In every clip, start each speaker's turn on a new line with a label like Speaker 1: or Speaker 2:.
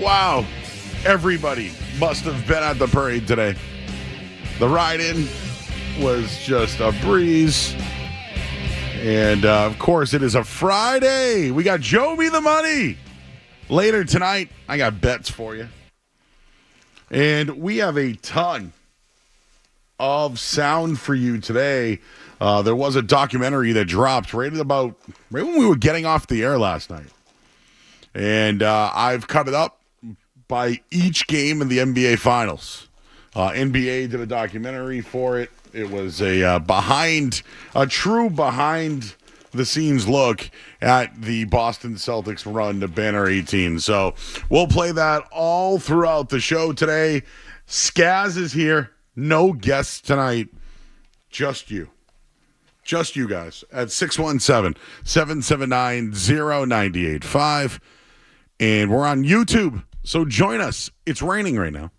Speaker 1: Wow. Everybody must have been at the parade today. The ride-in was just a breeze. And, of course, it is a Friday. We got Joe Me the Money. Later tonight, I got bets for you. And we have a ton of sound for you today. There was a documentary that dropped right when we were getting off the air last night. And I've cut it up by each game in the NBA Finals. NBA did a documentary for it. It was a true behind-the-scenes look at the Boston Celtics run to Banner 18. So we'll play that all throughout the show today. Skaz is here. No guests tonight. Just you. Just you guys at 617-779-0985. And we're on YouTube. So join us. It's raining right now.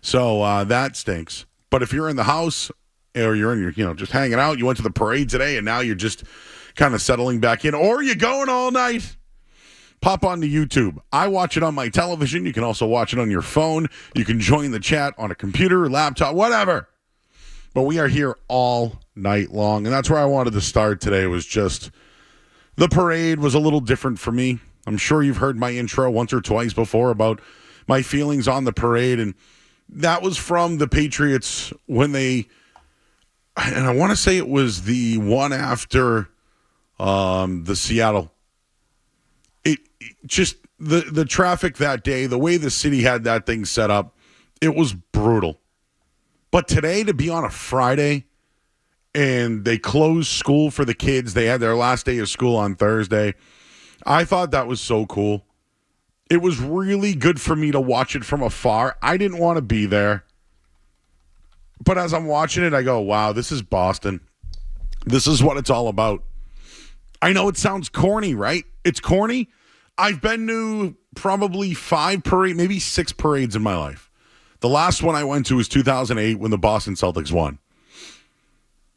Speaker 1: So that stinks. But if you're in the house or you're in your, just hanging out, you went to the parade today and now you're just kind of settling back in, or you're going all night, pop on to YouTube. I watch it on my television. You can also watch it on your phone. You can join the chat on a computer, laptop, whatever. But we are here all night long. And that's where I wanted to start today, was just the parade was a little different for me. I'm sure you've heard my intro once or twice before about my feelings on the parade. And that was from the Patriots when and I want to say it was the one after the Seattle. It just, the traffic that day, the way the city had that thing set up, it was brutal. But today, to be on a Friday, and they closed school for the kids, they had their last day of school on Thursday, I thought that was so cool. It was really good for me to watch it from afar. I didn't want to be there. But as I'm watching it, I go, wow, this is Boston. This is what it's all about. I know it sounds corny, right? It's corny. I've been to probably 5 parades, maybe 6 parades in my life. The last one I went to was 2008 when the Boston Celtics won.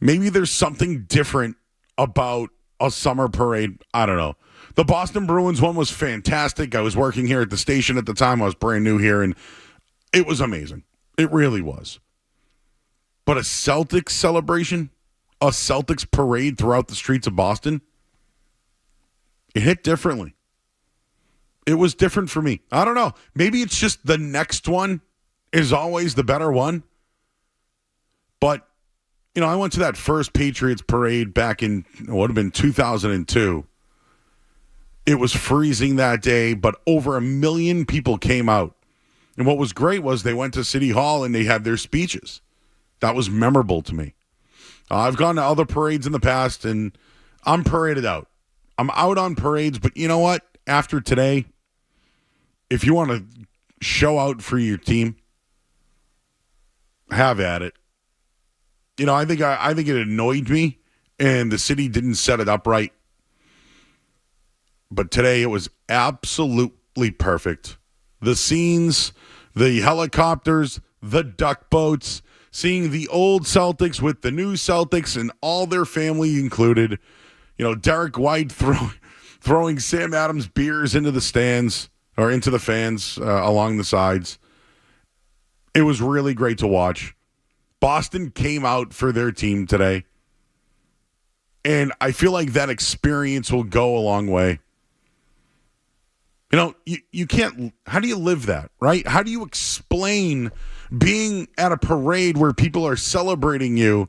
Speaker 1: Maybe there's something different about a summer parade. I don't know. The Boston Bruins one was fantastic. I was working here at the station at the time. I was brand new here, and it was amazing. It really was. But a Celtics celebration, a Celtics parade throughout the streets of Boston, it hit differently. It was different for me. I don't know. Maybe it's just the next one is always the better one. But, I went to that first Patriots parade back in, it would have been 2002. It was freezing that day, but over 1 million people came out. And what was great was they went to City Hall and they had their speeches. That was memorable to me. I've gone to other parades in the past, and I'm paraded out. I'm out on parades, but you know what? After today, if you want to show out for your team, have at it. I think it annoyed me, and the city didn't set it up right. But today it was absolutely perfect. The scenes, the helicopters, the duck boats, seeing the old Celtics with the new Celtics and all their family included. Derek White throwing Sam Adams beers into the stands or into the fans along the sides. It was really great to watch. Boston came out for their team today. And I feel like that experience will go a long way. You can't, how do you live that, right? How do you explain being at a parade where people are celebrating you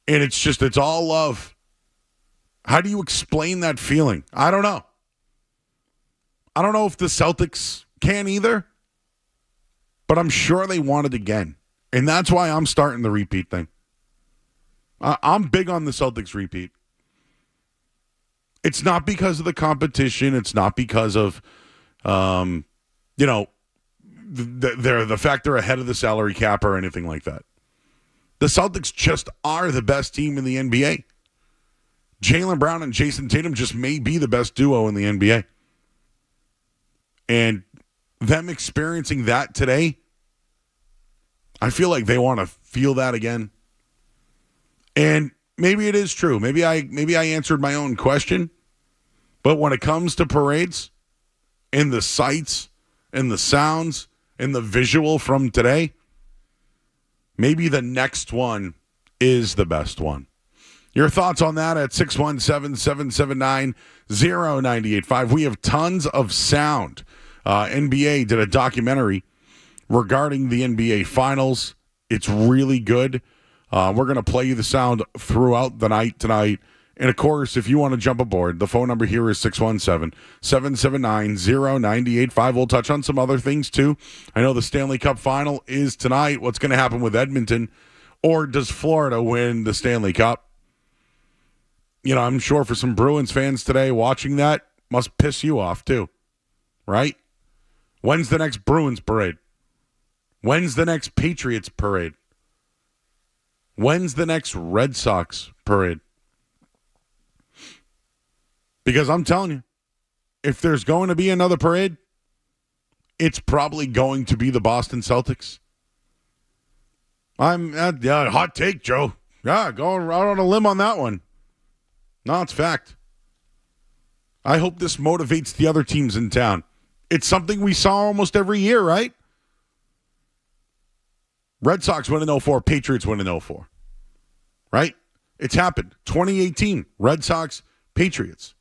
Speaker 1: and it's all love? How do you explain that feeling? I don't know. I don't know if the Celtics can either, but I'm sure they want it again. And that's why I'm starting the repeat thing. I'm big on the Celtics repeat. It's not because of the competition. It's not because of, the fact they're ahead of the salary cap or anything like that. The Celtics just are the best team in the NBA. Jaylen Brown and Jason Tatum just may be the best duo in the NBA. And them experiencing that today, I feel like they want to feel that again. And maybe it is true. Maybe I answered my own question. But when it comes to parades, and the sights and the sounds and the visual from today, maybe the next one is the best one. Your thoughts on that at 617-779-0985. We have tons of sound. NBA did a documentary regarding the NBA Finals. It's really good. We're going to play you the sound throughout the night tonight. And, of course, if you want to jump aboard, the phone number here is 617-779-0985. We'll touch on some other things, too. I know the Stanley Cup Final is tonight. What's going to happen with Edmonton? Or does Florida win the Stanley Cup? You know, I'm sure for some Bruins fans today watching that must piss you off, too. Right? When's the next Bruins parade? When's the next Patriots parade? When's the next Red Sox parade? Because I'm telling you, if there's going to be another parade, it's probably going to be the Boston Celtics. Hot take, Joe. Yeah, going out on a limb on that one. No, it's fact. I hope this motivates the other teams in town. It's something we saw almost every year, right? Red Sox win in 04, Patriots win in 04. Right? It's happened. 2018, Red Sox, Patriots.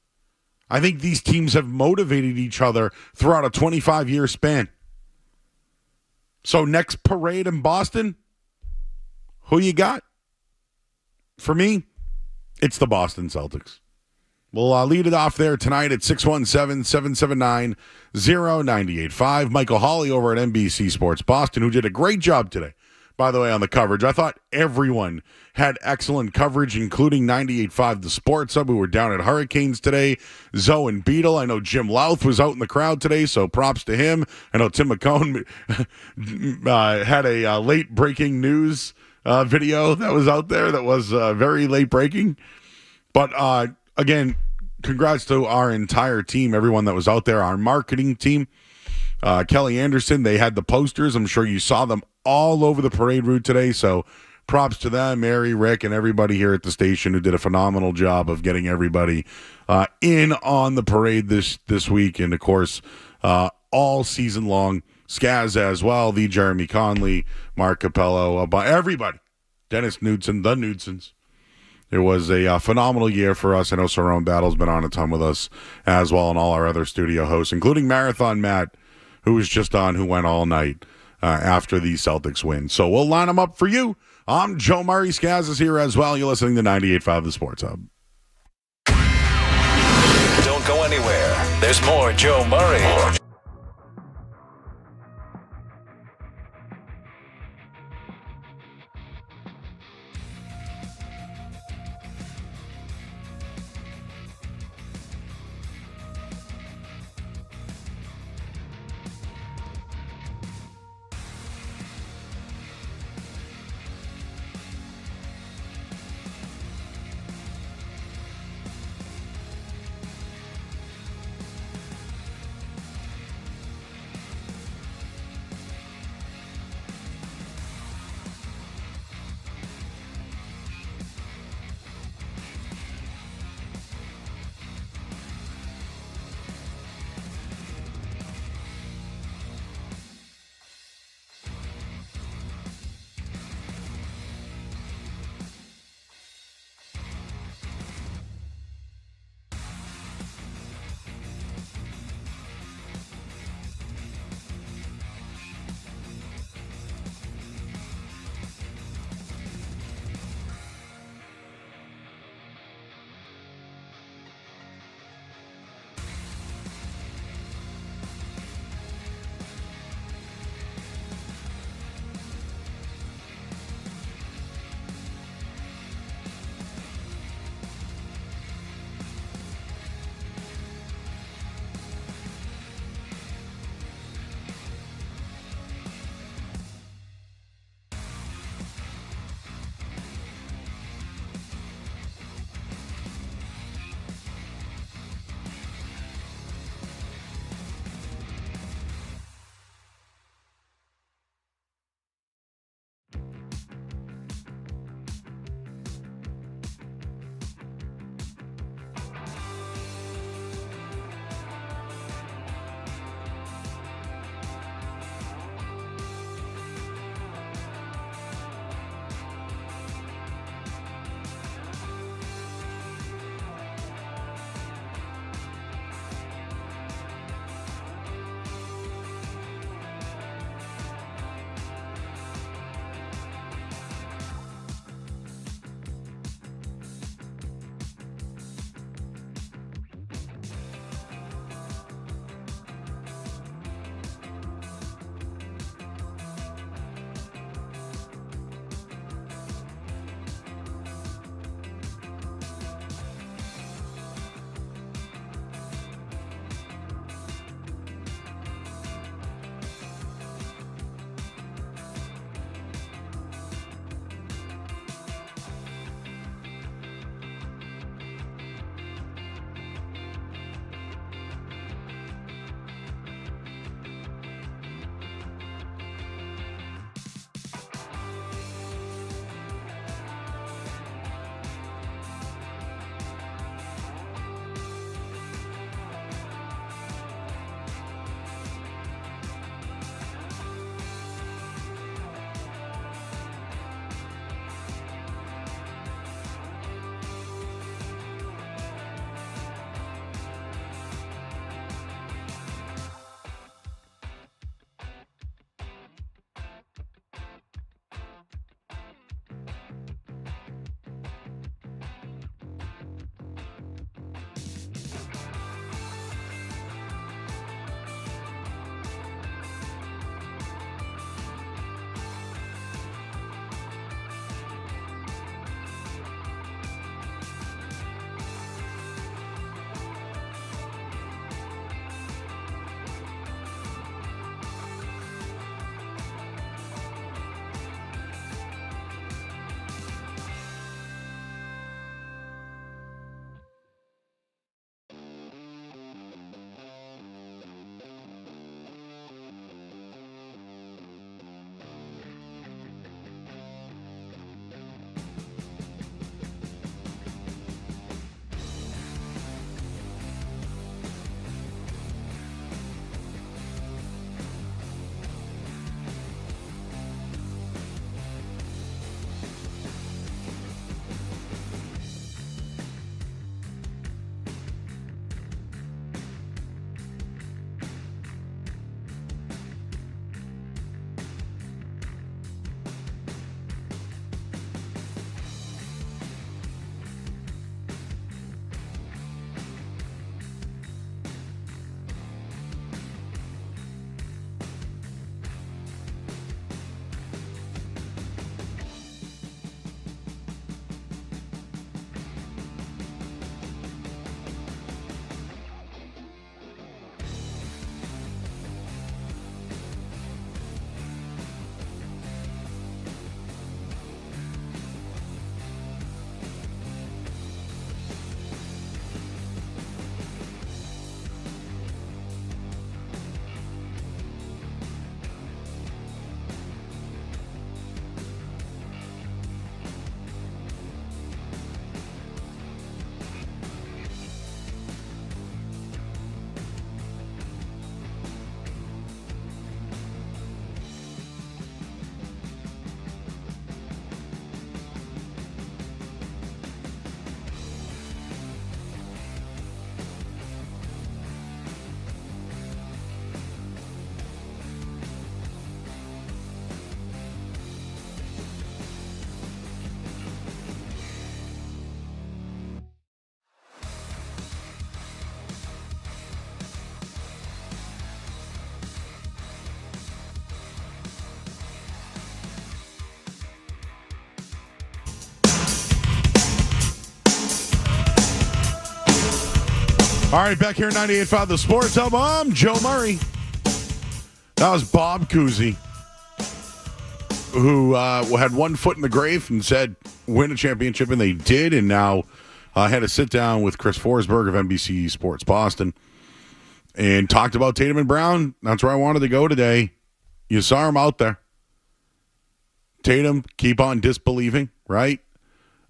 Speaker 1: I think these teams have motivated each other throughout a 25-year span. So next parade in Boston, who you got? For me, it's the Boston Celtics. We'll lead it off there tonight at 617-779-0985. Michael Hawley over at NBC Sports Boston, who did a great job today, by the way, on the coverage. I thought everyone had excellent coverage, including 98.5 The Sports Hub, who were down at Hurricanes today. Zoe and Beetle. I know Jim Louth was out in the crowd today, so props to him. I know Tim McCone had a late breaking news video that was out there that was very late breaking. But again, congrats to our entire team, everyone that was out there, our marketing team. Kelly Anderson, they had the posters. I'm sure you saw them all over the parade route today. So props to them, Mary, Rick, and everybody here at the station who did a phenomenal job of getting everybody in on the parade this week. And, of course, all season long, Skaz as well, the Jeremy Conley, Mark Capello, everybody. Dennis Knudsen, the Knudsens. It was a phenomenal year for us. I know Saron Battle's been on a ton with us as well, and all our other studio hosts, including Marathon Matt, who was just on, who went all night after the Celtics win. So we'll line them up for you. I'm Joe Murray. Skaz is here as well. You're listening to 98.5 The Sports Hub.
Speaker 2: Don't go anywhere. There's more Joe Murray.
Speaker 1: All right, back here at 98.5 The Sports Hub. I'm Joe Murray. That was Bob Cousy, who had one foot in the grave and said, win a championship, and they did, and now had a sit-down with Chris Forsberg of NBC Sports Boston and talked about Tatum and Brown. That's where I wanted to go today. You saw him out there. Tatum, keep on disbelieving, right?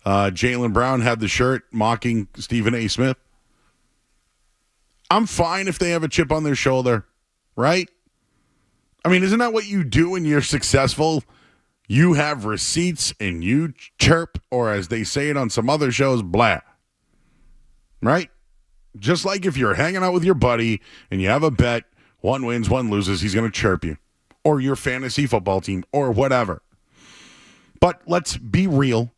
Speaker 1: Jaylen Brown had the shirt mocking Stephen A. Smith. I'm fine if they have a chip on their shoulder, right? I mean, isn't that what you do when you're successful? You have receipts and you chirp, or as they say it on some other shows, blah. Right? Just like if you're hanging out with your buddy and you have a bet, one wins, one loses, he's going to chirp you. Or your fantasy football team, or whatever. But let's be real.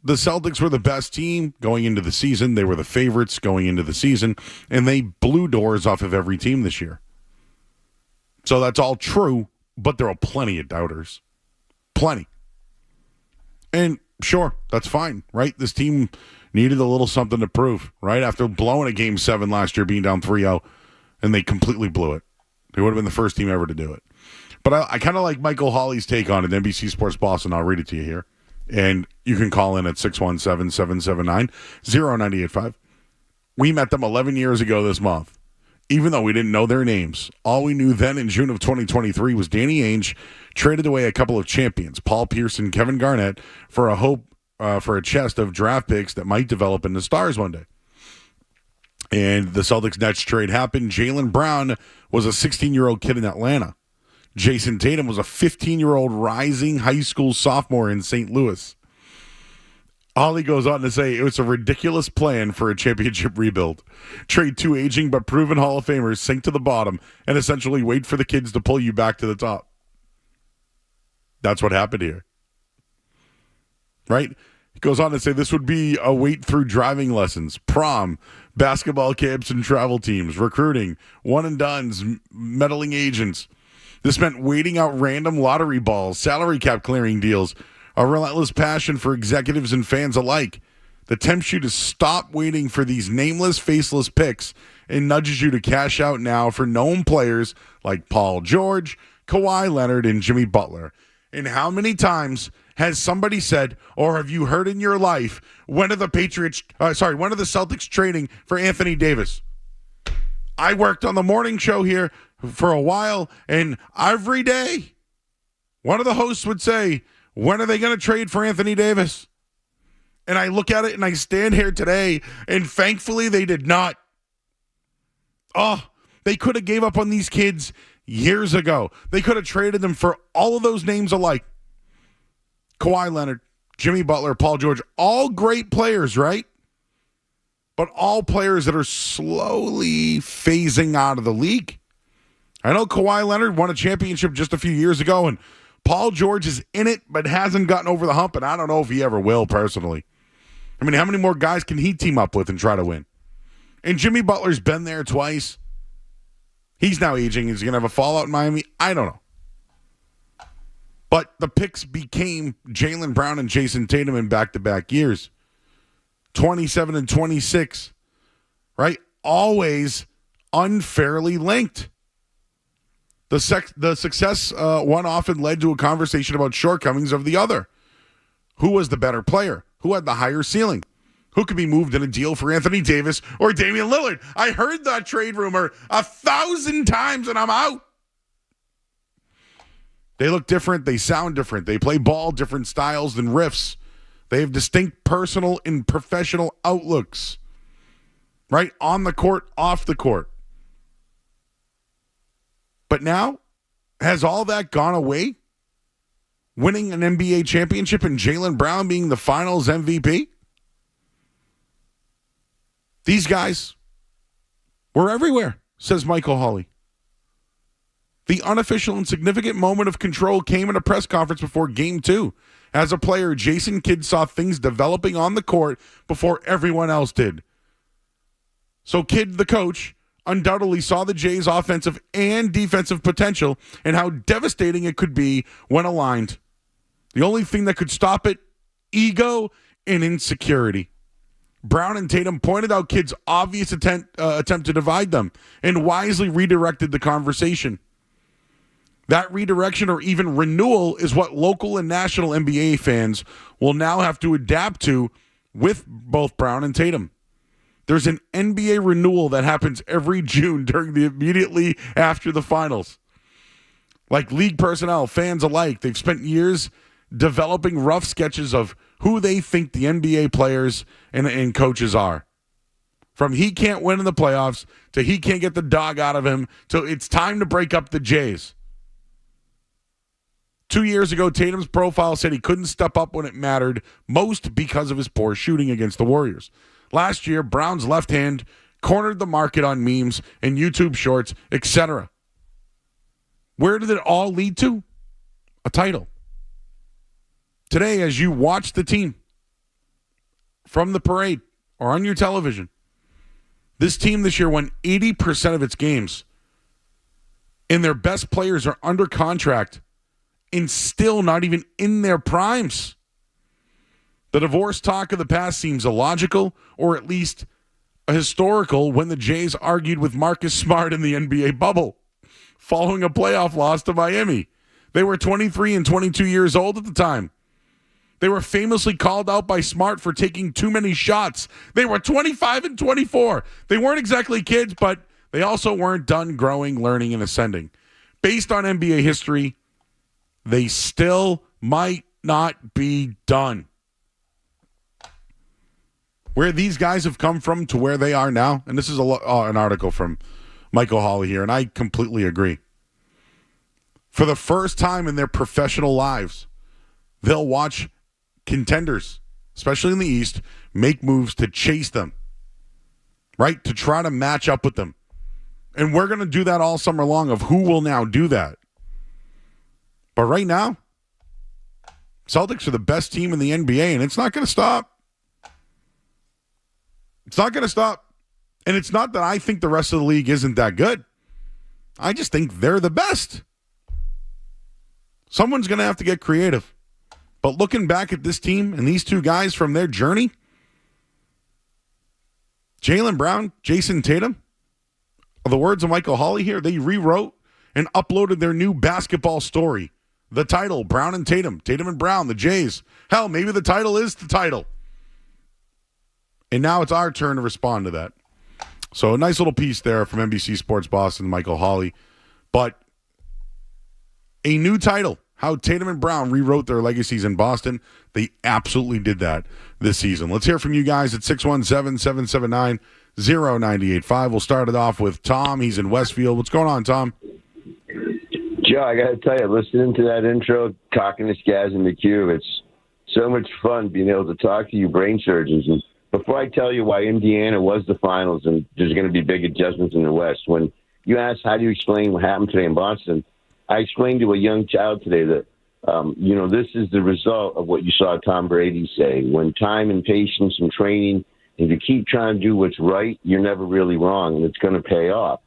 Speaker 1: The Celtics were the best team going into the season. They were the favorites going into the season, and they blew doors off of every team this year. So that's all true, but there are plenty of doubters. Plenty. And sure, that's fine, right? This team needed a little something to prove, right? After blowing a Game 7 last year, being down 3-0, and they completely blew it. They would have been the first team ever to do it. But I kind of like Michael Hawley's take on it, NBC Sports Boston. I'll read it to you here. And you can call in at 617-779-0985. We met them 11 years ago this month. Even though we didn't know their names, all we knew then in June of 2023 was Danny Ainge traded away a couple of champions, Paul Pierce and Kevin Garnett, for a chest of draft picks that might develop into stars one day. And the Celtics Nets trade happened. Jaylen Brown was a 16-year-old kid in Atlanta. Jason Tatum was a 15-year-old rising high school sophomore in St. Louis. Ollie goes on to say it was a ridiculous plan for a championship rebuild. Trade two aging but proven Hall of Famers, sink to the bottom, and essentially wait for the kids to pull you back to the top. That's what happened here. Right? He goes on to say this would be a wait through driving lessons, prom, basketball camps and travel teams, recruiting, one-and-dones, meddling agents. This meant waiting out random lottery balls, salary cap clearing deals, a relentless passion for executives and fans alike that tempts you to stop waiting for these nameless, faceless picks and nudges you to cash out now for known players like Paul George, Kawhi Leonard, and Jimmy Butler. And how many times has somebody said, or have you heard in your life, when are the Celtics trading for Anthony Davis? I worked on the morning show here for a while, and every day, one of the hosts would say, when are they going to trade for Anthony Davis? And I look at it, and I stand here today, and thankfully they did not. Oh, they could have gave up on these kids years ago. They could have traded them for all of those names alike. Kawhi Leonard, Jimmy Butler, Paul George, all great players, right? But all players that are slowly phasing out of the league. I know Kawhi Leonard won a championship just a few years ago, and Paul George is in it but hasn't gotten over the hump, and I don't know if he ever will personally. I mean, how many more guys can he team up with and try to win? And Jimmy Butler's been there twice. He's now aging. Is he going to have a fallout in Miami? I don't know. But the picks became Jaylen Brown and Jason Tatum in back-to-back years. 27 and 26, right? Always unfairly linked. The success one often led to a conversation about shortcomings of the other. Who was the better player? Who had the higher ceiling? Who could be moved in a deal for Anthony Davis or Damian Lillard? I heard that trade rumor 1,000 times and I'm out. They look different. They sound different. They play ball different styles than riffs. They have distinct personal and professional outlooks. Right? On the court, off the court. But now, has all that gone away? Winning an NBA championship and Jaylen Brown being the finals MVP? These guys were everywhere, says Michael Hawley. The unofficial and significant moment of control came in a press conference before Game 2. As a player, Jason Kidd saw things developing on the court before everyone else did. So Kidd, the coach, undoubtedly saw the Jays' offensive and defensive potential and how devastating it could be when aligned. The only thing that could stop it, ego and insecurity. Brown and Tatum pointed out kids' obvious attempt to divide them and wisely redirected the conversation. That redirection or even renewal is what local and national NBA fans will now have to adapt to with both Brown and Tatum. There's an NBA renewal that happens every June immediately after the finals. Like league personnel, fans alike, they've spent years developing rough sketches of who they think the NBA players and coaches are. From he can't win in the playoffs to he can't get the dog out of him to it's time to break up the Jays. 2 years ago, Tatum's profile said he couldn't step up when it mattered, most because of his poor shooting against the Warriors. Last year, Brown's left hand cornered the market on memes and YouTube shorts, etc. Where did it all lead to? A title. Today, as you watch the team from the parade or on your television, this team this year won 80% of its games, and their best players are under contract and still not even in their primes. The divorce talk of the past seems illogical, or at least historical, when the Jays argued with Marcus Smart in the NBA bubble following a playoff loss to Miami. They were 23 and 22 years old at the time. They were famously called out by Smart for taking too many shots. They were 25 and 24. They weren't exactly kids, but they also weren't done growing, learning, and ascending. Based on NBA history, they still might not be done. Where these guys have come from to where they are now, and this is an article from Michael Hawley here, and I completely agree. For the first time in their professional lives, they'll watch contenders, especially in the East, make moves to chase them, right? To try to match up with them. And we're going to do that all summer long of who will now do that. But right now, Celtics are the best team in the NBA, and it's not going to stop. It's not going to stop. And it's not that I think the rest of the league isn't that good. I just think they're the best. Someone's going to have to get creative. But looking back at this team and these two guys from their journey, Jaylen Brown, Jason Tatum, are the words of Michael Hawley here, they rewrote and uploaded their new basketball story. The title, Brown and Tatum, Tatum and Brown, the Jays. Hell, maybe the title is the title. And now it's our turn to respond to that. So a nice little piece there from NBC Sports Boston, Michael Hawley. But a new title, how Tatum and Brown rewrote their legacies in Boston. They absolutely did that this season. Let's hear from you guys at 617-779-0985. We'll start it off with Tom. He's in Westfield. What's going on, Tom?
Speaker 3: Joe, I got to tell you, listening to that intro, talking to Skaz and McHugh, it's so much fun being able to talk to you brain surgeons. And before I tell you why Indiana was the finals and there's going to be big adjustments in the West, when you asked how do you explain what happened today in Boston, I explained to a young child today that, this is the result of what you saw Tom Brady say. When time and patience and training, if you keep trying to do what's right, you're never really wrong, and it's going to pay off.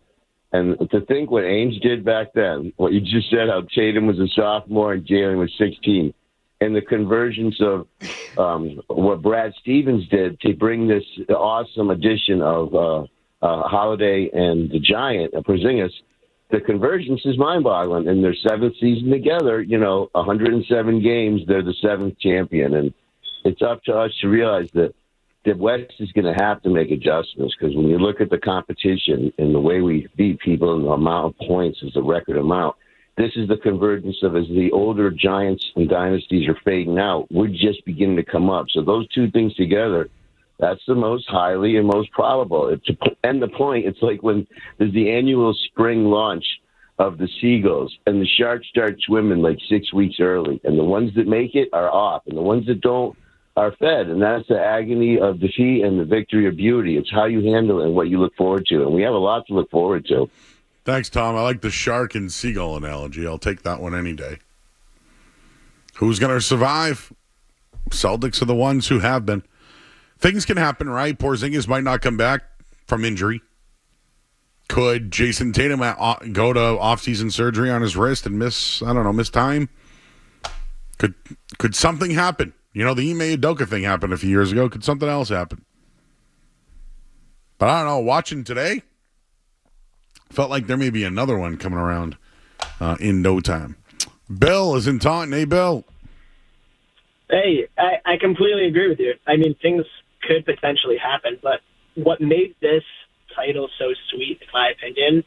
Speaker 3: And to think what Ainge did back then, what you just said, how Tatum was a sophomore and Jalen was 16, and the convergence of what Brad Stevens did to bring this awesome addition of Holiday and the Giant, Porzingis, the convergence is mind-boggling. In their seventh season together, 107 games, they're the seventh champion. And it's up to us to realize that the West is going to have to make adjustments, because when you look at the competition and the way we beat people and the amount of points is the record amount, this is the convergence of, as the older giants and dynasties are fading out, we're just beginning to come up. So those two things together, that's the most highly and most probable. To end the point, it's like when there's the annual spring launch of the Seagulls, and the sharks start swimming like 6 weeks early, and the ones that make it are off, and the ones that don't are fed, and that's the agony of defeat and the victory of beauty. It's how you handle it and what you look forward to, and we have a lot to look forward to.
Speaker 1: Thanks, Tom. I like the shark and seagull analogy. I'll take that one any day. Who's going to survive? Celtics are the ones who have been. Things can happen, right? Porzingis might not come back from injury. Could Jason Tatum go to off-season surgery on his wrist and miss time? Could something happen? The Ime Udoka thing happened a few years ago. Could something else happen? But I don't know. Watching today, felt like there may be another one coming around in no time. Bill is in Taunton. Hey, Bill.
Speaker 4: Hey, I completely agree with you. I mean, things could potentially happen, but what made this title so sweet, in my opinion,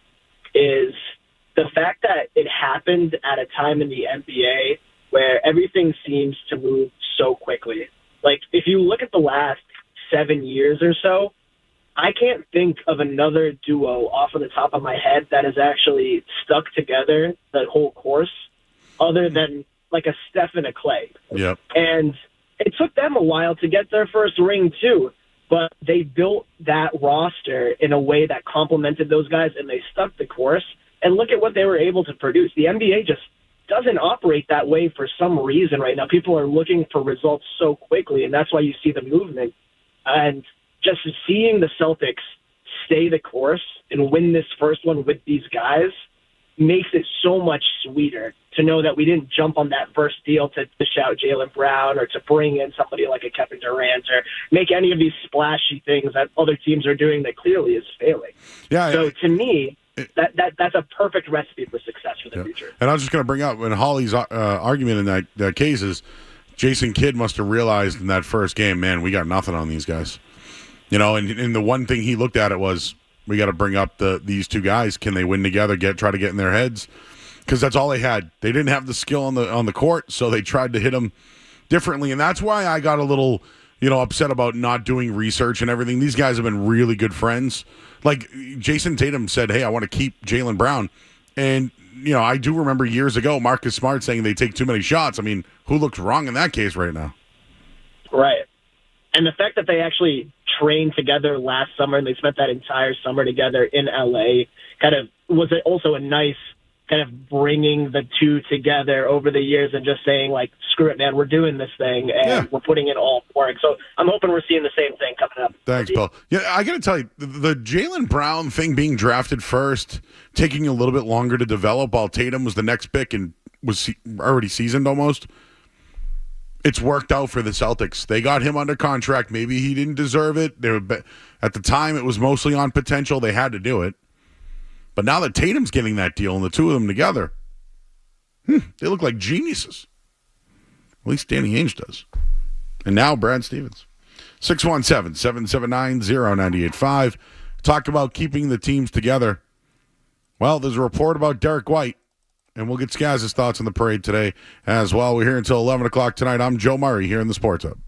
Speaker 4: is the fact that it happened at a time in the NBA where everything seems to move so quickly. Like, if you look at the last 7 years or so, I can't think of another duo off of the top of my head that has actually stuck together the whole course other than like a Steph and a Clay.
Speaker 1: Yep.
Speaker 4: And it took them a while to get their first ring too, but they built that roster in a way that complemented those guys and they stuck the course. And look at what they were able to produce. The NBA just doesn't operate that way for some reason right now. People are looking for results so quickly, and that's why you see the movement. And just seeing the Celtics stay the course and win this first one with these guys makes it so much sweeter to know that we didn't jump on that first deal to dish out Jaylen Brown or to bring in somebody like a Kevin Durant or make any of these splashy things that other teams are doing that clearly is failing.
Speaker 1: Yeah.
Speaker 4: So to me, that's a perfect recipe for success for the future.
Speaker 1: And I was just going to bring up, when Holly's argument in that case is Jason Kidd must have realized in that first game, man, we got nothing on these guys. You know, and the one thing he looked at it was, we got to bring up these two guys. Can they win together? Try to get in their heads, because that's all they had. They didn't have the skill on the court, so they tried to hit them differently, and that's why I got a little, upset about not doing research and everything. These guys have been really good friends. Like Jason Tatum said, "Hey, I want to keep Jaylen Brown," and I do remember years ago Marcus Smart saying they take too many shots. I mean, who looks wrong in that case right now?
Speaker 4: Right. And the fact that they actually trained together last summer and they spent that entire summer together in LA kind of was also a nice kind of bringing the two together over the years and just saying, like, screw it, man, we're doing this thing and we're putting in all work. So I'm hoping we're seeing the same thing coming up.
Speaker 1: Thanks, Bill. Yeah, I got to tell you, the Jaylen Brown thing being drafted first, taking a little bit longer to develop while Tatum was the next pick and was already seasoned almost. It's worked out for the Celtics. They got him under contract. Maybe he didn't deserve it. At the time, it was mostly on potential. They had to do it. But now that Tatum's getting that deal and the two of them together, they look like geniuses. At least Danny Ainge does. And now Brad Stevens. 617-779-0985. Talk about keeping the teams together. Well, there's a report about Derek White. And we'll get Skaz's thoughts on the parade today as well. We're here until 11 o'clock tonight. I'm Joe Murray here in the Sports Hub.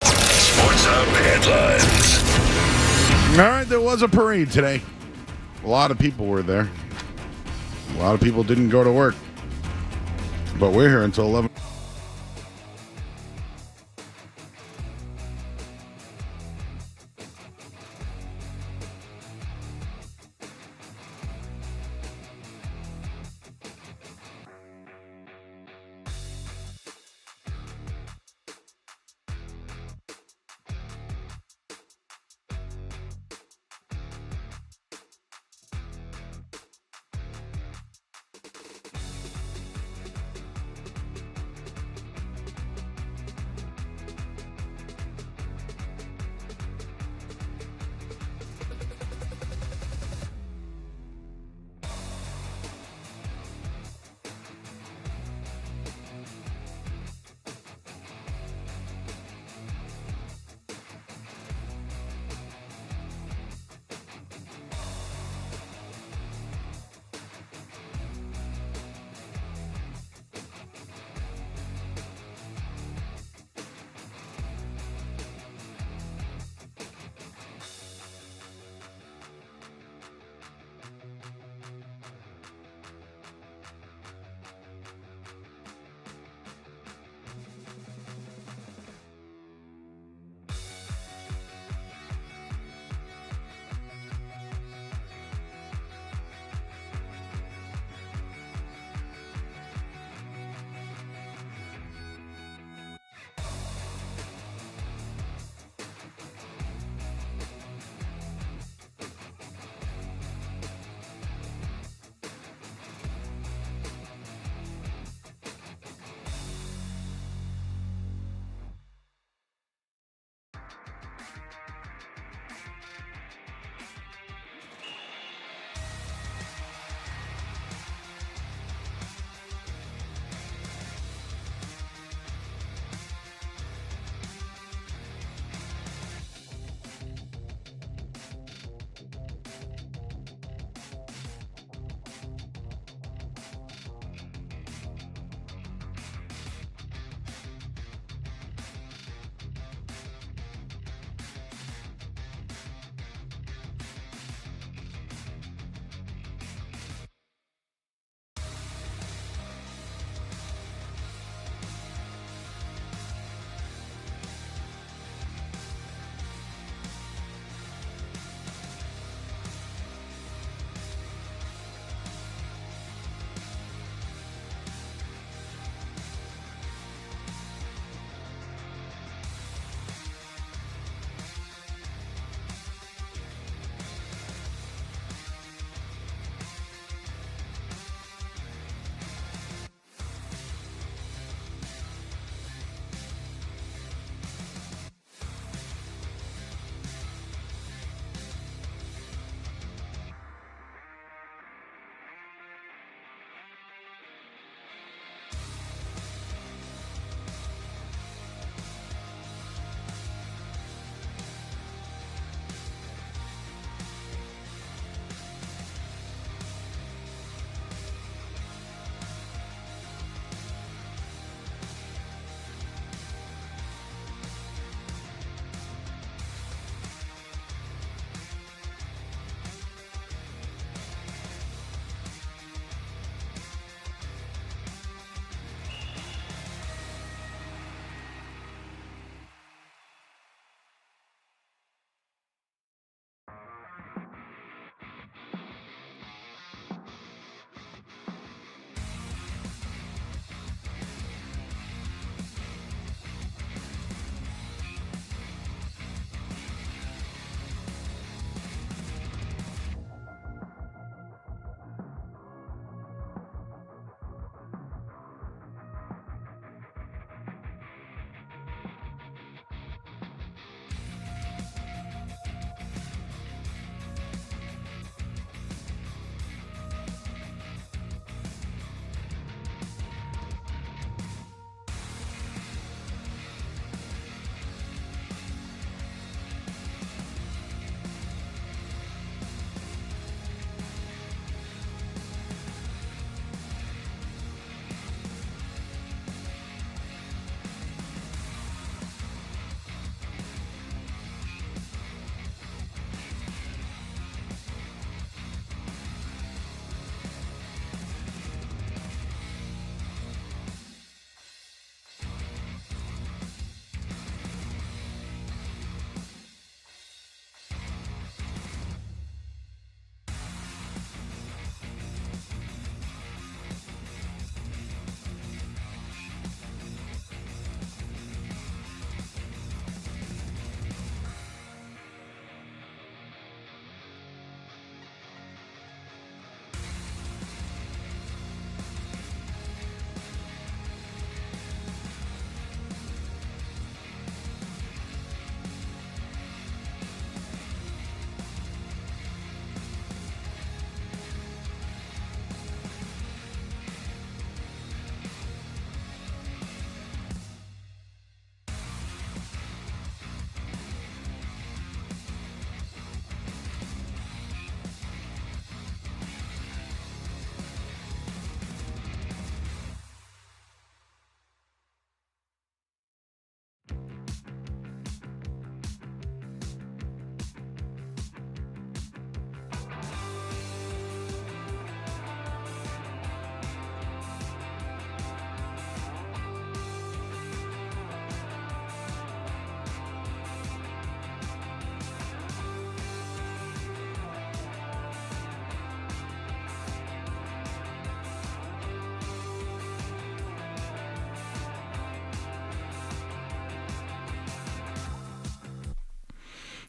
Speaker 2: Sports Hub headlines.
Speaker 1: All right, there was a parade today. A lot of people were there. A lot of people didn't go to work. But we're here until 11.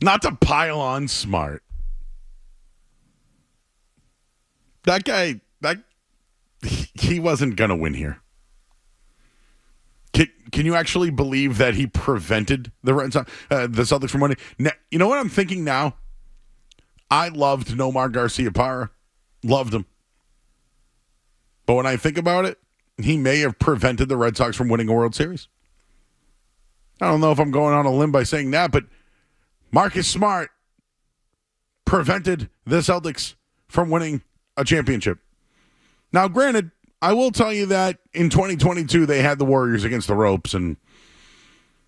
Speaker 1: Not to pile on Smart. That guy, he wasn't going to win here. Can you actually believe that he prevented the Celtics from winning? Now, you know what I'm thinking now? I loved Nomar Garciaparra. Loved him. But when I think about it, he may have prevented the Red Sox from winning a World Series. I don't know if I'm going on a limb by saying that, but Marcus Smart prevented the Celtics from winning a championship. Now, granted, I will tell you that in 2022, they had the Warriors against the ropes, and,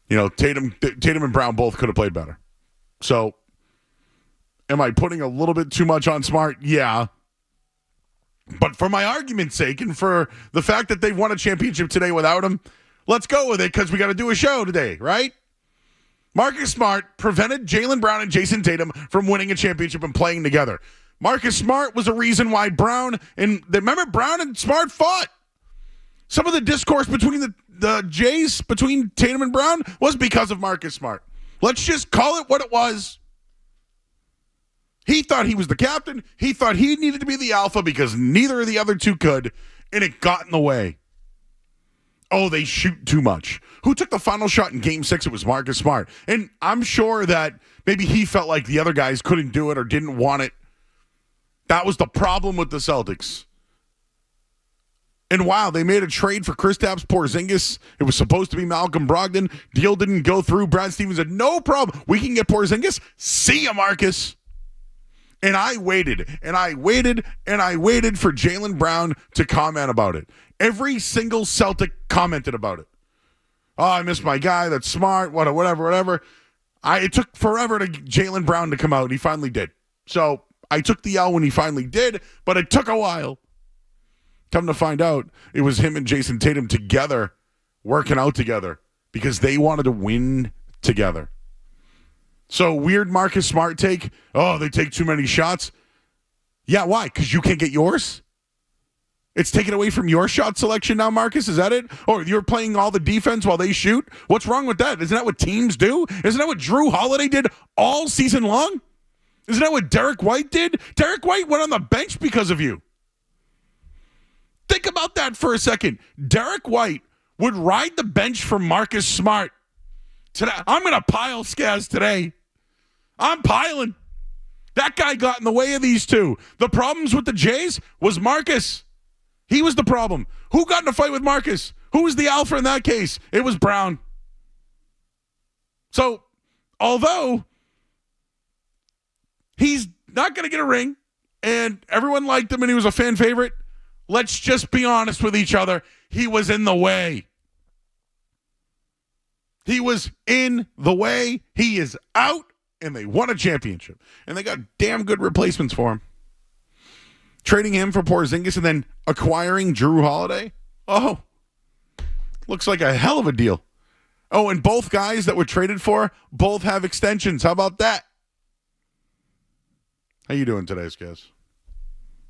Speaker 1: Tatum and Brown both could have played better. So, am I putting a little bit too much on Smart? Yeah. But for my argument's sake, and for the fact that they've won a championship today without him, let's go with it, because we got to do a show today, right? Marcus Smart prevented Jaylen Brown and Jason Tatum from winning a championship and playing together. Marcus Smart was a reason why Brown and Smart fought. Some of the discourse between the Jays, between Tatum and Brown, was because of Marcus Smart. Let's just call it what it was. He thought he was the captain. He thought he needed to be the alpha because neither of the other two could, and it got in the way. Oh, they shoot too much. Who took the final shot in Game 6? It was Marcus Smart. And I'm sure that maybe he felt like the other guys couldn't do it or didn't want it. That was the problem with the Celtics. And wow, they made a trade for Kristaps Porzingis. It was supposed to be Malcolm Brogdon. Deal didn't go through. Brad Stevens said, no problem. We can get Porzingis. See ya, Marcus. And I waited, and I waited, and I waited for Jaylen Brown to comment about it. Every single Celtic commented about it. Oh, I miss my guy. That's smart. Whatever. It took forever to Jaylen Brown to come out, and he finally did. So I took the L when he finally did, but it took a while. Come to find out, it was him and Jason Tatum together, working out together, because they wanted to win together. So weird Marcus Smart take. Oh, they take too many shots. Yeah, why? Because you can't get yours? It's taken away from your shot selection now, Marcus? Is that it? Or you're playing all the defense while they shoot? What's wrong with that? Isn't that what teams do? Isn't that what Drew Holiday did all season long? Isn't that what Derek White did? Derek White went on the bench because of you. Think about that for a second. Derek White would ride the bench for Marcus Smart. Today, I'm going to pile Skaz today. I'm piling. That guy got in the way of these two. The problems with the Jays was Marcus. He was the problem. Who got in a fight with Marcus? Who was the alpha in that case? It was Brown. So, although he's not going to get a ring, and everyone liked him and he was a fan favorite, let's just be honest with each other. He was in the way. He was in the way. He is out, and they won a championship. And they got damn good replacements for him. Trading him for Porzingis and then acquiring Drew Holiday? Oh, looks like a hell of a deal. Oh, and both guys that were traded for both have extensions. How about that? How you doing today, Skaz?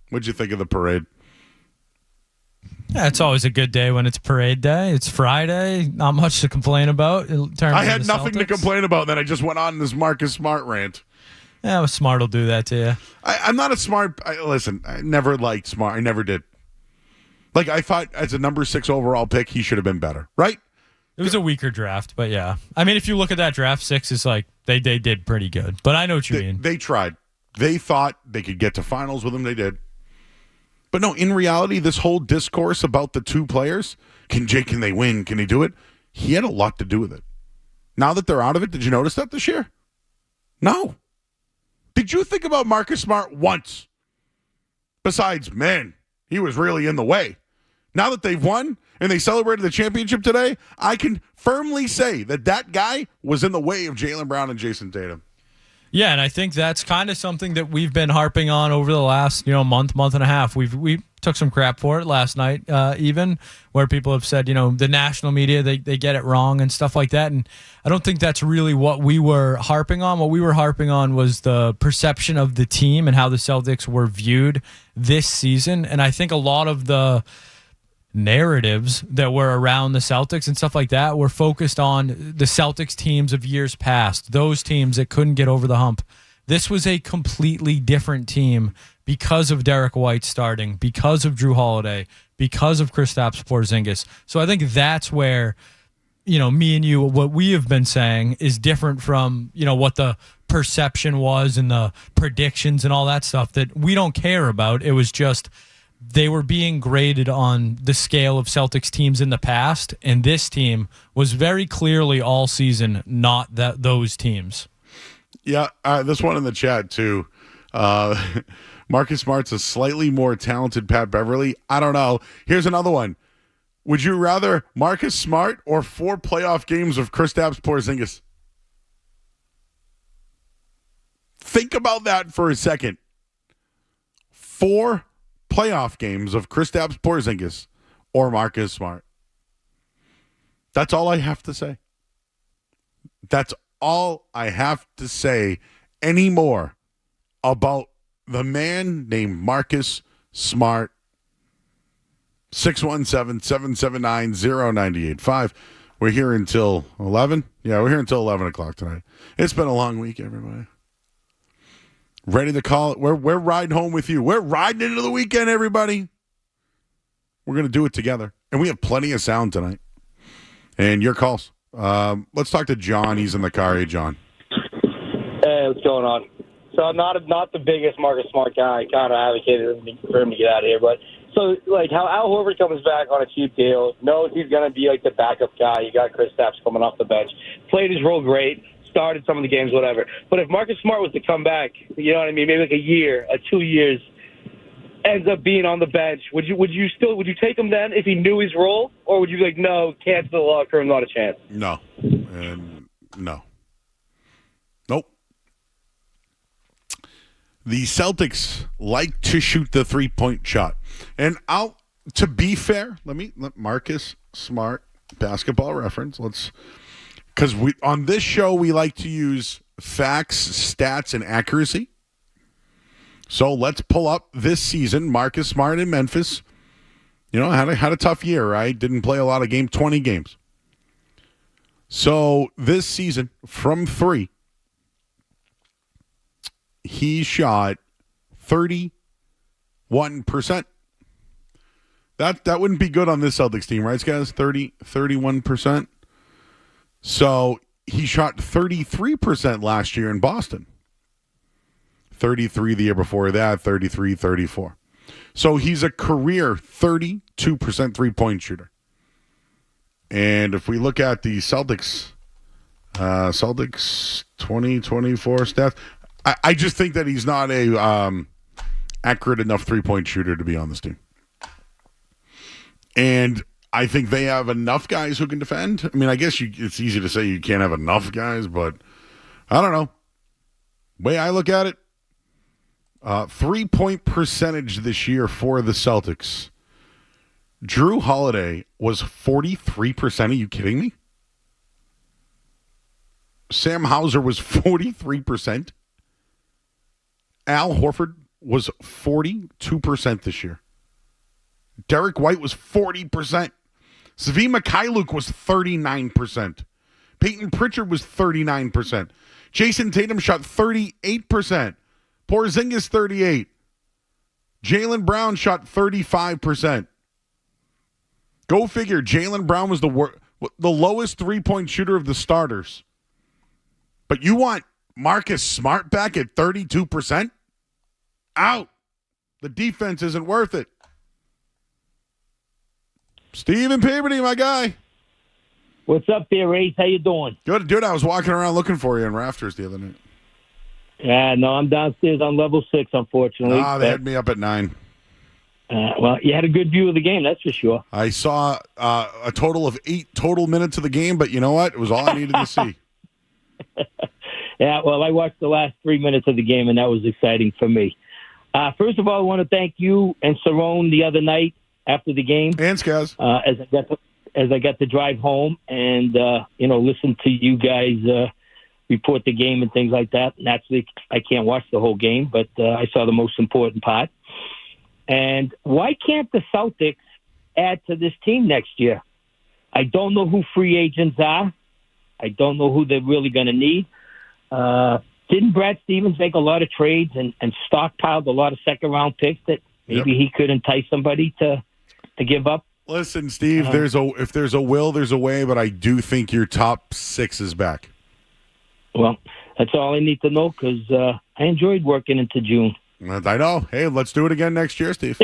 Speaker 1: What'd you think of the parade?
Speaker 5: Yeah, it's always a good day when it's parade day. It's Friday. Not much to complain about.
Speaker 1: I had nothing to complain about. Then I just went on this Marcus Smart rant.
Speaker 5: Yeah, Smart will do that to you.
Speaker 1: I'm not a Smart. Listen, I never liked Smart. I never did. Like, I thought as a number 6 overall pick, he should have been better, right?
Speaker 5: It was a weaker draft, but yeah. I mean, if you look at that draft, 6 is like, they did pretty good. But I know what you mean.
Speaker 1: They tried. They thought they could get to finals with him. They did. But no, in reality, this whole discourse about the two players, can they win? Can they do it? He had a lot to do with it. Now that they're out of it, did you notice that this year? No. Did you think about Marcus Smart once? Besides, man, he was really in the way. Now that they've won and they celebrated the championship today, I can firmly say that guy was in the way of Jaylen Brown and Jason Tatum.
Speaker 5: Yeah, and I think that's kind of something that we've been harping on over the last, month and a half. We took some crap for it last night, even, where people have said, the national media, they get it wrong and stuff like that. And I don't think that's really what we were harping on. What we were harping on was the perception of the team and how the Celtics were viewed this season. And I think a lot of the narratives that were around the Celtics and stuff like that were focused on the Celtics teams of years past, those teams that couldn't get over the hump. This was a completely different team because of Derek White starting, because of Drew Holiday, because of Kristaps Porzingis. So I think that's where, me and you, what we have been saying is different from, what the perception was and the predictions and all that stuff that we don't care about. It was just they were being graded on the scale of Celtics teams in the past, and this team was very clearly all season not those teams.
Speaker 1: Yeah, this one in the chat too. Marcus Smart's a slightly more talented Pat Beverly. I don't know. Here's another one. Would you rather Marcus Smart or 4 playoff games of Kristaps Porzingis? Think about that for a second. 4 playoff games of Kristaps Porzingis or Marcus Smart. That's all I have to say. That's all I have to say anymore about the man named Marcus Smart. 617-779-0985. We're here until 11. Yeah, we're here until 11 o'clock tonight. It's been a long week, everybody. Ready to call it? We're riding home with you. We're riding into the weekend, everybody. We're going to do it together. And we have plenty of sound tonight. And your calls. Let's talk to John. He's in the car. Hey, John.
Speaker 6: Hey, what's going on? So I'm not the biggest Marcus Smart guy. I kind of advocated for him to get out of here. But so, how Al Horford comes back on a cheap deal, knows he's going to be, the backup guy. You got Kristaps coming off the bench. Played his role great. Started some of the games, whatever. But if Marcus Smart was to come back, you know what I mean, maybe a year, 2 years, ends up being on the bench, would you take him then if he knew his role, or would you be like, no, cancel the locker room, not a chance?
Speaker 1: No, no, nope. The Celtics like to shoot the 3-point shot, and to be fair, let Marcus Smart basketball reference. Because on this show, we like to use facts, stats, and accuracy. So let's pull up this season. Marcus Smart in Memphis, had a tough year, right? Didn't play a lot of 20 games. So this season, from 3, he shot 31%. That wouldn't be good on this Celtics team, right, guys? 31%. So he shot 33% last year in Boston. 33 the year before that, 33, 34. So he's a career 32% three-point shooter. And if we look at the Celtics 2024 stats, I just think that he's not a accurate enough three-point shooter to be on this team. And I think they have enough guys who can defend. I mean, I guess it's easy to say you can't have enough guys, but I don't know. Way I look at it, 3-point percentage this year for the Celtics. Drew Holiday was 43%. Are you kidding me? Sam Hauser was 43%. Al Horford was 42% this year. Derek White was 40%. Svi Mikhailuk was 39%. Peyton Pritchard was 39%. Jason Tatum shot 38%. Porzingis 38%. Jaylen Brown shot 35%. Go figure. Jaylen Brown was the lowest three-point shooter of the starters. But you want Marcus Smart back at 32%? Out. The defense isn't worth it. Steven Peabody, my guy.
Speaker 7: What's up there, Race? How you doing?
Speaker 1: Good, dude. I was walking around looking for you in rafters the other night.
Speaker 7: Yeah, no, I'm downstairs on level 6, unfortunately.
Speaker 1: They had me up at 9.
Speaker 7: Well, you had a good view of the game, that's for sure.
Speaker 1: I saw a total of 8 total minutes of the game, but you know what? It was all I needed to see.
Speaker 7: Yeah, well, I watched the last 3 minutes of the game, and that was exciting for me. First of all, I want to thank you and Cerrone the other night after the game.
Speaker 1: And Skaz.
Speaker 7: As I got to drive home and, listen to you guys report the game and things like that. Naturally, I can't watch the whole game, but I saw the most important part. And why can't the Celtics add to this team next year. I don't know who free agents are. I don't know who they're really going to need. Didn't Brad Stevens make a lot of trades and stockpiled a lot of second-round picks that maybe he could entice somebody to give up?
Speaker 1: Listen, Steve, if there's a will, there's a way, but I do think your top 6 is back.
Speaker 7: Well, that's all I need to know because I enjoyed working into June.
Speaker 1: I know. Hey, let's do it again next year, Steve.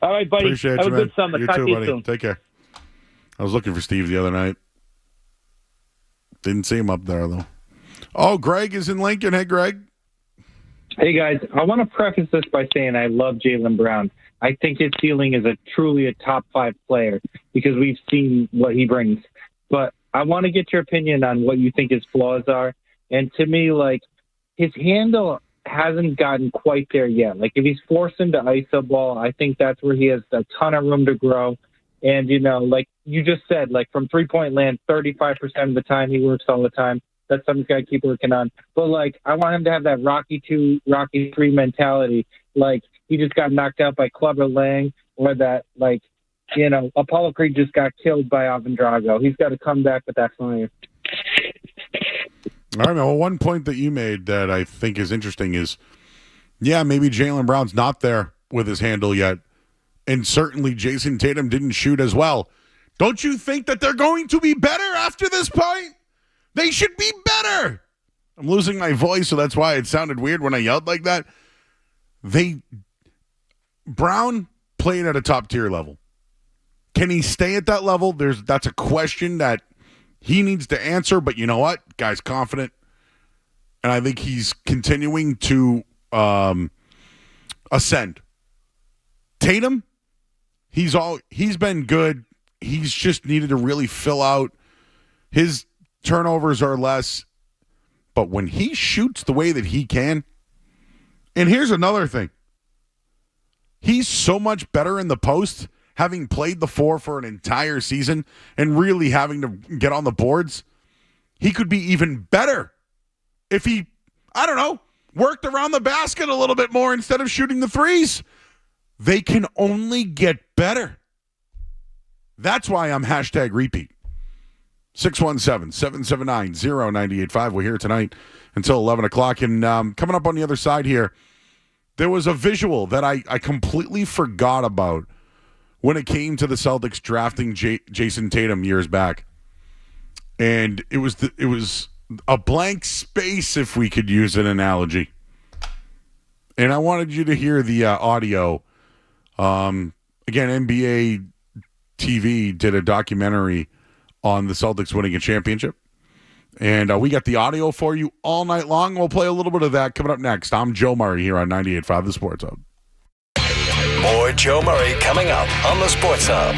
Speaker 7: All right, buddy.
Speaker 1: Appreciate
Speaker 7: Have
Speaker 1: you,
Speaker 7: a good summer.
Speaker 1: You
Speaker 7: Talk
Speaker 1: too,
Speaker 7: to you
Speaker 1: buddy.
Speaker 7: soon.
Speaker 1: Take care. I was looking for Steve the other night. Didn't see him up there, though. Oh, Greg is in Lincoln. Hey, Greg.
Speaker 8: Hey, guys. I want to preface this by saying I love Jaylen Brown. I think his ceiling is truly a top 5 player because we've seen what he brings. But I want to get your opinion on what you think his flaws are. And to me, like, his handle hasn't gotten quite there yet. Like, if he's forced into ISO ball, I think that's where he has a ton of room to grow. And, like you just said, like, from three-point land, 35% of the time he works all the time. That's something he's got to keep working on. But, like, I want him to have that Rocky 2, Rocky 3 mentality. Like, he just got knocked out by Clubber Lang, or that, like, Apollo Creed just got killed by Ivan Drago. He's got to come back with that fire.
Speaker 1: All right, man. Well, one point that you made that I think is interesting is, maybe Jaylen Brown's not there with his handle yet. And certainly Jason Tatum didn't shoot as well. Don't you think that they're going to be better after this point? They should be better. I'm losing my voice, so that's why it sounded weird when I yelled like that. Brown played at a top-tier level. Can he stay at that level? That's a question that he needs to answer, but you know what? Guy's confident. And I think he's continuing to ascend. Tatum, he's been good. He's just needed to really fill out. His turnovers are less. But when he shoots the way that he can, and here's another thing. He's so much better in the post, having played the 4 for an entire season and really having to get on the boards. He could be even better if he, worked around the basket a little bit more instead of shooting the threes. They can only get better. That's why I'm #repeat. 617-779-0985. We're here tonight until 11 o'clock. And coming up on the other side here, there was a visual that I completely forgot about when it came to the Celtics drafting Jason Tatum years back. And it was a blank space, if we could use an analogy. And I wanted you to hear the audio. Again, NBA TV did a documentary on the Celtics winning a championship. And we got the audio for you all night long. We'll play a little bit of that coming up next. I'm Joe Murray here on 98.5 The Sports Hub.
Speaker 2: More Joe Murray coming up on The Sports Hub.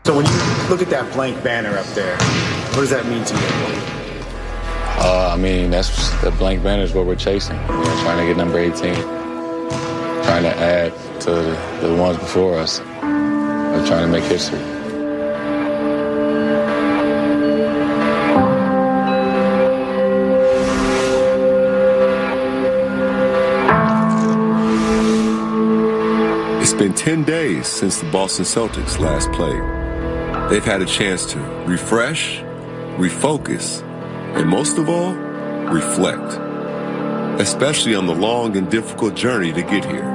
Speaker 9: So when you look at that blank banner up there, what does that mean to you?
Speaker 10: I mean, that's the blank banner is what we're chasing. Trying to get number 18, trying to add to the ones before us. We're trying to make history.
Speaker 11: It's been 10 days since the Boston Celtics last played. They've had a chance to refresh, refocus, and most of all, reflect, especially on the long and difficult journey to get here.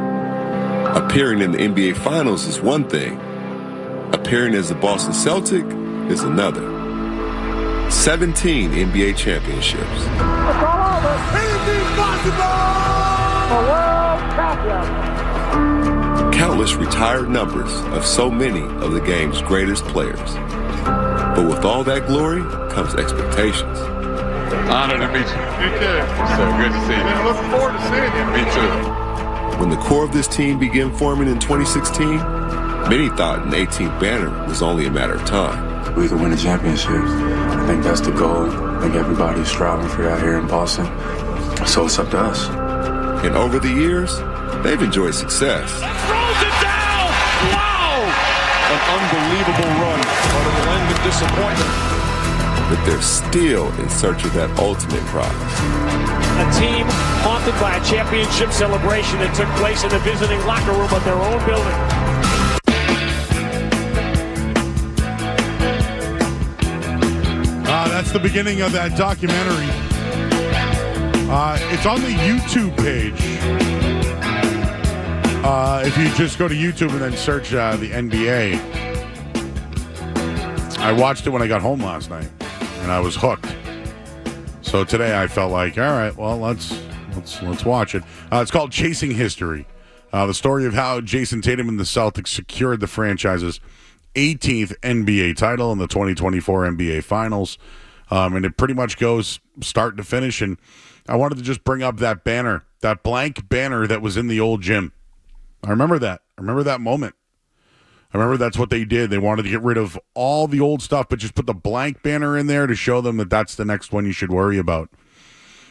Speaker 11: Appearing in the NBA Finals is one thing. Appearing as the Boston Celtic is another. 17 NBA championships.
Speaker 12: It's all over. Anything's possible! A world champion.
Speaker 11: Countless retired numbers of so many of the game's greatest players. But with all that glory comes expectations.
Speaker 10: Honored to meet you. You too. So good to see you.
Speaker 12: I'm looking forward to seeing you.
Speaker 10: Me too.
Speaker 11: When the core of this team began forming in 2016, many thought an 18th banner was only a matter of time.
Speaker 13: We could win the championships. I think that's the goal. I think everybody's striving for that here in Boston. So it's up to us.
Speaker 11: And over the years, they've enjoyed success.
Speaker 12: Throws it down! Wow!
Speaker 14: An unbelievable run, but it'll end in disappointment.
Speaker 11: But they're still in search of that ultimate prize.
Speaker 15: A team haunted by a championship celebration that took place in the visiting locker room of their own building.
Speaker 1: That's the beginning of that documentary. It's on the YouTube page. If you just go to YouTube and then search the NBA. I watched it when I got home last night, and I was hooked. So today I felt like, all right, well, let's watch it. It's called Chasing History, the story of how Jason Tatum and the Celtics secured the franchise's 18th NBA title in the 2024 NBA Finals, and it pretty much goes start to finish. And I wanted to just bring up that banner, that blank banner that was in the old gym. I remember that. I remember that moment. I remember that's what they did. They wanted to get rid of all the old stuff, but just put the blank banner in there to show them that that's the next one you should worry about.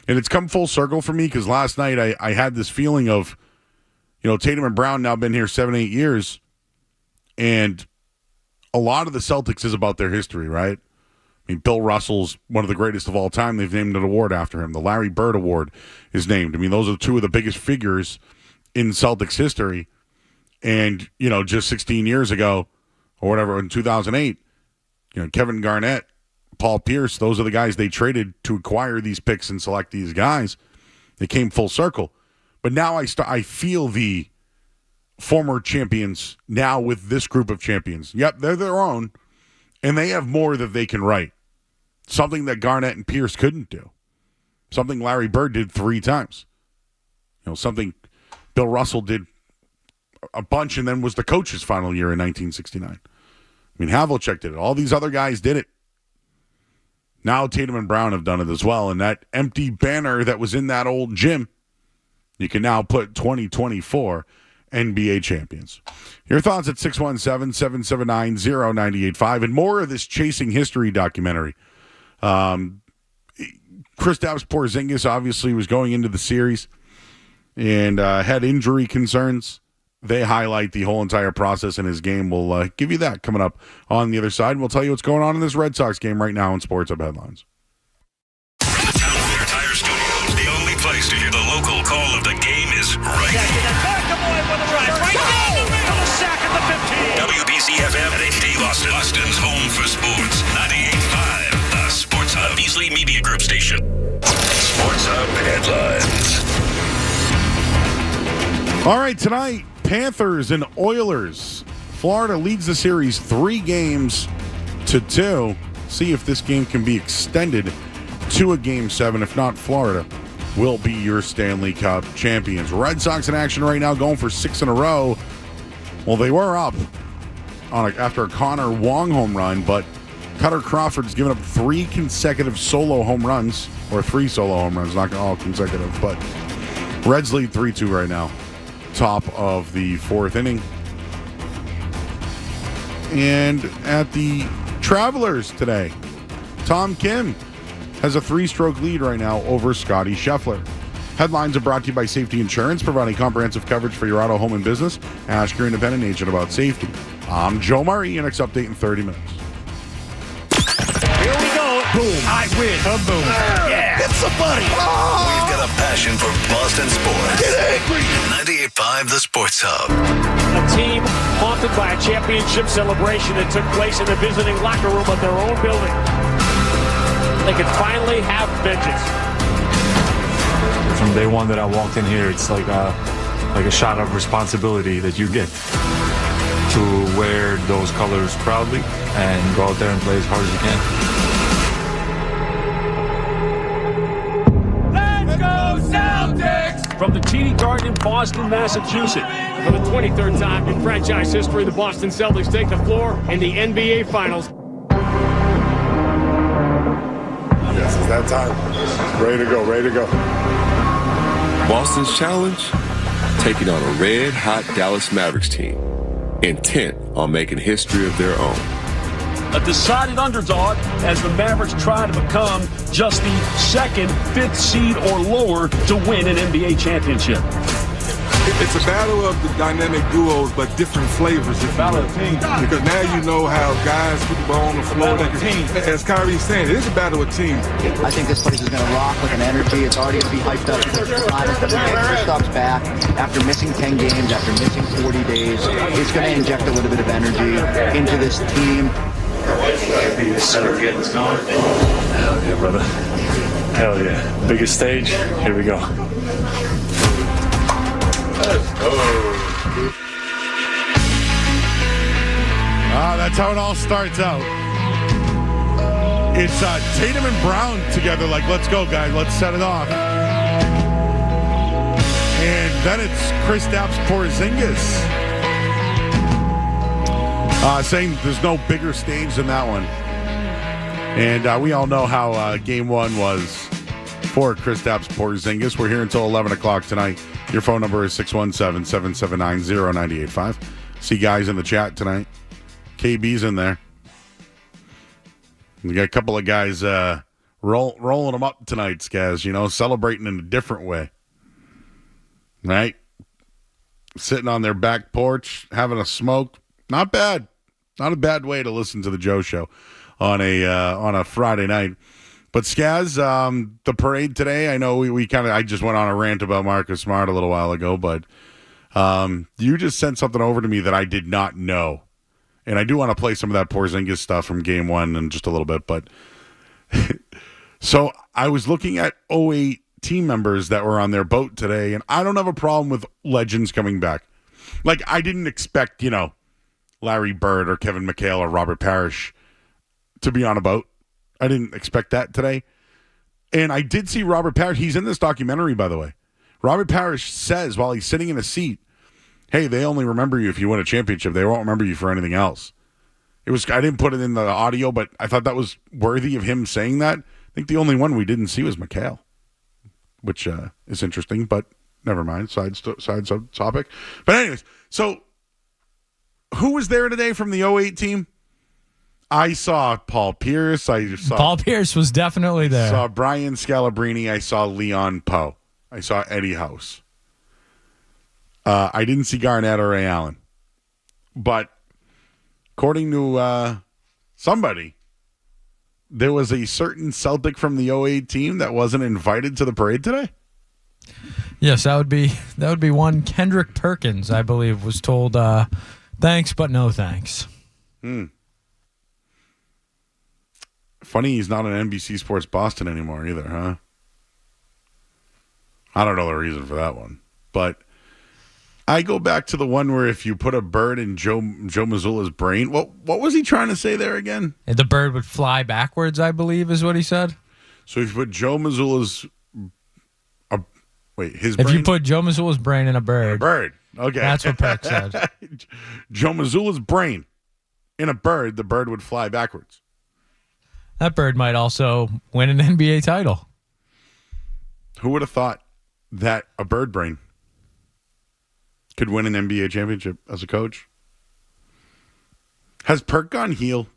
Speaker 1: And it's come full circle for me because last night I had this feeling of, Tatum and Brown now been here 7-8 years, and a lot of the Celtics is about their history, right? I mean, Bill Russell's one of the greatest of all time. They've named an award after him. The Larry Bird Award is named. I mean, those are two of the biggest figures in Celtics history. And, just 16 years ago or whatever, in 2008, Kevin Garnett, Paul Pierce, those are the guys they traded to acquire these picks and select these guys. They came full circle. But now I feel the former champions now with this group of champions. Yep, they're their own, and they have more that they can write. Something that Garnett and Pierce couldn't do. Something Larry Bird did 3 times. Something Bill Russell did a bunch and then was the coach's final year in 1969. I mean, Havlicek did it. All these other guys did it. Now Tatum and Brown have done it as well. And that empty banner that was in that old gym, you can now put 2024 NBA champions. Your thoughts at 617-779-0985 and more of this Chasing History documentary. Kristaps Porzingis obviously was going into the series and had injury concerns. They highlight the whole entire process in his game. We'll give you that coming up on the other side. We'll tell you what's going on in this Red Sox game right now in Sports Hub Headlines.
Speaker 2: From the Town Fair Tire Studios, the only place to hear the local call of the game is right here. Sack at the 15. WBC-FM at HD Austin. Austin's home for sports. 98.5, the Sports Hub Beasley Media Group station. Sports Hub Headlines.
Speaker 1: All right, tonight, Panthers and Oilers. Florida leads the series 3-2. See if this game can be extended to a Game 7. If not, Florida will be your Stanley Cup champions. Red Sox in action right now, going for 6 in a row. Well, they were up after a Connor Wong home run, but Cutter Crawford's given up 3 consecutive solo home runs, or 3 solo home runs, not all consecutive, but Reds lead 3-2 right now. Top of the 4th inning. And at the Travelers today, Tom Kim has a 3-stroke lead right now over Scotty Scheffler. Headlines are brought to you by Safety Insurance, providing comprehensive coverage for your auto, home, and business. Ask your independent agent about safety. I'm Joe Murray. Your next update in 30 minutes.
Speaker 15: Here we go. Boom. I win. Boom.
Speaker 2: Yeah.
Speaker 12: Hit somebody.
Speaker 2: We've got a passion for Boston sports.
Speaker 12: Get angry.
Speaker 2: 98.5 The Sports Hub.
Speaker 15: A team haunted by a championship celebration that took place in the visiting locker room of their own building. They could finally have vengeance.
Speaker 13: From day one that I walked in here, it's like a shot of responsibility that you get to wear those colors proudly and go out there and play as hard as you can.
Speaker 15: Let's go Celtics! From the TD Garden in Boston, Massachusetts. For the 23rd time in franchise history, the Boston Celtics take the floor in the NBA Finals.
Speaker 16: Yes, it's that time. Ready to go, ready to go.
Speaker 11: Boston's challenge? Taking on a red-hot Dallas Mavericks team, intent on making history of their own.
Speaker 17: A decided underdog as the Mavericks try to become just the second, fifth seed or lower to win an NBA championship.
Speaker 16: It's a battle of the dynamic duos, but different flavors. It's battle of teams. Because now you know how guys put the ball on the floor. As Kyrie's saying, it is a battle of teams.
Speaker 18: I think this place is going to rock with an energy. It's already going to be hyped up. Kristaps back after missing 10 games, after missing 40 days. It's going to inject a little bit of energy into this team.
Speaker 13: Hell yeah, brother. Hell yeah. Biggest stage. Here we go.
Speaker 1: That's how it all starts out. It's Tatum and Brown together, like, let's go, guys, let's set it off. And then it's Kristaps Porzingis saying there's no bigger stage than that one. And we all know how game one was for Kristaps Porzingis. We're here until 11 o'clock tonight. Your phone number is 617-779-0985. See guys in the chat tonight. KB's in there. We got a couple of guys rolling them up tonight, Skaz, celebrating in a different way. Right? Sitting on their back porch, having a smoke. Not bad. Not a bad way to listen to the Joe Show on a Friday night. But Skaz, the parade today, I know I just went on a rant about Marcus Smart a little while ago, but you just sent something over to me that I did not know. And I do want to play some of that Porzingis stuff from game one in just a little bit. But so I was looking at 08 team members that were on their boat today, and I don't have a problem with legends coming back. Like, I didn't expect, Larry Bird or Kevin McHale or Robert Parrish to be on a boat. I didn't expect that today. And I did see Robert Parrish. He's in this documentary, by the way. Robert Parrish says while he's sitting in a seat, hey, they only remember you if you win a championship. They won't remember you for anything else. I didn't put it in the audio, but I thought that was worthy of him saying that. I think the only one we didn't see was McHale, which is interesting, but never mind. Side topic. But anyways, so who was there today from the 08 team? I saw Paul Pierce.
Speaker 5: Paul Pierce was definitely there.
Speaker 1: I saw Brian Scalabrine. I saw Leon Poe. I saw Eddie House. I didn't see Garnett or Ray Allen. But according to somebody, there was a certain Celtic from the 08 team that wasn't invited to the parade today?
Speaker 5: Yes, that would be one. Kendrick Perkins, I believe, was told thanks, but no thanks.
Speaker 1: Funny he's not on NBC Sports Boston anymore either, huh? I don't know the reason for that one. But I go back to the one where if you put a bird in Joe Mazzulla's brain, what was he trying to say there again?
Speaker 5: The bird would fly backwards, I believe, is what he said.
Speaker 1: So if you put Joe Mazzulla's
Speaker 5: If you put Joe Mazzulla's brain in a bird.
Speaker 1: Okay.
Speaker 5: That's what Perk said.
Speaker 1: Joe Mazzulla's brain in a bird, the bird would fly backwards.
Speaker 5: That bird might also win an NBA title.
Speaker 1: Who would have thought that a bird brain could win an NBA championship as a coach? Has Perk gone heel?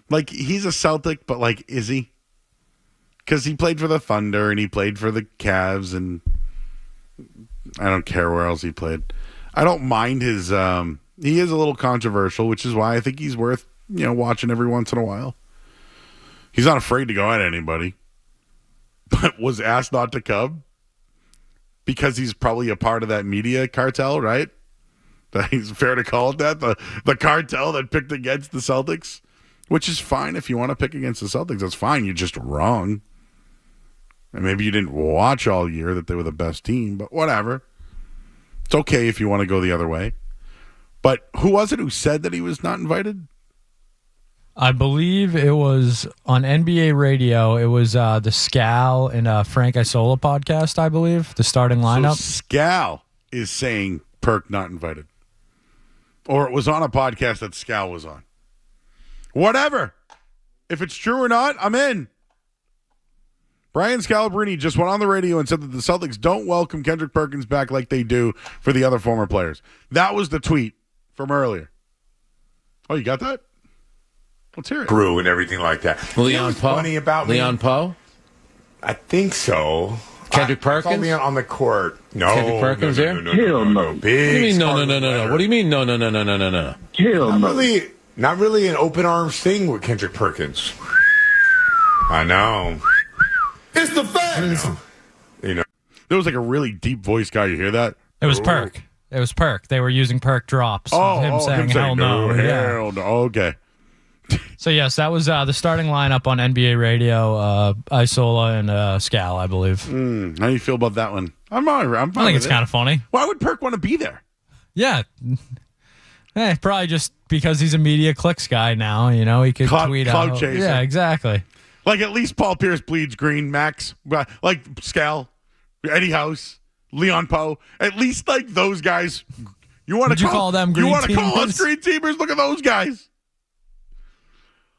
Speaker 1: Like, he's a Celtic, but, like, is he? Because he played for the Thunder and he played for the Cavs, and I don't care where else he played. I don't mind his he is a little controversial, which is why I think he's worth, watching every once in a while. He's not afraid to go at anybody, but was asked not to come because he's probably a part of that media cartel, right? It's fair to call it that, the cartel that picked against the Celtics, which is fine if you want to pick against the Celtics. That's fine. You're just wrong. And maybe you didn't watch all year that they were the best team, but whatever. It's okay if you want to go the other way. But who was it who said that he was not invited?
Speaker 5: I believe it was on NBA radio. It was the Scal and Frank Isola podcast, I believe, the starting lineup.
Speaker 1: So Scal is saying Perk not invited. Or it was on a podcast that Scal was on. Whatever. If it's true or not, I'm in. Brian Scalabrine just went on the radio and said that the Celtics don't welcome Kendrick Perkins back like they do for the other former players. That was the tweet from earlier. Oh, you got that? Let's hear it.
Speaker 19: Brew and everything like that.
Speaker 20: Leon Poe?
Speaker 19: Funny about
Speaker 20: Leon Poe?
Speaker 19: I think so.
Speaker 20: Kendrick Perkins?
Speaker 19: Saw me on the court. No.
Speaker 20: Kendrick Perkins there?
Speaker 19: No.
Speaker 20: What do you mean no? What do you mean no?
Speaker 19: Not really an open arms thing with Kendrick Perkins. I know.
Speaker 12: It's the fact.
Speaker 1: There was like a really deep voice guy. You hear that?
Speaker 5: It was Perk. It was Perk. They were using Perk drops. Him saying hell no.
Speaker 1: Hell no. Okay.
Speaker 5: So, yes, that was the starting lineup on NBA radio, Isola and Scal, I believe.
Speaker 1: How do you feel about that one? I'm fine
Speaker 5: I think it's kind of funny.
Speaker 1: Why would Perk want to be there?
Speaker 5: Yeah. Probably just because he's a media clicks guy now. He could tweet
Speaker 1: clout
Speaker 5: out.
Speaker 1: chaser.
Speaker 5: Yeah, exactly.
Speaker 1: Like, at least Paul Pierce bleeds green, Max. Like, Scal, Eddie House, Leon Poe. At least, like, those guys. You want to
Speaker 5: call them green teamers?
Speaker 1: You want to call us green teamers? Look at those guys.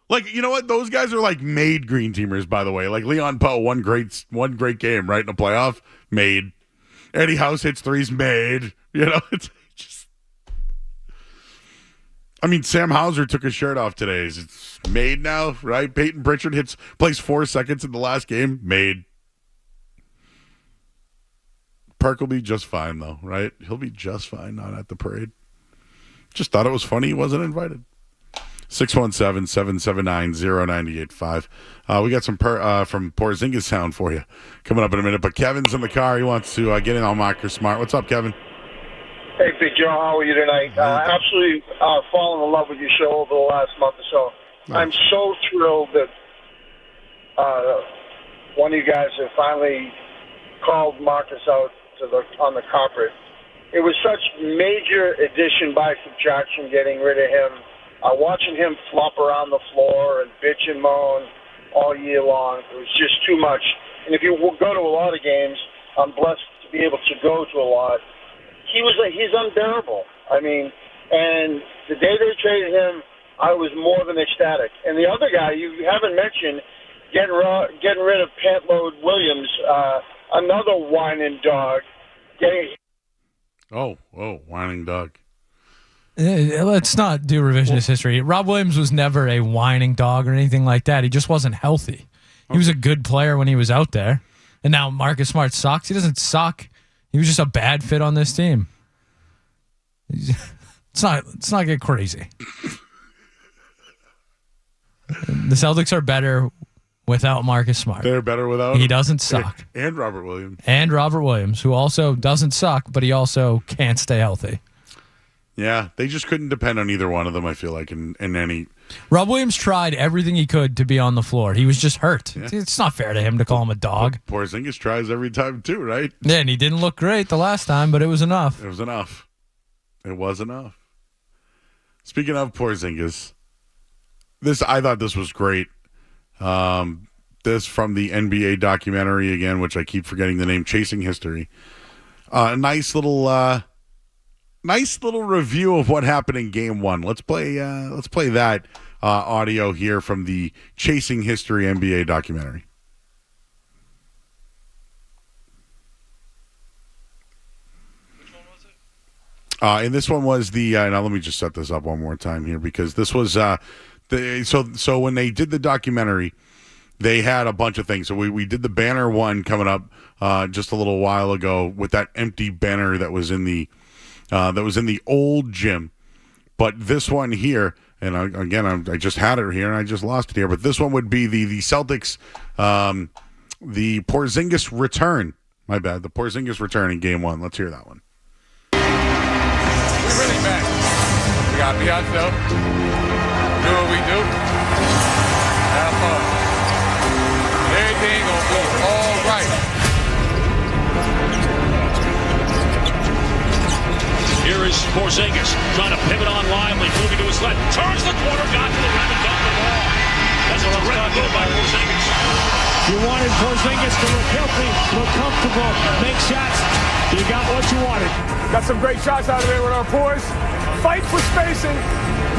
Speaker 1: Like, you know what? Those guys are, like, made green teamers, by the way. Like, Leon Poe, one great game, right, in a playoff, made. Eddie House hits threes, made. It's just... I mean, Sam Hauser took his shirt off today. It's made now, right? Peyton Pritchard plays 4 seconds in the last game, made. Perk will be just fine, though, right? He'll be just fine, not at the parade. Just thought it was funny he wasn't invited. 617-779-0985. We got some from Porzingis sound for you coming up in a minute. But Kevin's in the car. He wants to get in on Marcus Smart. What's up, Kevin?
Speaker 21: Hey, Big Joe. How are you tonight? Absolutely fallen in love with your show over the last month or so. Nice. I'm so thrilled that one of you guys have finally called Marcus out on the carpet. It was such major addition by subtraction getting rid of him. Watching him flop around the floor and bitch and moan all year long, it was just too much. And if you go to a lot of games, I'm blessed to be able to go to a lot. He's unbearable. I mean, and the day they traded him, I was more than ecstatic. And the other guy you haven't mentioned, getting rid of Pantload Williams, another whining dog.
Speaker 1: Whining dog.
Speaker 5: Let's not do revisionist history. Rob Williams was never a whining dog or anything like that. He just wasn't healthy. He was a good player when he was out there. And now Marcus Smart sucks. He doesn't suck. He was just a bad fit on this team. Let's not get crazy. The Celtics are better without Marcus Smart.
Speaker 1: They're better without him.
Speaker 5: He doesn't suck.
Speaker 1: And Robert Williams.
Speaker 5: And Robert Williams, who also doesn't suck, but he also can't stay healthy.
Speaker 1: Yeah, they just couldn't depend on either one of them, I feel like, in any...
Speaker 5: Rob Williams tried everything he could to be on the floor. He was just hurt. Yeah. It's not fair to him to call him a dog.
Speaker 1: Porzingis tries every time too, right?
Speaker 5: Yeah, and he didn't look great the last time, but it was enough.
Speaker 1: It was enough. Speaking of Porzingis, I thought this was great. This from the NBA documentary again, which I keep forgetting the name, Chasing History. Nice little review of what happened in Game 1. Let's play that audio here from the Chasing History NBA documentary. And this one was the now let me just set this up one more time here because this was so when they did the documentary, they had a bunch of things. So we did the banner one coming up just a little while ago with that empty banner that was in the old gym. But this one here, and I just had it here and I just lost it here. But this one would be the Celtics, the Porzingis return. My bad, the Porzingis return in Game 1. Let's hear that one.
Speaker 3: We're really back. We gotta be ourselves. Do what we do. Have fun. Everything gonna be all right.
Speaker 17: Here is Porzingis trying to pivot on Lively, moving to his left. Turns the corner, got to the rim and dumped the ball. That's a terrific move by Porzingis.
Speaker 15: You wanted Porzingis to look healthy, look comfortable, make shots. You got what you wanted.
Speaker 14: Got some great shots out of there with our boys. Fight for spacing,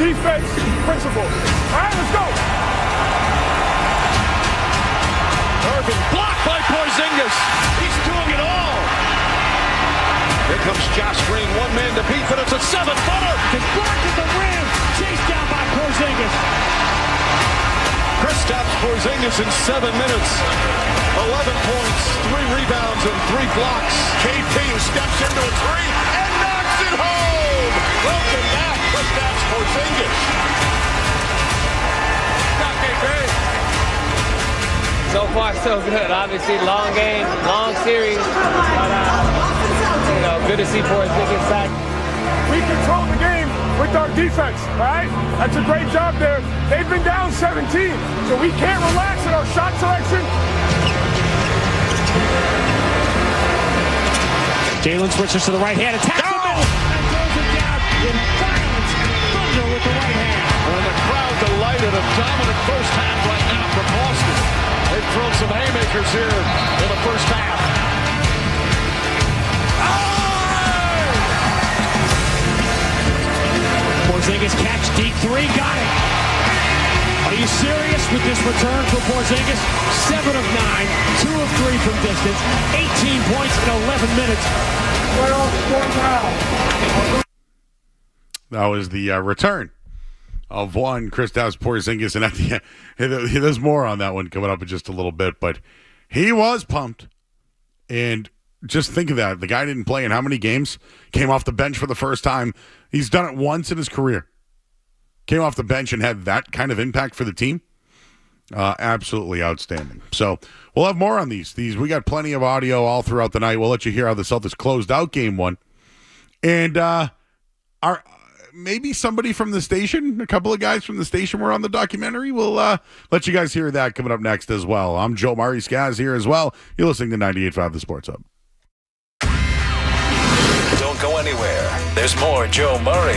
Speaker 14: defense, principles. All right, let's go.
Speaker 17: Irving blocked by Porzingis. He's doing it all. Here comes Josh Green, one man to beat, but it's a 7-footer.
Speaker 15: It's blocked at the rim, chased down by Porzingis.
Speaker 17: Kristaps Porzingis in 7 minutes. 11 points, 3 rebounds, and 3 blocks.
Speaker 2: KP steps into a three and knocks it home. Welcome back, Kristaps Porzingis.
Speaker 17: Stop, KP.
Speaker 22: So far, so good. Obviously, long game, long series. But, good to see Porzingis back.
Speaker 14: We control the game with our defense, all right? That's a great job there. They've been down 17, so we can't relax in our shot selection.
Speaker 15: Jalen switches to the right hand, attacks the middle, and throws it down in violence. Thunder with the right hand.
Speaker 17: And the crowd delighted. A dominant first half right now from Boston. They've thrown some haymakers here in the first half.
Speaker 15: Porzingis catch, deep three, got it. Are you serious with this return for Porzingis? 7 of 9, 2 of 3 from distance, 18 points in 11 minutes.
Speaker 1: That was the return of one Kristaps Porzingis, and at the end, there's more on that one coming up in just a little bit, but he was pumped. And just think of that. The guy didn't play in how many games? Came off the bench for the first time. He's done it once in his career. Came off the bench and had that kind of impact for the team. Absolutely outstanding. So we'll have more on these. We got plenty of audio all throughout the night. We'll let you hear how the Celtics closed out Game 1. And maybe somebody from the station, a couple of guys from the station were on the documentary. We'll let you guys hear that coming up next as well. I'm Joe Murray, Skaz here as well. You're listening to 98.5 The Sports Hub.
Speaker 2: Don't go anywhere. There's more Joe Murray.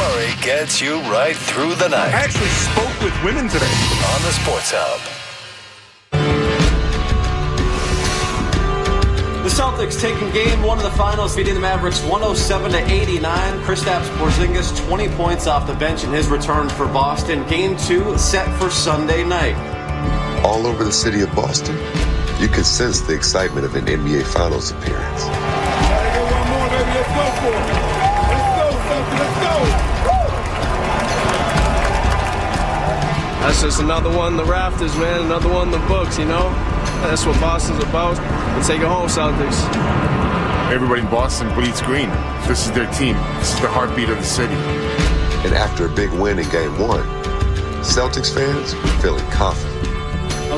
Speaker 2: Murray gets you right through the night.
Speaker 1: I actually spoke with women today.
Speaker 2: On the Sports Hub.
Speaker 4: The Celtics taking game one of the finals, beating the Mavericks 107-89. Kristaps Porzingis 20 points off the bench in his return for Boston. Game 2 set for Sunday night.
Speaker 6: All over the city of Boston, you could sense the excitement of an NBA Finals appearance.
Speaker 14: Gotta get one more, baby. Let's go for it. Let's go, Celtics. Let's go.
Speaker 23: That's just another one in the rafters, man. Another one in the books, you know? That's what Boston's about. And take it home, Celtics.
Speaker 19: Everybody in Boston bleeds green. This is their team. This is the heartbeat of the city.
Speaker 6: And after a big win in Game 1, Celtics fans were feeling confident.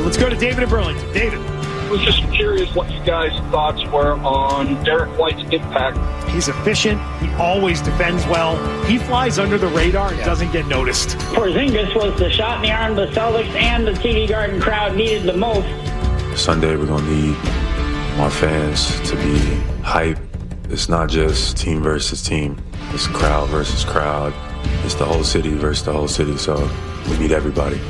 Speaker 15: Let's go to David in Burlington. David.
Speaker 24: I was just curious what you guys' thoughts were on Derek White's impact.
Speaker 15: He's efficient. He always defends well. He flies under the radar and doesn't get noticed.
Speaker 25: Porzingis was the shot in the arm the Celtics and the TD Garden crowd needed the most.
Speaker 13: Sunday, we're going to need our fans to be hype. It's not just team versus team. It's crowd versus crowd. It's the whole city versus the whole city. So we need everybody.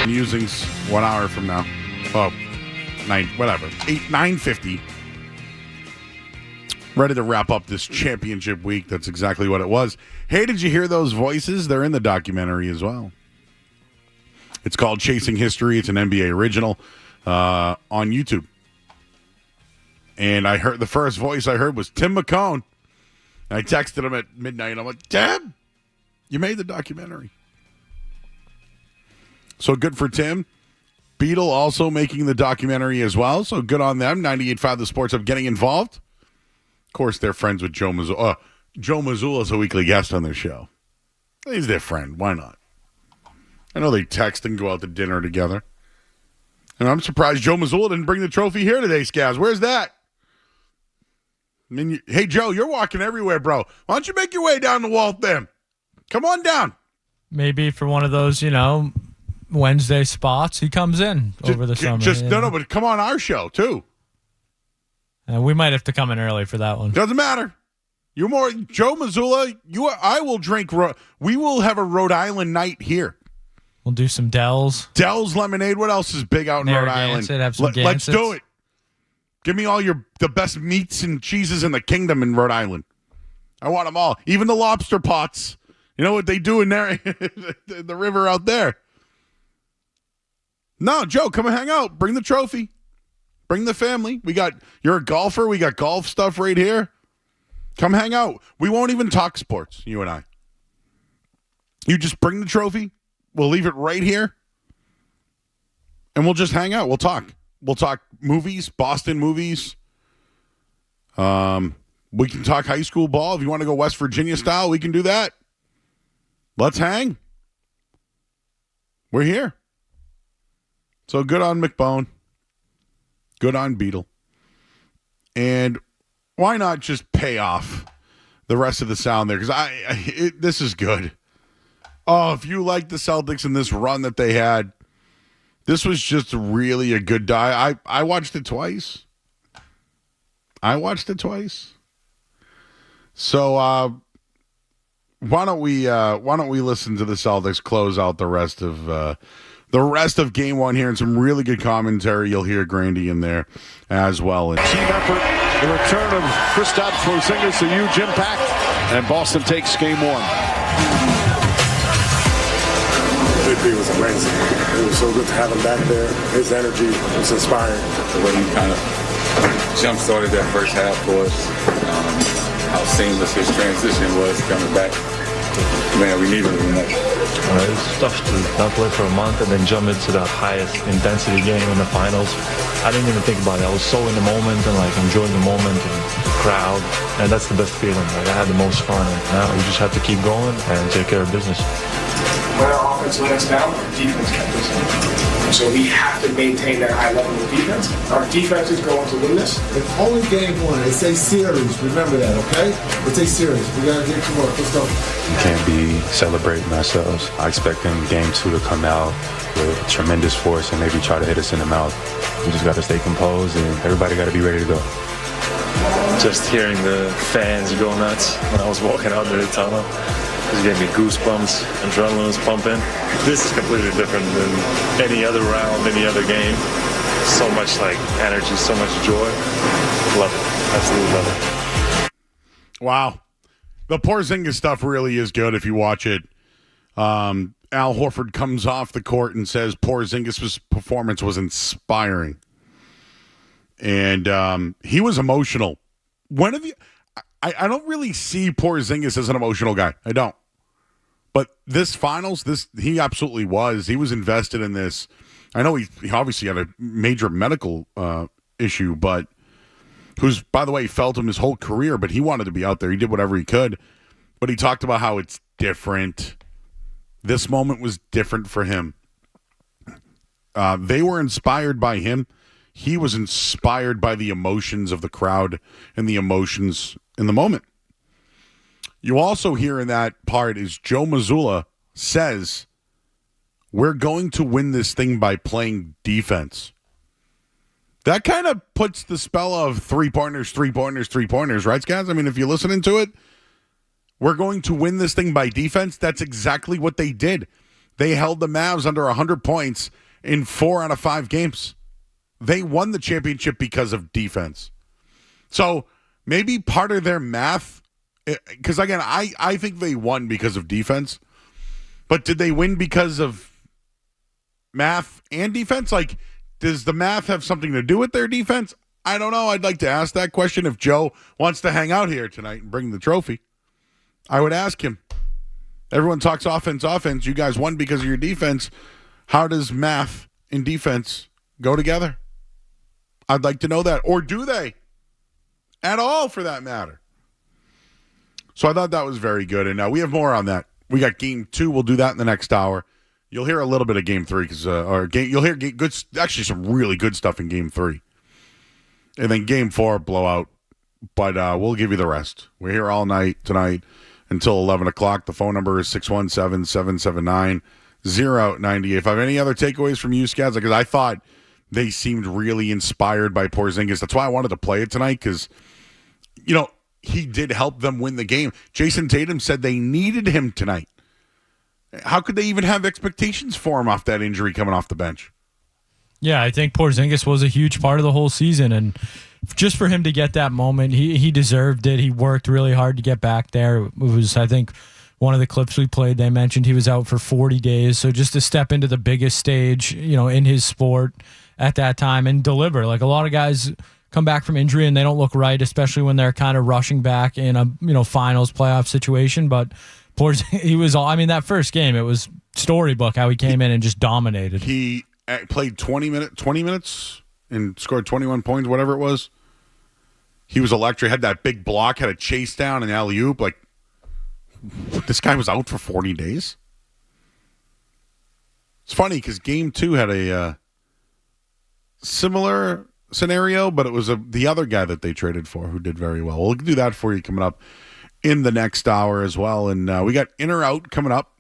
Speaker 1: Musings 1 hour from now. Oh, 9:50. Ready to wrap up this championship week. That's exactly what it was. Hey, did you hear those voices? They're in the documentary as well. It's called Chasing History. It's an NBA original on YouTube. And I heard the first voice I heard was Tim McCone. I texted him at midnight. I'm like, Tim, you made the documentary. So good for Tim. Beetle also making the documentary as well. So good on them. 98.5 The Sports Hub getting involved. Of course, they're friends with Joe Mazzulla. Joe Mazzulla is a weekly guest on their show. He's their friend. Why not? I know they text and go out to dinner together. And I'm surprised Joe Mazzulla didn't bring the trophy here today, Scaz. Where's that? I mean, hey, Joe, you're walking everywhere, bro. Why don't you make your way down to Waltham? Come on down.
Speaker 5: Maybe for one of those, Wednesday spots, he comes in over the summer.
Speaker 1: No, but come on our show, too.
Speaker 5: We might have to come in early for that one.
Speaker 1: Doesn't matter. You're more Joe Mazzulla. I will drink. We will have a Rhode Island night here.
Speaker 5: We'll do some Dell's
Speaker 1: lemonade. What else is big out in Rhode Island? Let's do it. Give me all the best meats and cheeses in the kingdom in Rhode Island. I want them all, even the lobster pots. You know what they do in there, the river out there. No, Joe, come and hang out. Bring the trophy. Bring the family. You're a golfer. We got golf stuff right here. Come hang out. We won't even talk sports, you and I. You just bring the trophy. We'll leave it right here. And we'll just hang out. We'll talk. We'll talk movies, Boston movies. We can talk high school ball. If you want to go West Virginia style, we can do that. Let's hang. We're here. So good on McBone. Good on Beetle. And why not just pay off the rest of the sound there? Because this is good. Oh, if you like the Celtics in this run that they had, this was just really a good die. I watched it twice. So why don't we listen to the Celtics close out the rest of Game 1 here, and some really good commentary. You'll hear Grandy in there as well.
Speaker 17: Team effort, the return of Kristaps Porzingis, a huge impact, and Boston takes Game 1.
Speaker 26: It was amazing. It was so good to have him back there. His energy was inspiring.
Speaker 10: The way he kind of jump-started that first half for us, how seamless his transition was coming back. Man, we needed him that.
Speaker 13: It's tough to not play for a month and then jump into the highest intensity game in the finals. I didn't even think about it. I was so in the moment and enjoying the moment and the crowd, and that's the best feeling. I had the most fun, and now we just have to keep going and take care of business.
Speaker 27: When our offense let us down, our defense kept us in. So we have to maintain that high level of defense. Our defense is going to win this.
Speaker 28: It's only Game 1. It's a series. Remember that, okay? It's a series. We got to get to work. Let's go.
Speaker 13: We can't be celebrating ourselves. I expect them Game 2 to come out with tremendous force and maybe try to hit us in the mouth. We just got to stay composed, and everybody got to be ready to go.
Speaker 29: Just hearing the fans go nuts when I was walking out to the tunnel.
Speaker 13: This gave me goosebumps, adrenaline was pumping. This is completely different than any other round, any other game. So much like energy, so much joy. Love it. Absolutely love it.
Speaker 1: Wow. The Porzingis stuff really is good if you watch it. Al Horford comes off the court and says Porzingis' performance was inspiring. And he was emotional. I don't really see Porzingis as an emotional guy. I don't. But this finals, he absolutely was. He was invested in this. I know he obviously had a major medical issue, but who's, by the way, felt him his whole career, but he wanted to be out there. He did whatever he could. But he talked about how it's different. This moment was different for him. They were inspired by him. He was inspired by the emotions of the crowd and the emotions in the moment. You also hear in that part is Joe Mazzulla says, we're going to win this thing by playing defense. That kind of puts the spell of three-pointers, right, guys? I mean, if you're listening to it, we're going to win this thing by defense. That's exactly what they did. They held the Mavs under 100 points in 4 out of 5 games. They won the championship because of defense. So maybe part of their math, because again, I think they won because of defense, but did they win because of math and defense? Like, does the math have something to do with their defense? I don't know. I'd like to ask that question if Joe wants to hang out here tonight and bring the trophy. I would ask him. Everyone talks offense. You guys won because of your defense. How does math and defense go together? I'd like to know that. Or do they? At all, for that matter. So I thought that was very good. And we have more on that. We got Game 2. We'll do that in the next hour. You'll hear a little bit of Game 3 because you'll hear actually some really good stuff in Game 3, and then Game 4 blowout. But we'll give you the rest. We're here all night tonight until 11 o'clock. The phone number is 617-779-0998. If I have any other takeaways from you, Scads, because I thought they seemed really inspired by Porzingis. That's why I wanted to play it tonight because, he did help them win the game. Jason Tatum said they needed him tonight. How could they even have expectations for him off that injury coming off the bench?
Speaker 5: Yeah, I think Porzingis was a huge part of the whole season, and just for him to get that moment, he deserved it. He worked really hard to get back there. It was, I think, one of the clips we played, they mentioned he was out for 40 days. So just to step into the biggest stage, in his sport at that time and deliver. Like, a lot of guys come back from injury and they don't look right, especially when they're kind of rushing back in a finals playoff situation. But he was all, that first game, it was storybook how he came in and just dominated.
Speaker 1: He played 20 minutes and scored 21 points, whatever it was. He was electric, had that big block, had a chase down and alley-oop. Like, this guy was out for 40 days? It's funny because Game 2 had a similar scenario, but it was the other guy that they traded for who did very well. We'll do that for you coming up in the next hour as well. And we got In or Out coming up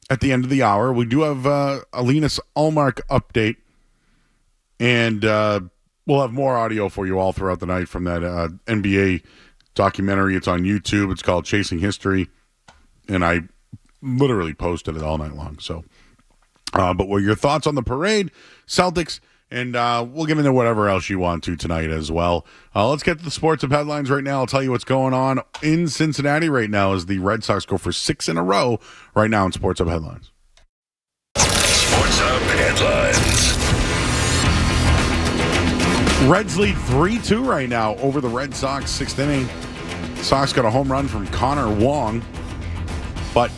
Speaker 1: at the end of the hour. We do have a Linus Ullmark update, and we'll have more audio for you all throughout the night from that NBA documentary. It's on YouTube. It's called Chasing History, and I literally posted it all night long. So, but what are your thoughts on the parade, Celtics? And we'll get into whatever else you want to tonight as well. Let's get to the Sports Up headlines right now. I'll tell you what's going on in Cincinnati right now as the Red Sox go for 6 in a row right now in Sports Up headlines.
Speaker 2: Sports Up headlines.
Speaker 1: Reds lead 3-2 right now over the Red Sox, 6th inning. Sox got a home run from Connor Wong, but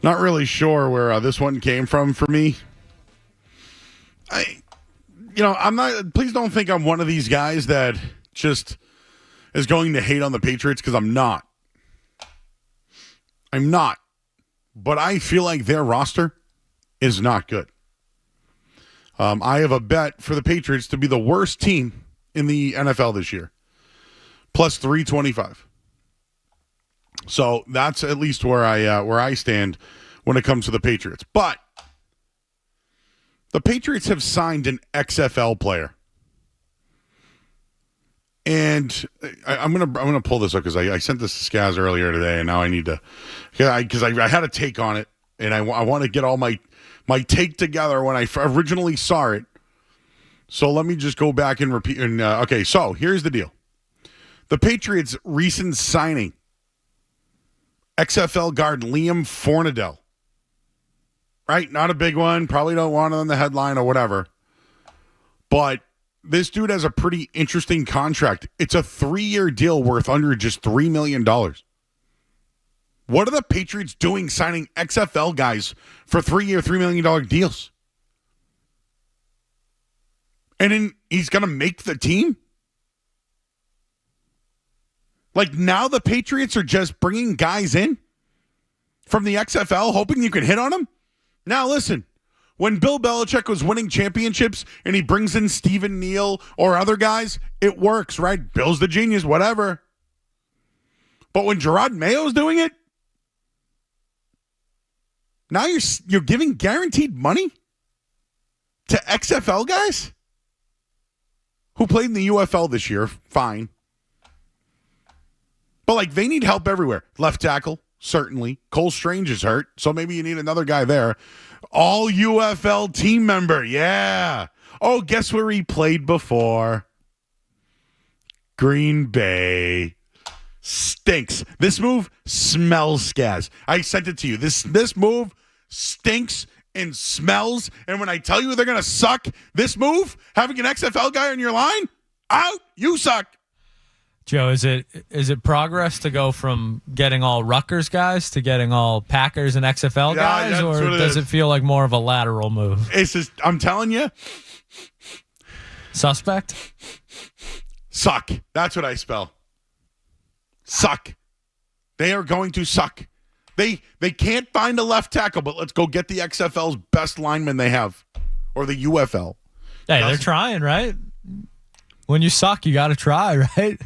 Speaker 1: Not really sure where this one came from for me. I'm not. Please don't think I'm one of these guys that just is going to hate on the Patriots, because I'm not. I'm not. But I feel like their roster is not good. I have a bet for the Patriots to be the worst team in the NFL this year. Plus 325. So that's at least where I stand when it comes to the Patriots. But the Patriots have signed an XFL player. And I'm gonna pull this up because I sent this to Skaz earlier today, and now I need to, because I had a take on it, and I want to get all my take together when I originally saw it. So let me just go back and repeat. And okay, so here's the deal: the Patriots' recent signing, XFL guard Liam Fornadell. Right, not a big one. Probably don't want it on the headline or whatever, but this dude has a pretty interesting contract. It's a 3-year deal worth under just $3 million. What are the Patriots doing signing XFL guys for 3-year, $3 million deals? And then he's going to make the team? Like, now the Patriots are just bringing guys in from the XFL, hoping you can hit on them? Now, listen. When Bill Belichick was winning championships and he brings in Stephen Neal or other guys, it works, right? Bill's the genius, whatever. But when Gerard Mayo's doing it, now you're giving guaranteed money to XFL guys who played in the UFL this year. Fine. But, like, they need help everywhere. Left tackle, certainly. Cole Strange is hurt, so maybe you need another guy there. All UFL team member, yeah. Oh, guess where he played before? Green Bay. Stinks. This move smells, Skaz. I sent it to you. This move stinks and smells. And when I tell you they're going to suck, this move, having an XFL guy on your line, out, you suck.
Speaker 5: Joe, is it progress to go from getting all Rutgers guys to getting all Packers and XFL guys, or does it feel like more of a lateral move?
Speaker 1: It's just, I'm telling you.
Speaker 5: Suspect?
Speaker 1: Suck. That's what I spell. Suck. They are going to suck. They can't find a left tackle, but let's go get the XFL's best lineman they have, or the UFL.
Speaker 5: Hey, they're trying, right? When you suck, you got to try, right?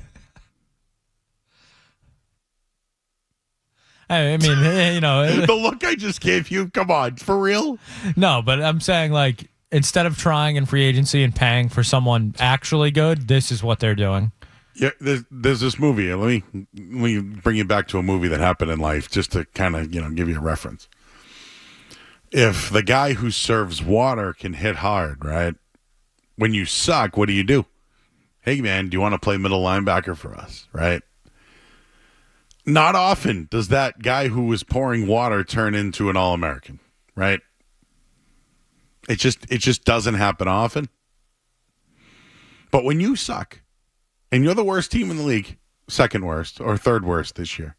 Speaker 5: I mean,
Speaker 1: the look I just gave you, come on, for real?
Speaker 5: No, but I'm saying, like, instead of trying in free agency and paying for someone actually good, this is what they're doing.
Speaker 1: Yeah, there's this movie. Let me bring you back to a movie that happened in life, just to kind of, give you a reference. If the guy who serves water can hit hard, right? When you suck, what do? Hey, man, do you want to play middle linebacker for us, right? Not often does that guy who was pouring water turn into an All-American, right? It just doesn't happen often. But when you suck, and you're the worst team in the league, second worst or third worst this year,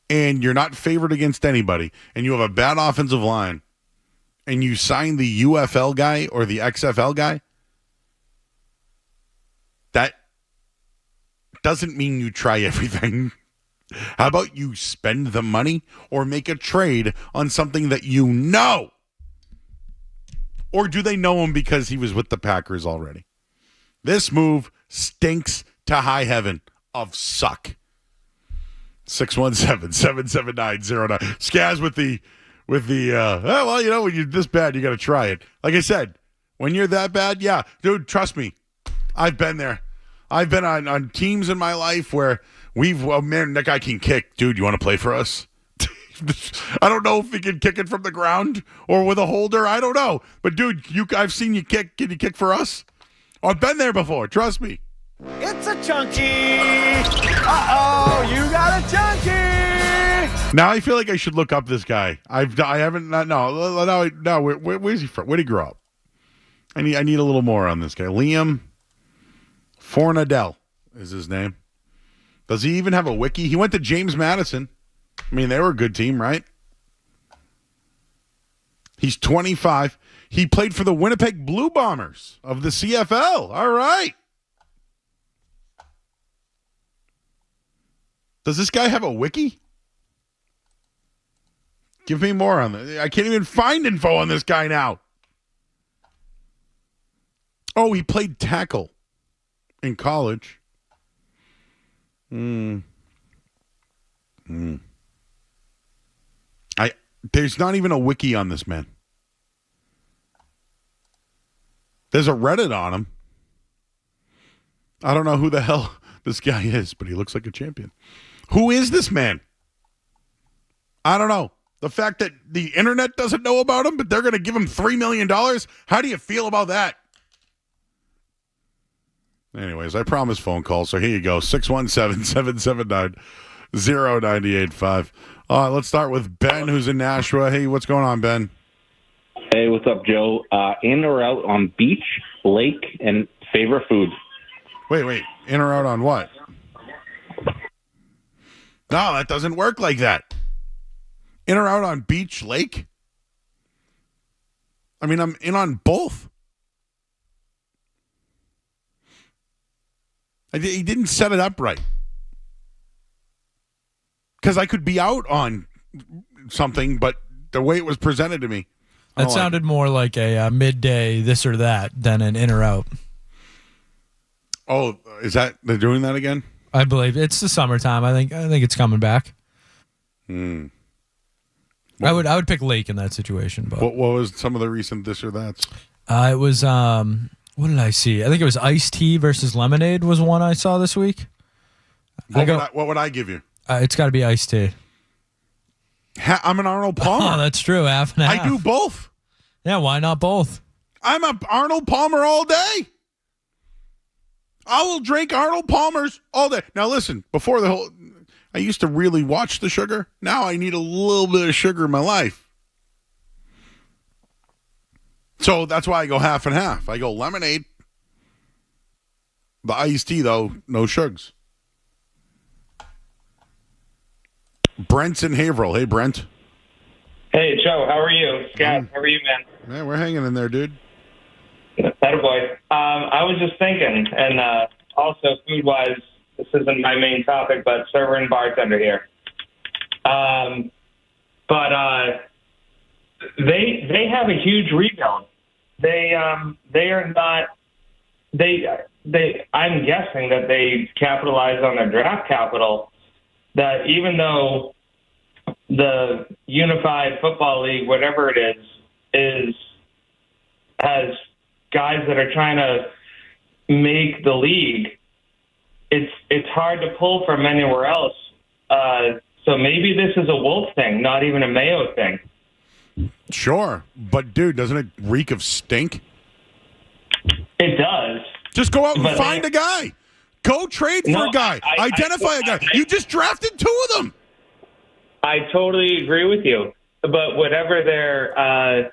Speaker 1: and you're not favored against anybody, and you have a bad offensive line, and you sign the UFL guy or the XFL guy, that doesn't mean you try everything. How about you spend the money or make a trade on something that you know? Or do they know him because he was with the Packers already? This move stinks to high heaven of suck. 617-779-09. Skaz with the when you're this bad, you got to try it. Like I said, when you're that bad, yeah. Dude, trust me. I've been there. I've been on teams in my life where man, that guy can kick. Dude, you want to play for us? I don't know if he can kick it from the ground or with a holder. I don't know. But, dude, I've seen you kick. Can you kick for us? I've been there before. Trust me.
Speaker 7: It's a chunky. Uh-oh, you got a chunky.
Speaker 1: Now I feel like I should look up this guy. I haven't. No. Where's he from? Where'd he grow up? I need a little more on this guy. Liam Fornadell is his name. Does he even have a wiki? He went to James Madison. I mean, they were a good team, right? He's 25. He played for the Winnipeg Blue Bombers of the CFL. All right. Does this guy have a wiki? Give me more on this. I can't even find info on this guy now. Oh, he played tackle in college. There's not even a wiki on this man. There's a Reddit on him. I don't know who the hell this guy is, but he looks like a champion. Who is this man? I don't know. The fact that the internet doesn't know about him, but they're going to give him $3 million. How do you feel about that? Anyways, I promised phone call, so here you go. 617-779-0985. Let's start with Ben, who's in Nashua. Hey, what's going on, Ben?
Speaker 8: Hey, what's up, Joe? In or out on beach, lake, and favorite food?
Speaker 1: Wait. In or out on what? No, that doesn't work like that. In or out on beach, lake? I mean, I'm in on both. He didn't set it up right. Because I could be out on something, but the way it was presented to me.
Speaker 5: That sounded more like a midday this or that than an in or out.
Speaker 1: Oh, is that they're doing that again?
Speaker 5: I believe it's the summertime. I think it's coming back. I would pick lake in that situation. But
Speaker 1: what was some of the recent this or that's?
Speaker 5: It was what did I see? I think it was iced tea versus lemonade was one I saw this week.
Speaker 1: What would I give you?
Speaker 5: It's got to be iced tea.
Speaker 1: I'm an Arnold Palmer.
Speaker 5: Oh, that's true. Half and half.
Speaker 1: I do both.
Speaker 5: Yeah, why not both?
Speaker 1: I'm a Arnold Palmer all day. I will drink Arnold Palmers all day. Now listen, before I used to really watch the sugar. Now I need a little bit of sugar in my life. So that's why I go half and half. I go lemonade. The iced tea, though, no sugars. Brent's in Haverhill. Hey, Brent.
Speaker 9: Hey, Joe. How are you? Scott, how are you, man?
Speaker 1: Man, we're hanging in there, dude.
Speaker 9: Attaboy. I was just thinking, and also food-wise, this isn't my main topic, but server and bartender here. But they have a huge rebuild. They are not. I'm guessing that they capitalized on their draft capital. That even though the Unified Football League, whatever it is has guys that are trying to make the league, it's hard to pull from anywhere else. So maybe this is a Wolf thing, not even a Mayo thing.
Speaker 1: Sure, but dude, doesn't it reek of stink?
Speaker 9: It does.
Speaker 1: Just go out and find a guy. Go trade for a guy. Identify a guy. You just drafted two of them.
Speaker 9: I totally agree with you. But whatever their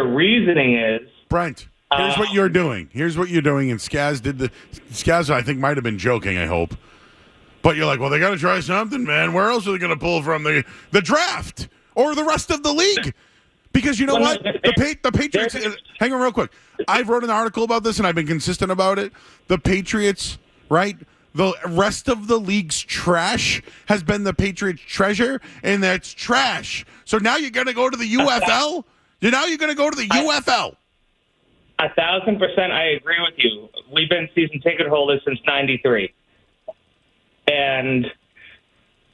Speaker 9: reasoning is,
Speaker 1: Brent, here's what you're doing. Here's what you're doing. And Skaz, I think, might have been joking, I hope. But you're like, well, they got to try something, man. Where else are they going to pull from? The draft or the rest of the league? Because you know what? The Patriots, hang on real quick. I've wrote an article about this, and I've been consistent about it. The Patriots, right? The rest of the league's trash has been the Patriots' treasure, and that's trash. So now you're going to go to the UFL? Now you're going to go to the UFL?
Speaker 9: 1,000% I agree with you. We've been season ticket holders since '93. And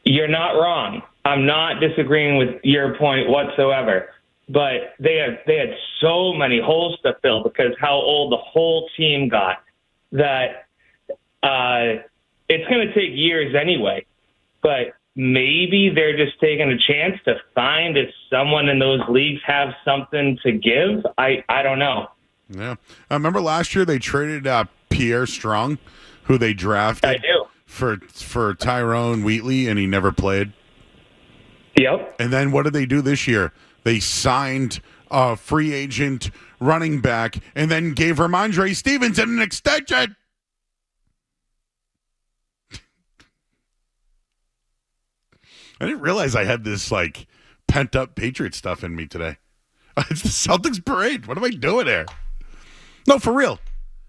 Speaker 9: you're not wrong. I'm not disagreeing with your point whatsoever. But they had so many holes to fill because how old the whole team got that it's going to take years anyway. But maybe they're just taking a chance to find if someone in those leagues have something to give. I don't know.
Speaker 1: Yeah. I remember last year they traded Pierre Strong, who they drafted.
Speaker 9: I do.
Speaker 1: For Tyrone Wheatley, and he never played.
Speaker 9: Yep.
Speaker 1: And then what did they do this year? They signed a free agent running back and then gave Ramondre Stevenson an extension. I didn't realize I had this pent up Patriot stuff in me today. It's the Celtics parade. What am I doing there? No, for real.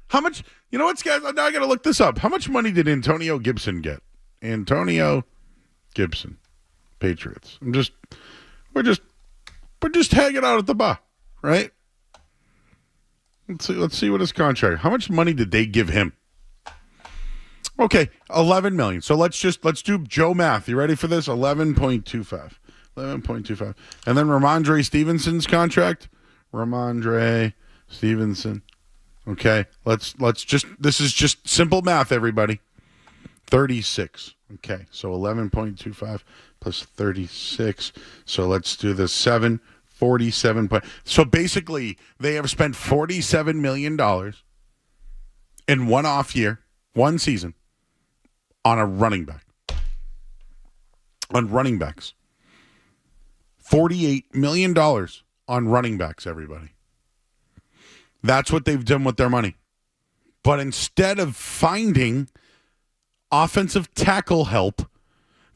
Speaker 1: How much? You know what, guys? Now I got to look this up. How much money did Antonio Gibson get? Antonio Gibson, Patriots. We're just hanging out at the bar, right? Let's see what his contract. How much money did they give him? Okay, $11 million. So let's do Joe math. You ready for this? 11.25. 11.25. And then Ramondre Stevenson's contract. Ramondre Stevenson. Okay, let's just, this is just simple math, everybody. 36. Okay, so 11.25 plus 36. So let's do the 47. So basically, they have spent $47 million in one off year, one season, on a running back. On running backs. $48 million on running backs, everybody. That's what they've done with their money. But instead of finding offensive tackle help,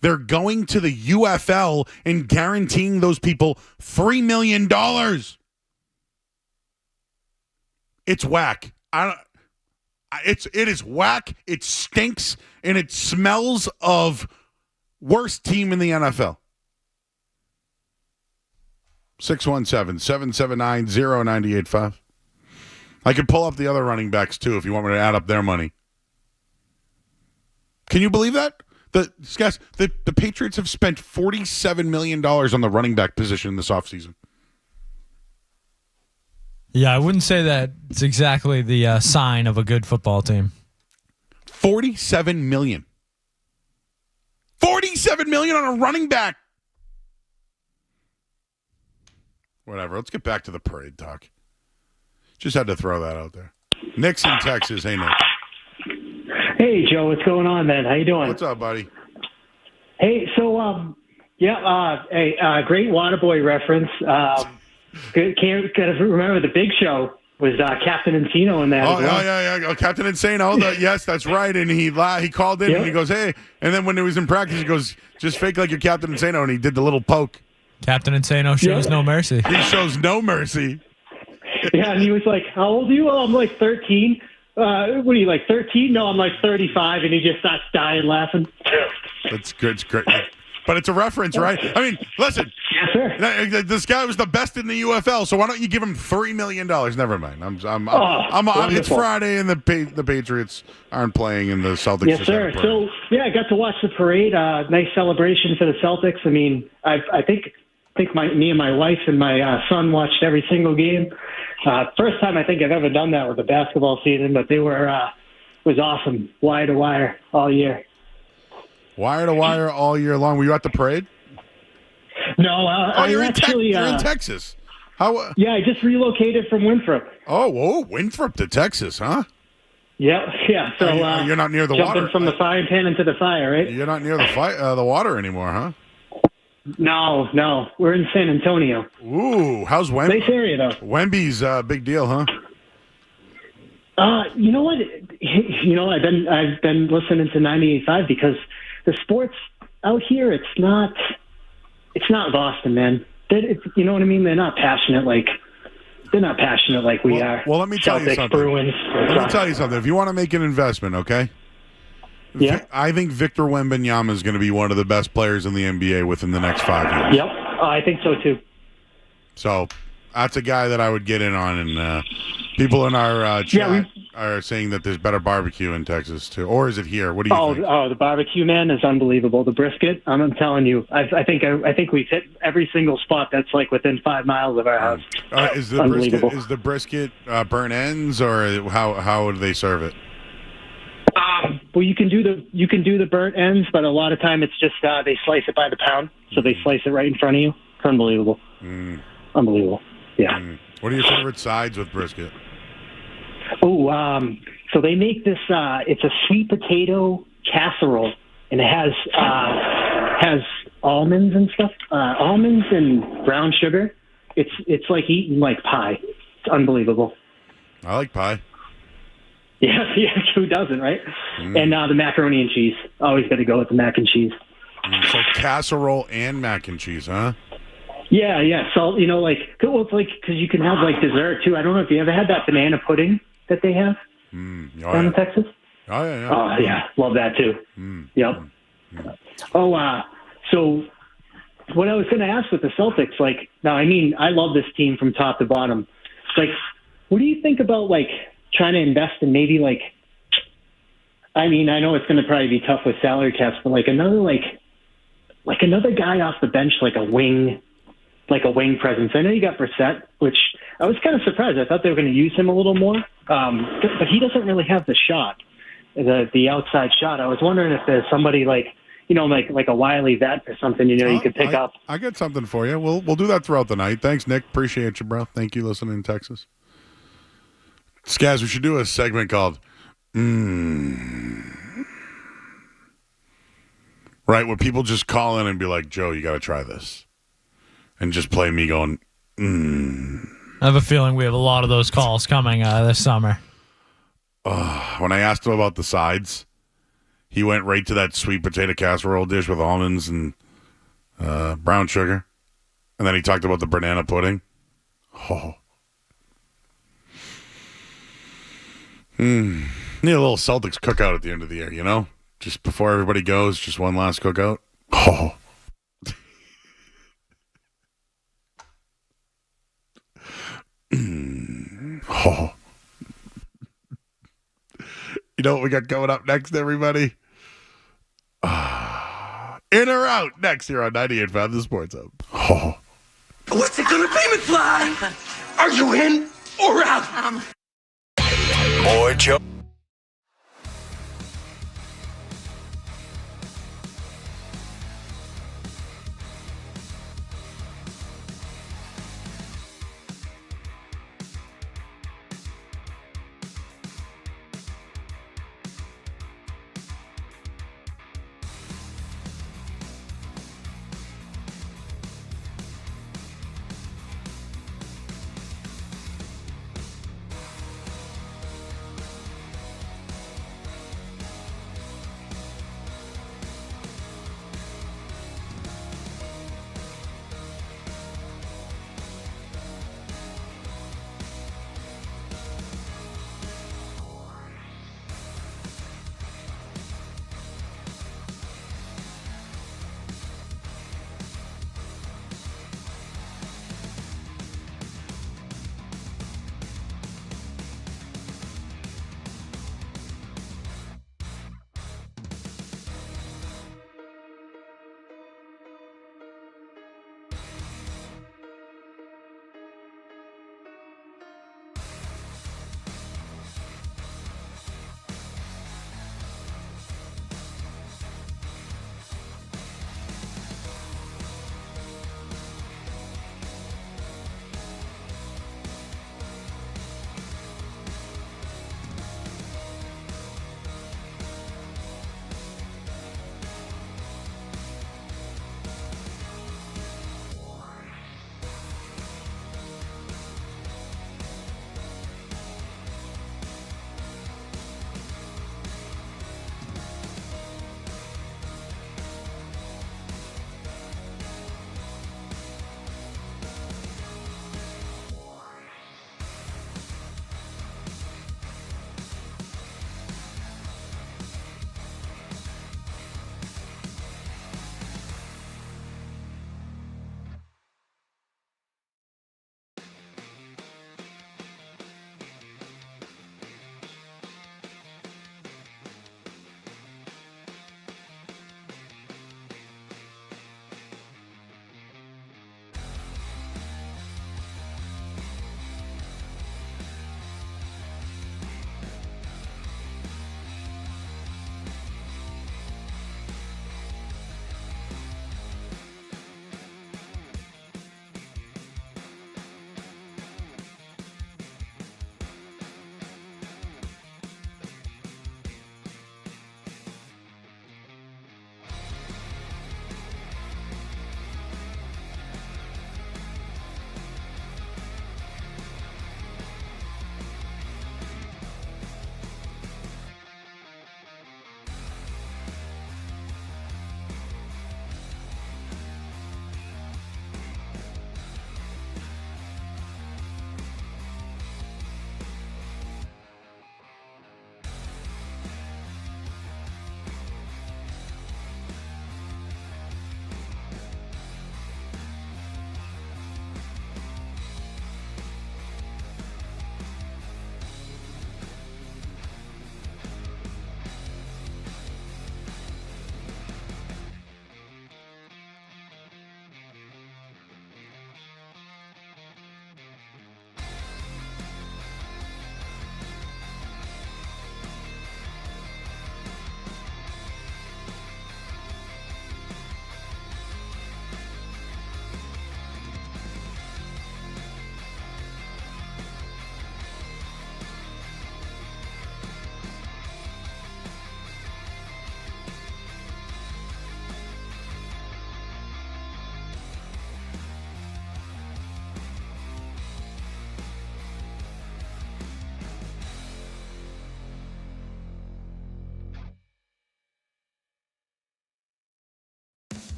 Speaker 1: they're going to the UFL and guaranteeing those people $3 million. It's whack. It is whack. It stinks, and it smells of worst team in the NFL. 617-779-0985. I could pull up the other running backs, too, if you want me to add up their money. Can you believe that? The Patriots have spent $47 million on the running back position this offseason.
Speaker 5: Yeah, I wouldn't say that it's exactly the sign of a good football team.
Speaker 1: $47 million. $47 million on a running back. Whatever. Let's get back to the parade talk. Just had to throw that out there. Nick's in Texas. Hey, Nick.
Speaker 3: Hey, Joe. What's going on, man? How you doing?
Speaker 1: What's up, buddy?
Speaker 3: Hey, so, great Waterboy reference. Gotta remember the Big Show was Captain Encino in that.
Speaker 1: Oh, yeah. Oh, Captain Encino. Yes, that's right. And he called in and he goes, hey. And then when he was in practice, he goes, just fake like you're Captain Encino. And he did the little poke.
Speaker 5: Captain Encino shows no mercy.
Speaker 1: He shows no mercy.
Speaker 3: Yeah, and he was like, how old are you? Oh, I'm like 13. What are you, like 13? No, I'm like 35. And he just starts dying laughing.
Speaker 1: That's good. It's great. But it's a reference, right? I mean, listen.
Speaker 3: Yes, sir.
Speaker 1: This guy was the best in the UFL, so why don't you give him $3 million? Never mind. It's Friday, and the Patriots aren't playing, and the Celtics.
Speaker 3: Yes, sir. So I got to watch the parade. Nice celebration for the Celtics. I mean, I think me and my wife and my son watched every single game. First time I think I've ever done that with a basketball season, but they were was awesome, wire to wire all year.
Speaker 1: Wire to wire all year long. Were you at the parade?
Speaker 3: No,
Speaker 1: you're in Texas. How?
Speaker 3: Yeah, I just relocated from Winthrop.
Speaker 1: Oh, Winthrop to Texas, huh?
Speaker 3: Yeah. So
Speaker 1: you're not near the water.
Speaker 3: Jumping from the frying pan into the fire, right?
Speaker 1: You're not near the water anymore, huh?
Speaker 3: No, we're in San Antonio.
Speaker 1: Ooh, how's Wemby?
Speaker 3: Nice area, though.
Speaker 1: Wemby's a big deal, huh?
Speaker 3: You know what? I've been listening to 98.5 because the sports out here, it's not Boston, man. You know what I mean? They're not passionate like we are.
Speaker 1: Well, let me tell you something.
Speaker 3: Bruins.
Speaker 1: Let me tell you something. If you want to make an investment, okay?
Speaker 3: Yeah.
Speaker 1: I think Victor Wembanyama is going to be one of the best players in the NBA within the next 5 years.
Speaker 3: Yep, I think so too.
Speaker 1: So that's a guy that I would get in on, and people in our chat are saying that there's better barbecue in Texas too, or is it here? What do you think?
Speaker 3: Oh, the barbecue, man, is unbelievable. The brisket, I'm telling you, I think we've hit every single spot that's like within 5 miles of our house.
Speaker 1: Is the brisket burnt ends, or how do they serve it?
Speaker 3: Well, you can do the burnt ends, but a lot of time it's just they slice it by the pound, so they slice it right in front of you. It's unbelievable. Unbelievable. Yeah.
Speaker 1: What are your favorite sides with brisket?
Speaker 3: Oh, so they make this. It's a sweet potato casserole, and it has almonds and stuff. Almonds and brown sugar. It's like eating like pie. It's unbelievable.
Speaker 1: I like pie.
Speaker 3: Yeah, who doesn't, right? And the macaroni and cheese. Always got to go with the mac and cheese.
Speaker 1: So casserole and mac and cheese, huh?
Speaker 3: Yeah. So, like, well, it's like, because you can have, like, dessert, too. I don't know if you ever had that banana pudding that they have down in Texas.
Speaker 1: Oh, yeah.
Speaker 3: Oh, yeah. Love that, too. Yep. Oh, so what I was going to ask with the Celtics, like, now, I mean, I love this team from top to bottom. Like, what do you think about, like, trying to invest in maybe, like, I mean, I know it's going to probably be tough with salary caps, but, like, another guy off the bench, like a wing presence. I know you got Brissett, which I was kind of surprised. I thought they were going to use him a little more, but he doesn't really have the shot, the outside shot. I was wondering if there's somebody like a wily vet or something, you could pick up.
Speaker 1: I got something for you. We'll do that throughout the night. Thanks, Nick. Appreciate you, bro. Thank you listening in Texas. Skaz, we should do a segment called Right, where people just call in and be like, Joe, you got to try this. And just play me going,
Speaker 5: I have a feeling we have a lot of those calls coming this summer.
Speaker 1: When I asked him about the sides, he went right to that sweet potato casserole dish with almonds and brown sugar. And then he talked about the banana pudding. Oh. Need a little Celtics cookout at the end of the year, Just before everybody goes, just one last cookout. Oh. Oh. You know what we got coming up next, everybody? In or out next here on 98.5 The Sports Hub. Oh.
Speaker 7: What's it gonna be, McFly? Are you in or out?
Speaker 2: More Joe.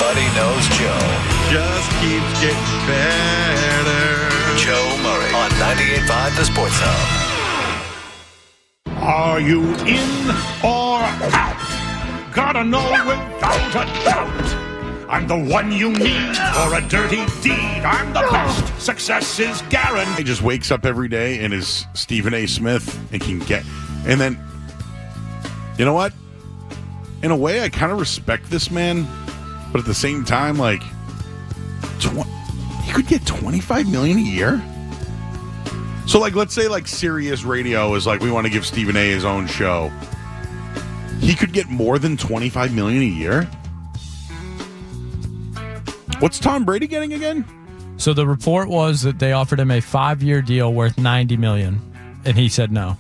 Speaker 2: Everybody knows Joe.
Speaker 1: Just keeps getting better.
Speaker 2: Joe Murray on 98.5 The Sports Hub.
Speaker 4: Are you in or out? Gotta know without a doubt. I'm the one you need for a dirty deed. I'm the best. Success is guaranteed.
Speaker 1: He just wakes up every day and is Stephen A. Smith and can get... And then, you know what? In a way, I kind of respect this man. But at the same time, like, he could get $25 million a year? So, like, let's say, like, Sirius Radio is like, we want to give Stephen A. his own show. He could get more than $25 million a year? What's Tom Brady getting again?
Speaker 5: So the report was that they offered him a 5-year deal worth $90 million, and he said no.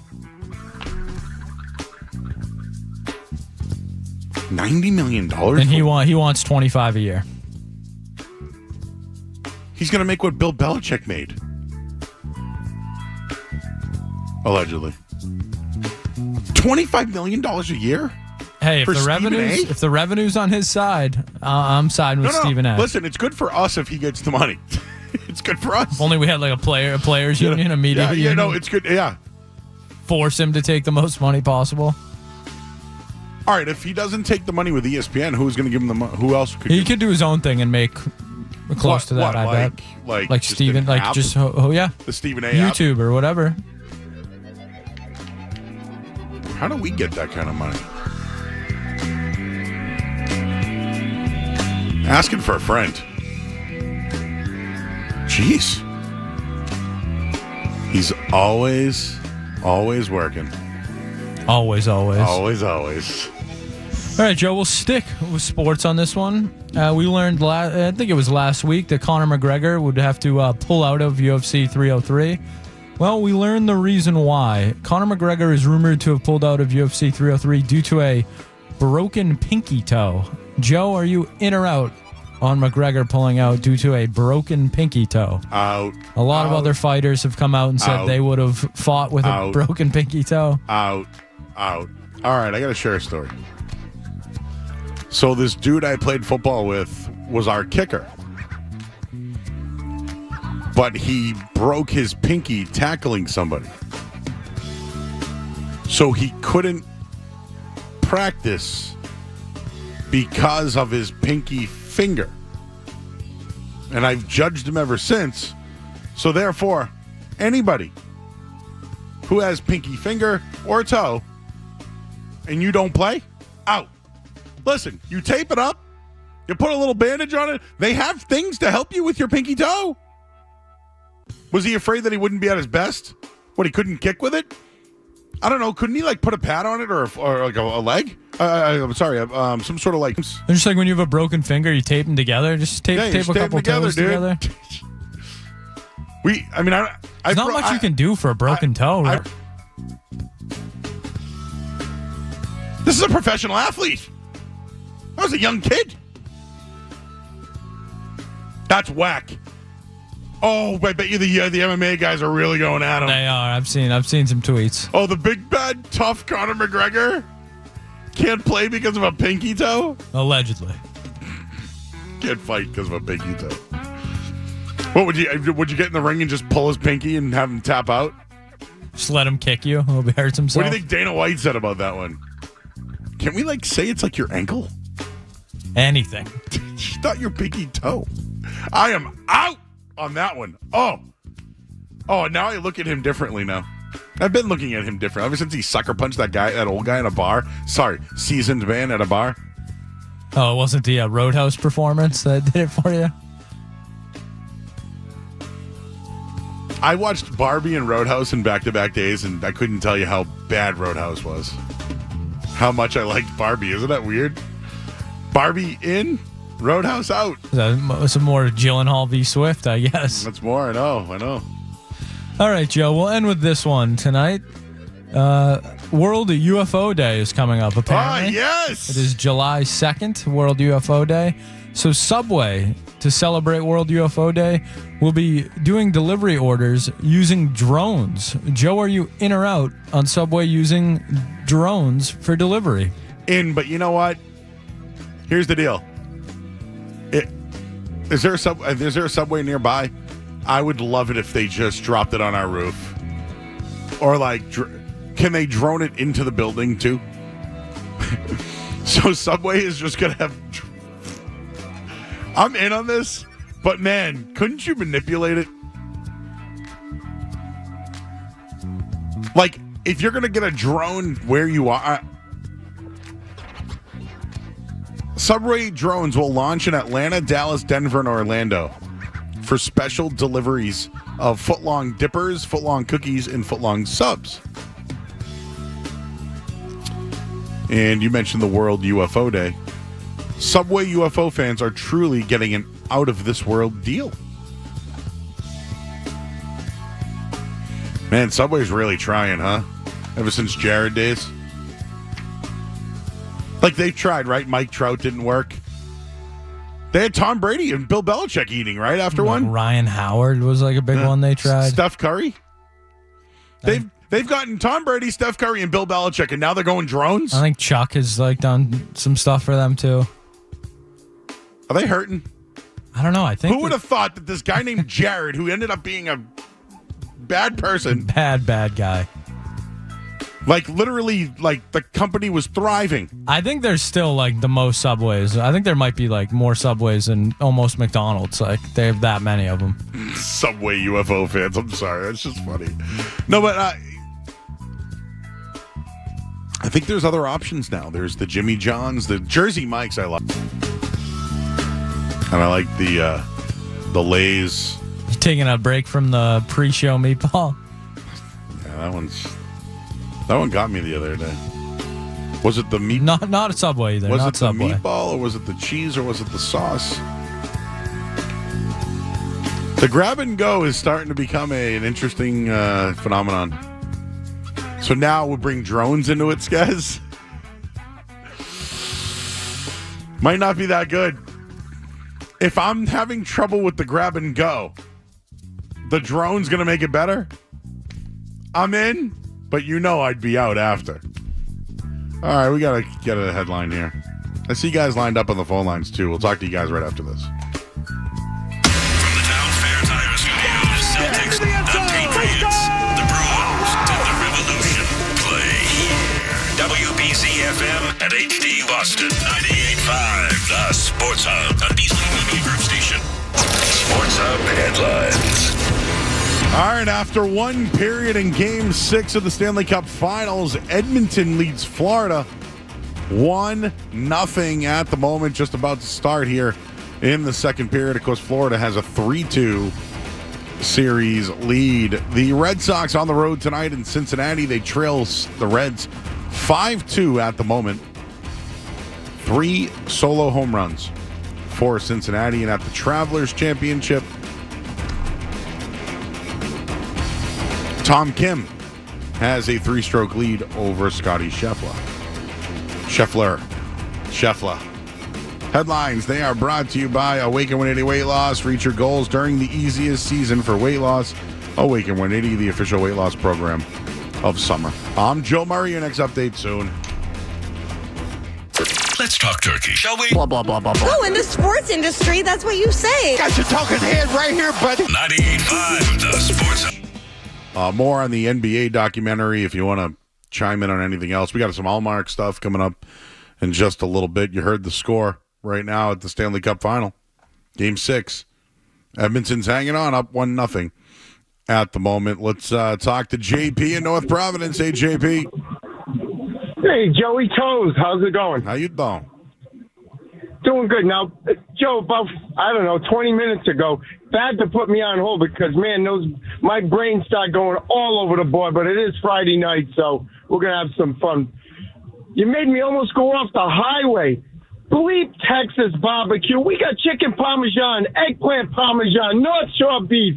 Speaker 1: $90 million?
Speaker 5: And he wants $25 a year.
Speaker 1: He's going to make what Bill Belichick made. Allegedly. $25 million a year?
Speaker 5: Hey, if the revenue's on his side, I'm siding with Stephen A.
Speaker 1: Listen, it's good for us if he gets the money. It's good for us.
Speaker 5: If only we had like a players union, a media union.
Speaker 1: No, it's good. Yeah.
Speaker 5: Force him to take the most money possible.
Speaker 1: All right, if he doesn't take the money with ESPN, who's going to give him the money? Who else could?
Speaker 5: He could do his own thing and make close to that. I bet. Like Stephen, like app? Just yeah,
Speaker 1: the Stephen A.
Speaker 5: YouTube
Speaker 1: app?
Speaker 5: Or whatever.
Speaker 1: How do we get that kind of money? Asking for a friend. Jeez. He's always working.
Speaker 5: Always.
Speaker 1: Always.
Speaker 5: All right, Joe, we'll stick with sports on this one. We learned, I think it was last week, that Conor McGregor would have to pull out of UFC 303. Well, we learned the reason why. Conor McGregor is rumored to have pulled out of UFC 303 due to a broken pinky toe. Joe, are you in or out on McGregor pulling out due to a broken pinky toe?
Speaker 1: Out.
Speaker 5: A lot of other fighters have come out and said they would have fought with a broken pinky toe.
Speaker 1: Out. All right, I got to share a story. So this dude I played football with was our kicker. But he broke his pinky tackling somebody. So he couldn't practice because of his pinky finger. And I've judged him ever since. So therefore, anybody who has pinky finger or toe and you don't play, out. Listen, you tape it up, you put a little bandage on it. They have things to help you with your pinky toe. Was he afraid that he wouldn't be at his best? What, he couldn't kick with it? I don't know. Couldn't he like put a pad on it or like a leg? I'm sorry. Some sort of like.
Speaker 5: Just like when you have a broken finger, you tape them together. Just tape a couple toes together.
Speaker 1: There's not
Speaker 5: much you can do for a broken toe. Right?
Speaker 1: This is a professional athlete. I was a young kid. That's whack. Oh, I bet you the MMA guys are really going at him.
Speaker 5: They are. I've seen some tweets.
Speaker 1: Oh, the big bad tough Conor McGregor can't play because of a pinky toe?
Speaker 5: Allegedly.
Speaker 1: Can't fight because of a pinky toe. What would you get in the ring and just pull his pinky and have him tap out?
Speaker 5: Just let him kick you. He'll be hurt himself.
Speaker 1: What do you think Dana White said about that one? Can we say it's like your ankle?
Speaker 5: Anything.
Speaker 1: Not your pinky toe. I am out on that one. Oh, now I look at him differently now. I've been looking at him different ever since he sucker punched that old guy in a bar. Sorry, seasoned man at a bar.
Speaker 5: Oh, it wasn't the Roadhouse performance that did it for you?
Speaker 1: I watched Barbie and Roadhouse in back-to-back days, and I couldn't tell you how bad Roadhouse was. How much I liked Barbie. Isn't that weird? Barbie in, Roadhouse out.
Speaker 5: Some more Gyllenhaal v. Swift, I guess.
Speaker 1: That's more. I know.
Speaker 5: All right, Joe. We'll end with this one tonight. World UFO Day is coming up, apparently.
Speaker 1: Yes!
Speaker 5: It is July 2nd, World UFO Day. So Subway, to celebrate World UFO Day, will be doing delivery orders using drones. Joe, are you in or out on Subway using drones for delivery?
Speaker 1: In, but you know what? Here's the deal. Is there a Subway nearby? I would love it if they just dropped it on our roof. Or can they drone it into the building too? So Subway is just going to have... I'm in on this, but man, couldn't you manipulate it? Like, if you're going to get a drone where you are... Subway drones will launch in Atlanta, Dallas, Denver, and Orlando for special deliveries of footlong dippers, footlong cookies, and footlong subs. And you mentioned the World UFO Day. Subway UFO fans are truly getting an out-of-this-world deal. Man, Subway's really trying, huh? Ever since Jared days. Like, they've tried, right? Mike Trout didn't work. They had Tom Brady and Bill Belichick eating, right, after one?
Speaker 5: Ryan Howard was like a big one they tried.
Speaker 1: Steph Curry? They've gotten Tom Brady, Steph Curry, and Bill Belichick, and now they're going drones?
Speaker 5: I think Chuck has like done some stuff for them, too.
Speaker 1: Are they hurting?
Speaker 5: I don't know. I think
Speaker 1: who would have thought that this guy named Jared, who ended up being a bad person...
Speaker 5: Bad guy.
Speaker 1: Like, literally, like, the company was thriving.
Speaker 5: I think there's still, like, the most Subways. I think there might be, like, more Subways than almost McDonald's. Like, they have that many of them.
Speaker 1: Subway UFO fans. I'm sorry. That's just funny. No, but I think there's other options now. There's the Jimmy John's, the Jersey Mike's I love. And I like the Lay's.
Speaker 5: Taking a break from the pre-show meatball.
Speaker 1: Yeah, that one got me the other day. Was it the meat?
Speaker 5: Not a Subway either.
Speaker 1: Was
Speaker 5: not
Speaker 1: it
Speaker 5: Subway.
Speaker 1: the meatball, or was it the cheese, or was it the sauce? The grab and go is starting to become an interesting phenomenon. So now we'll bring drones into it, guys. Might not be that good. If I'm having trouble with the grab and go, the drone's going to make it better? I'm in, but you know I'd be out after. All right, we got to get a headline here. I see you guys lined up on the phone lines, too. We'll talk to you guys right after this.
Speaker 2: From the Town Fair Tire Studios, Celtics, the Patriots, the Bruins, and the Revolution play here. WBC-FM at HD Boston, 98.5, the Sports Hub, a Beasley Media Group station. Sports Hub headlines.
Speaker 1: All right, after one period in Game 6 of the Stanley Cup Finals, Edmonton leads Florida 1-0 at the moment, just about to start here in the second period. Of course, Florida has a 3-2 series lead. The Red Sox on the road tonight in Cincinnati. They trail the Reds 5-2 at the moment. 3 solo home runs for Cincinnati. And at the Travelers Championship, Tom Kim has a 3-stroke lead over Scotty Scheffler. Headlines, they are brought to you by Awaken 180 Weight Loss. Reach your goals during the easiest season for weight loss. Awaken 180, the official weight loss program of summer. I'm Joe Murray. Your next update soon.
Speaker 2: Let's talk turkey, shall we?
Speaker 11: Blah, blah, blah, blah, blah. Oh, in the sports industry, that's what you say.
Speaker 7: Got your talking head right here, buddy.
Speaker 2: 98.5, the Sports Hub.
Speaker 1: More on the NBA documentary if you want to chime in on anything else. We got some Hallmark stuff coming up in just a little bit. You heard the score right now at the Stanley Cup Final. Game 6. Edmonton's hanging on, up 1-0 at the moment. Let's talk to JP in North Providence. Hey, JP.
Speaker 12: Hey, Joey Toes. How's it going?
Speaker 1: How you doing?
Speaker 12: Doing good. Now, Joe, about, 20 minutes ago, bad to put me on hold because, man, my brain started going all over the board, but it is Friday night, so we're going to have some fun. You made me almost go off the highway. Bleep Texas barbecue. We got chicken parmesan, eggplant parmesan, North Shore beef,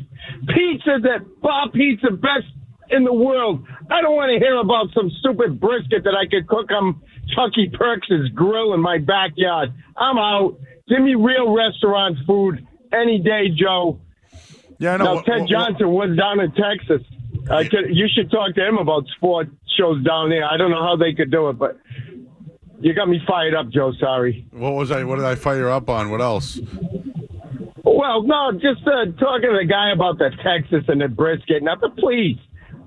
Speaker 12: pizza that Bob Pizza best in the world. I don't want to hear about some stupid brisket that I could cook on Chucky Perks' grill in my backyard. I'm out. Give me real restaurant food any day, Joe.
Speaker 1: Yeah, I know.
Speaker 12: Now, Ted Johnson was down in Texas. You should talk to him about sport shows down there. I don't know how they could do it, but you got me fired up, Joe. Sorry.
Speaker 1: What did I fire up on? What else?
Speaker 12: Well, no, just talking to the guy about the Texas and the brisket. Now, please,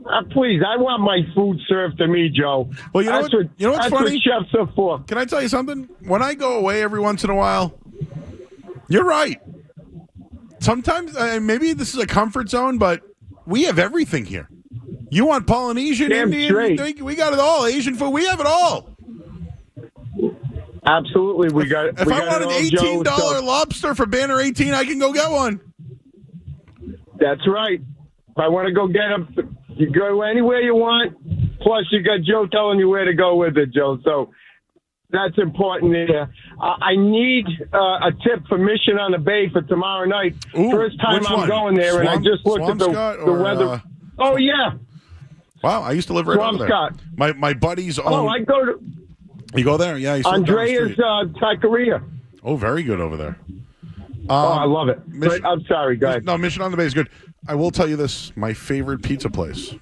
Speaker 12: I want my food served to me, Joe.
Speaker 1: Well, you know what's
Speaker 12: that's
Speaker 1: funny?
Speaker 12: What chefs are for.
Speaker 1: Can I tell you something? When I go away every once in a while, you're right. Sometimes, maybe this is a comfort zone, but we have everything here. You want Polynesian,
Speaker 12: Damn
Speaker 1: Indian,
Speaker 12: straight.
Speaker 1: we got it all. Asian food, we have it all.
Speaker 12: Absolutely, we got it.
Speaker 1: If I want an $18 lobster for Banner 18, I can go get one.
Speaker 12: That's right. If I want to go get them, you go anywhere you want. Plus, you got Joe telling you where to go with it, Joe. So that's important there. I need a tip for Mission on the Bay for tomorrow night.
Speaker 1: Ooh,
Speaker 12: first time
Speaker 1: which
Speaker 12: I'm
Speaker 1: one?
Speaker 12: going there, and I just looked at the weather. Oh, yeah.
Speaker 1: Wow, I used to live right over there.
Speaker 12: Swampscott.
Speaker 1: My buddies own.
Speaker 12: Oh, I go to.
Speaker 1: You go there? Yeah, I used to live down the
Speaker 12: Andrea's
Speaker 1: street.
Speaker 12: Taqueria.
Speaker 1: Oh, very good over there.
Speaker 12: I love it. But I'm sorry, go ahead.
Speaker 1: No, Mission on the Bay is good. I will tell you this. My favorite pizza place,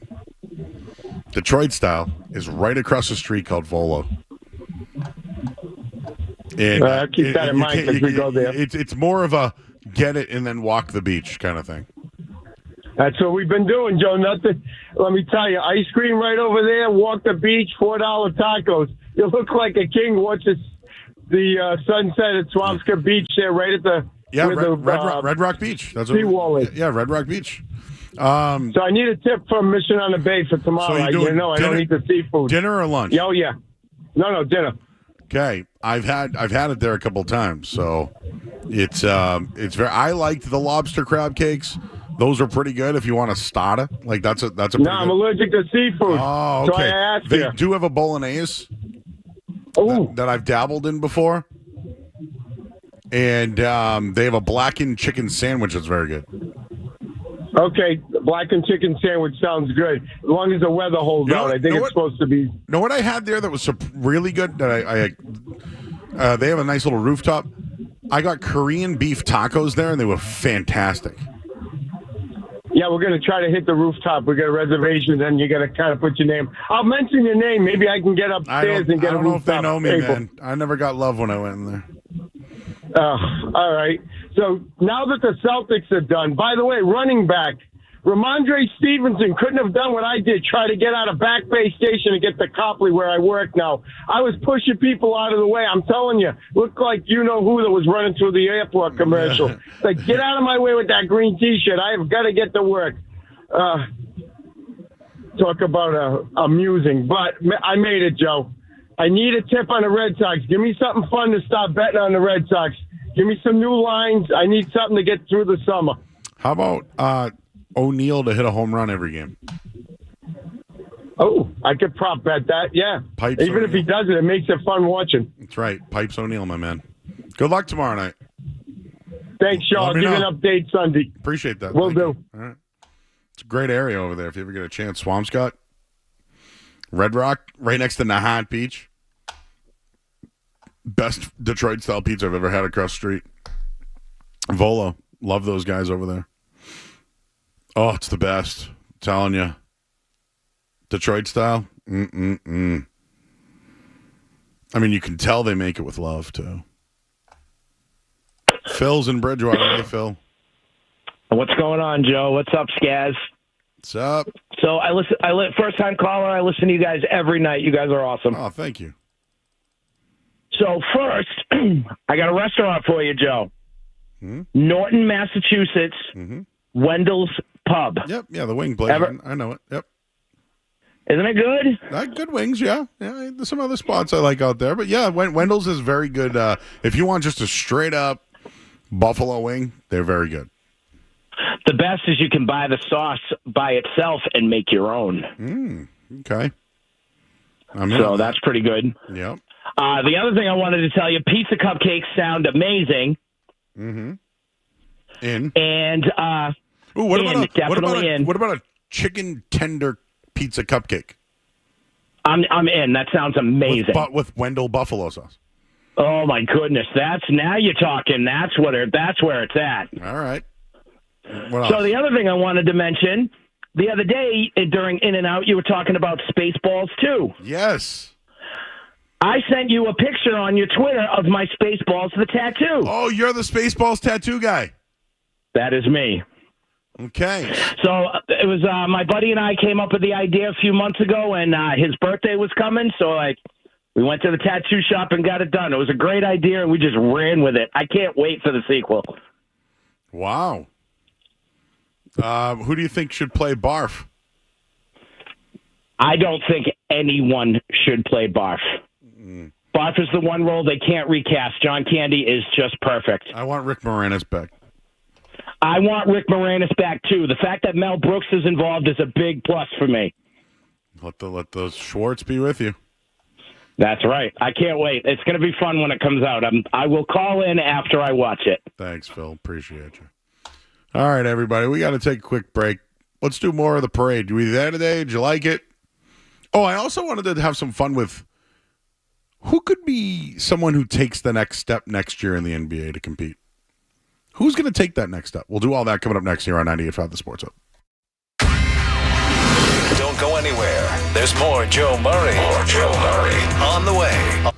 Speaker 1: Detroit style, is right across the street called Volo. And
Speaker 12: I'll keep that in mind as we go there.
Speaker 1: It's more of a get it and then walk the beach kind of thing.
Speaker 12: That's what we've been doing, Joe. Nothing. Let me tell you, ice cream right over there, walk the beach, $4 tacos. You look like a king. Watch the sunset at Swampscott Beach there, right at the
Speaker 1: Red Rock Beach. That's
Speaker 12: seawall is.
Speaker 1: Yeah, Red Rock Beach.
Speaker 12: So I need a tip from Mission on the Bay for tomorrow. I don't eat the seafood.
Speaker 1: Dinner or lunch?
Speaker 12: Oh yeah, no dinner.
Speaker 1: Okay, I've had it there a couple times, so it's very. I liked the lobster crab cakes. Those are pretty good if you want a starter. Like that's a.
Speaker 12: No, I'm allergic to seafood.
Speaker 1: Oh, okay.
Speaker 12: So I asked
Speaker 1: they
Speaker 12: you.
Speaker 1: do have a bolognese that I've dabbled in before, and they have a blackened chicken sandwich that's very good.
Speaker 12: Okay, blackened chicken sandwich sounds good. As long as the weather holds out, I think it's supposed to be.
Speaker 1: Know what I had there that was really good? That they have a nice little rooftop. I got Korean beef tacos there, and they were fantastic.
Speaker 12: Yeah, we're going to try to hit the rooftop. We got a reservation, then you got to kind of put your name. I'll mention your name. Maybe I can get upstairs and get a rooftop.
Speaker 1: I don't know if they know me,
Speaker 12: table.
Speaker 1: man. I never got love when I went in there.
Speaker 12: All right. So now that the Celtics are done, by the way, running back, Ramondre Stevenson couldn't have done what I did, try to get out of Back Bay Station and get to Copley where I work now. I was pushing people out of the way. I'm telling you, looked like you know who that was running through the airport commercial. It's like, get out of my way with that green T-shirt. I have got to get to work. Talk about amusing. But I made it, Joe. I need a tip on the Red Sox. Give me something fun to start betting on the Red Sox. Give me some new lines. I need something to get through the summer.
Speaker 1: How about O'Neal to hit a home run every game?
Speaker 12: Oh, I could prop bet that, yeah.
Speaker 1: Pipes
Speaker 12: Even
Speaker 1: O'Neal.
Speaker 12: if he does it makes it fun watching.
Speaker 1: That's right. Pipes O'Neal, my man. Good luck tomorrow night.
Speaker 12: Thanks, Sean. I'll give you an update Sunday.
Speaker 1: Appreciate that.
Speaker 12: Will
Speaker 1: Thank
Speaker 12: do.
Speaker 1: you. All right. It's a great area over there if you ever get a chance. Swampscott, Red Rock, right next to Nahant Beach. Best Detroit-style pizza I've ever had across the street. Volo. Love those guys over there. Oh, it's the best. I'm telling you. Detroit style. I mean, you can tell they make it with love, too. Phil's in Bridgewater. Hey, Phil.
Speaker 14: What's going on, Joe? What's up, Skaz?
Speaker 1: What's up?
Speaker 14: So first time caller. I listen to you guys every night. You guys are awesome.
Speaker 1: Oh, thank you.
Speaker 14: So first, I got a restaurant for you, Joe. Norton, Massachusetts. Wendell's Pub.
Speaker 1: Yep, yeah, the wing place. I know it. Yep.
Speaker 14: Isn't it good?
Speaker 1: Good wings, yeah. Yeah, there's some other spots I like out there. But yeah, Wendell's is very good. If you want just a straight up buffalo wing, they're very good.
Speaker 14: The best is you can buy the sauce by itself and make your own.
Speaker 1: Okay.
Speaker 14: So that's pretty good.
Speaker 1: Yep.
Speaker 14: The other thing I wanted to tell you, pizza cupcakes sound amazing.
Speaker 1: In.
Speaker 14: And
Speaker 1: what about a chicken tender pizza cupcake?
Speaker 14: I'm in. That sounds amazing.
Speaker 1: With Wendell buffalo sauce.
Speaker 14: Oh my goodness, now you're talking. That's where it's at.
Speaker 1: All right.
Speaker 14: So the other thing I wanted to mention, the other day during In and Out, you were talking about Spaceballs too.
Speaker 1: Yes.
Speaker 14: I sent you a picture on your Twitter of my Spaceballs, the tattoo.
Speaker 1: Oh, you're the Spaceballs tattoo guy.
Speaker 14: That is me.
Speaker 1: Okay.
Speaker 14: So it was my buddy and I came up with the idea a few months ago, and his birthday was coming, so we went to the tattoo shop and got it done. It was a great idea, and we just ran with it. I can't wait for the sequel.
Speaker 1: Wow. Who do you think should play Barf?
Speaker 14: I don't think anyone should play Barf. Barf is the one role they can't recast. John Candy is just perfect.
Speaker 1: I want Rick Moranis back.
Speaker 14: I want Rick Moranis back, too. The fact that Mel Brooks is involved is a big plus for me.
Speaker 1: Let the Schwartz be with you.
Speaker 14: That's right. I can't wait. It's going to be fun when it comes out. I will call in after I watch it.
Speaker 1: Thanks, Phil. Appreciate you. All right, everybody. We got to take a quick break. Let's do more of the parade. Were you there today? Did you like it? Oh, I also wanted to have some fun with who could be someone who takes the next step next year in the NBA to compete. Who's going to take that next step? We'll do all that coming up next year on 98.5 The Sports Hub.
Speaker 2: Don't go anywhere. There's more Joe Murray. On the way.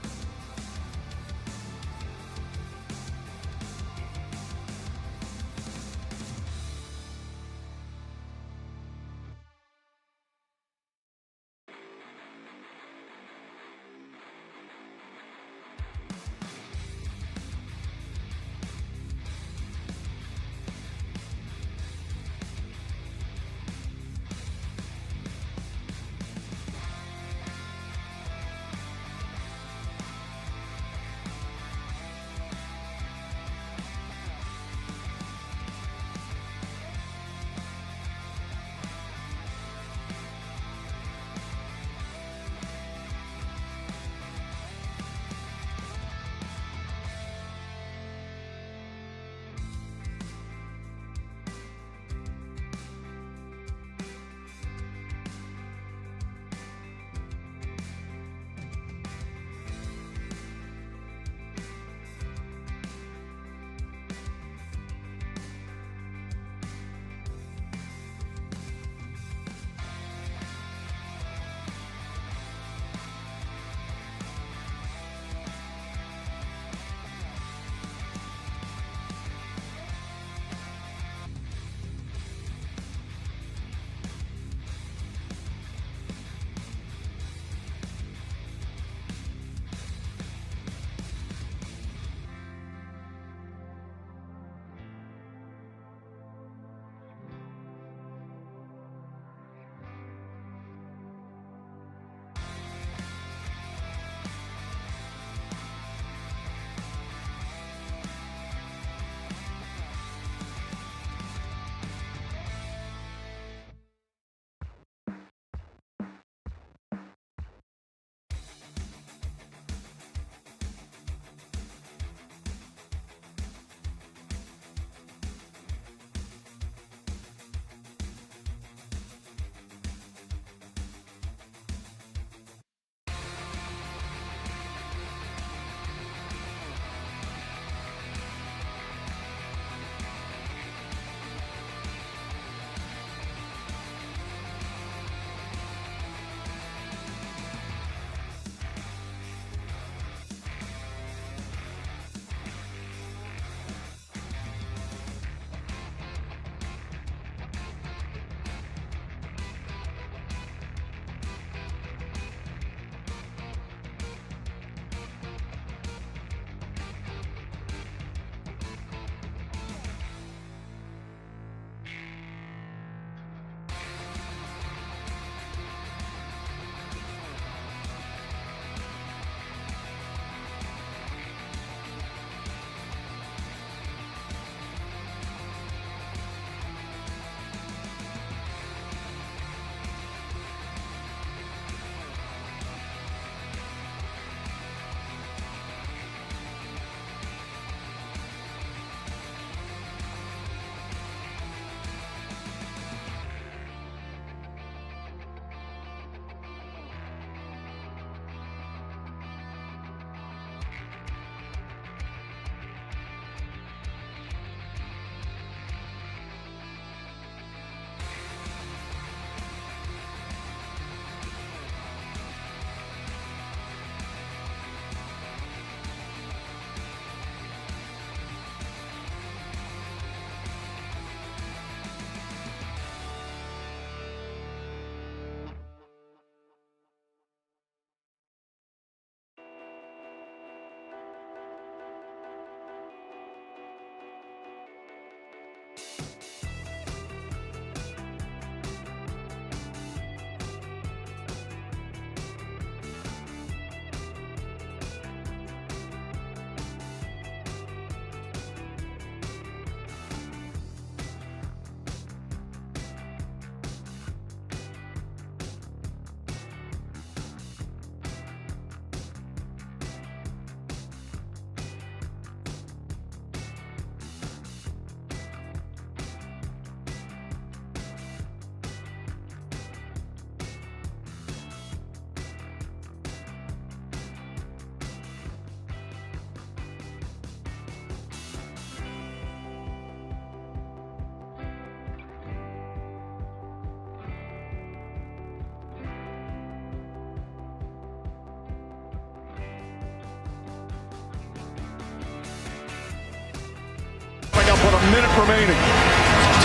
Speaker 17: up with a minute remaining.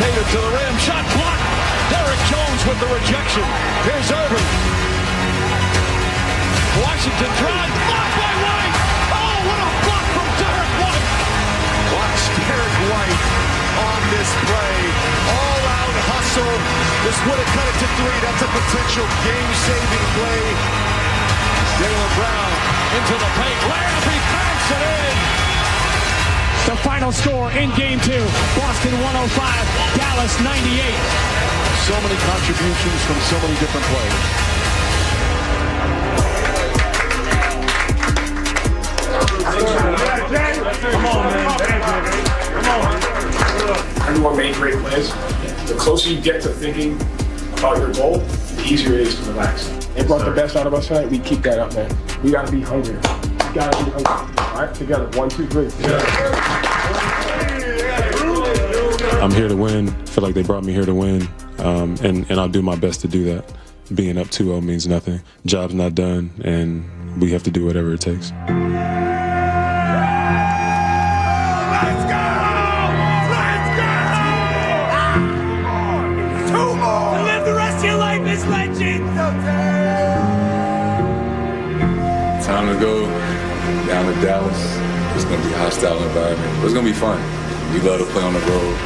Speaker 17: Tatum to the rim. Shot blocked. Derek Jones with the rejection. Here's Irving. Washington drive. Blocked by White. Oh, what a block from Derek White. Watch Derek White on this play. All-out hustle. This would have cut it to 3. That's a potential game-saving play. Jaylen Brown into the paint. Layup. He banks it in.
Speaker 15: The final score in Game 2. Boston 105, Dallas 98.
Speaker 17: So many contributions from so many different players.
Speaker 27: Come on, man. Come on. Everyone made great plays. The closer you get to thinking about your goal, the easier it is to relax. They brought the best out of us tonight. We keep that up, man. We got to be hungry. We got to be hungry. All right, together. 1, 2, 3.
Speaker 10: I'm here to win. I feel like they brought me here to win, and I'll do my best to do that. Being up 2-0 means nothing. Job's not done, and we have to do whatever it takes. Time to go down to Dallas. It's going to be a hostile environment. But it's going to be fun. We love to play on the road,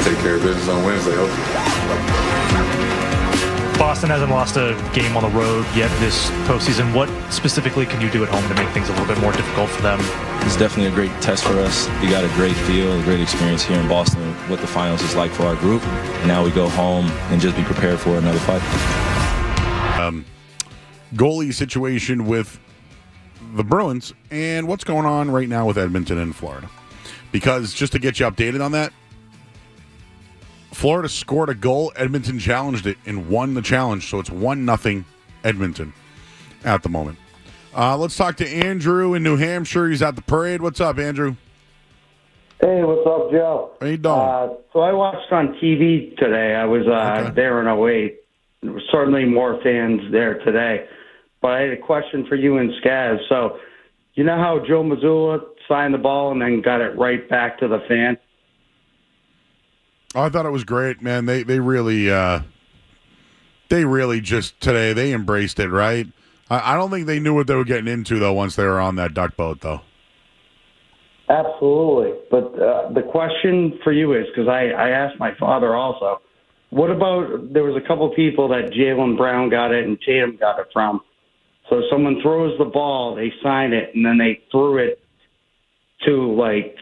Speaker 10: take care of business on Wednesday, hopefully.
Speaker 6: Boston hasn't lost a game on the road yet this postseason. What specifically can you do at home to make things a little bit more difficult for them?
Speaker 16: It's definitely a great test for us. We got a great feel, a great experience here in Boston, what the finals is like for our group. Now we go home and just be prepared for another fight.
Speaker 1: Goalie situation with the Bruins and what's going on right now with Edmonton and Florida. Because just to get you updated on that, Florida scored a goal, Edmonton challenged it and won the challenge, so it's 1-0 Edmonton at the moment. Let's talk to Andrew in New Hampshire. He's at the parade. What's up, Andrew?
Speaker 18: Hey, what's up, Joe?
Speaker 1: How you doing?
Speaker 18: So I watched on TV today. I was there in 08. There were certainly more fans there today. But I had a question for you and Skaz. So, you know how Joe Mazzulla signed the ball and then got it right back to the fan?
Speaker 1: Oh, I thought it was great, man. They really just today they embraced it, right? I don't think they knew what they were getting into though once they were on that duck boat though.
Speaker 18: Absolutely. But the question for you is, because I asked my father also, what about there was a couple people that Jaylen Brown got it and Tatum got it from. So someone throws the ball, they sign it, and then they threw it to,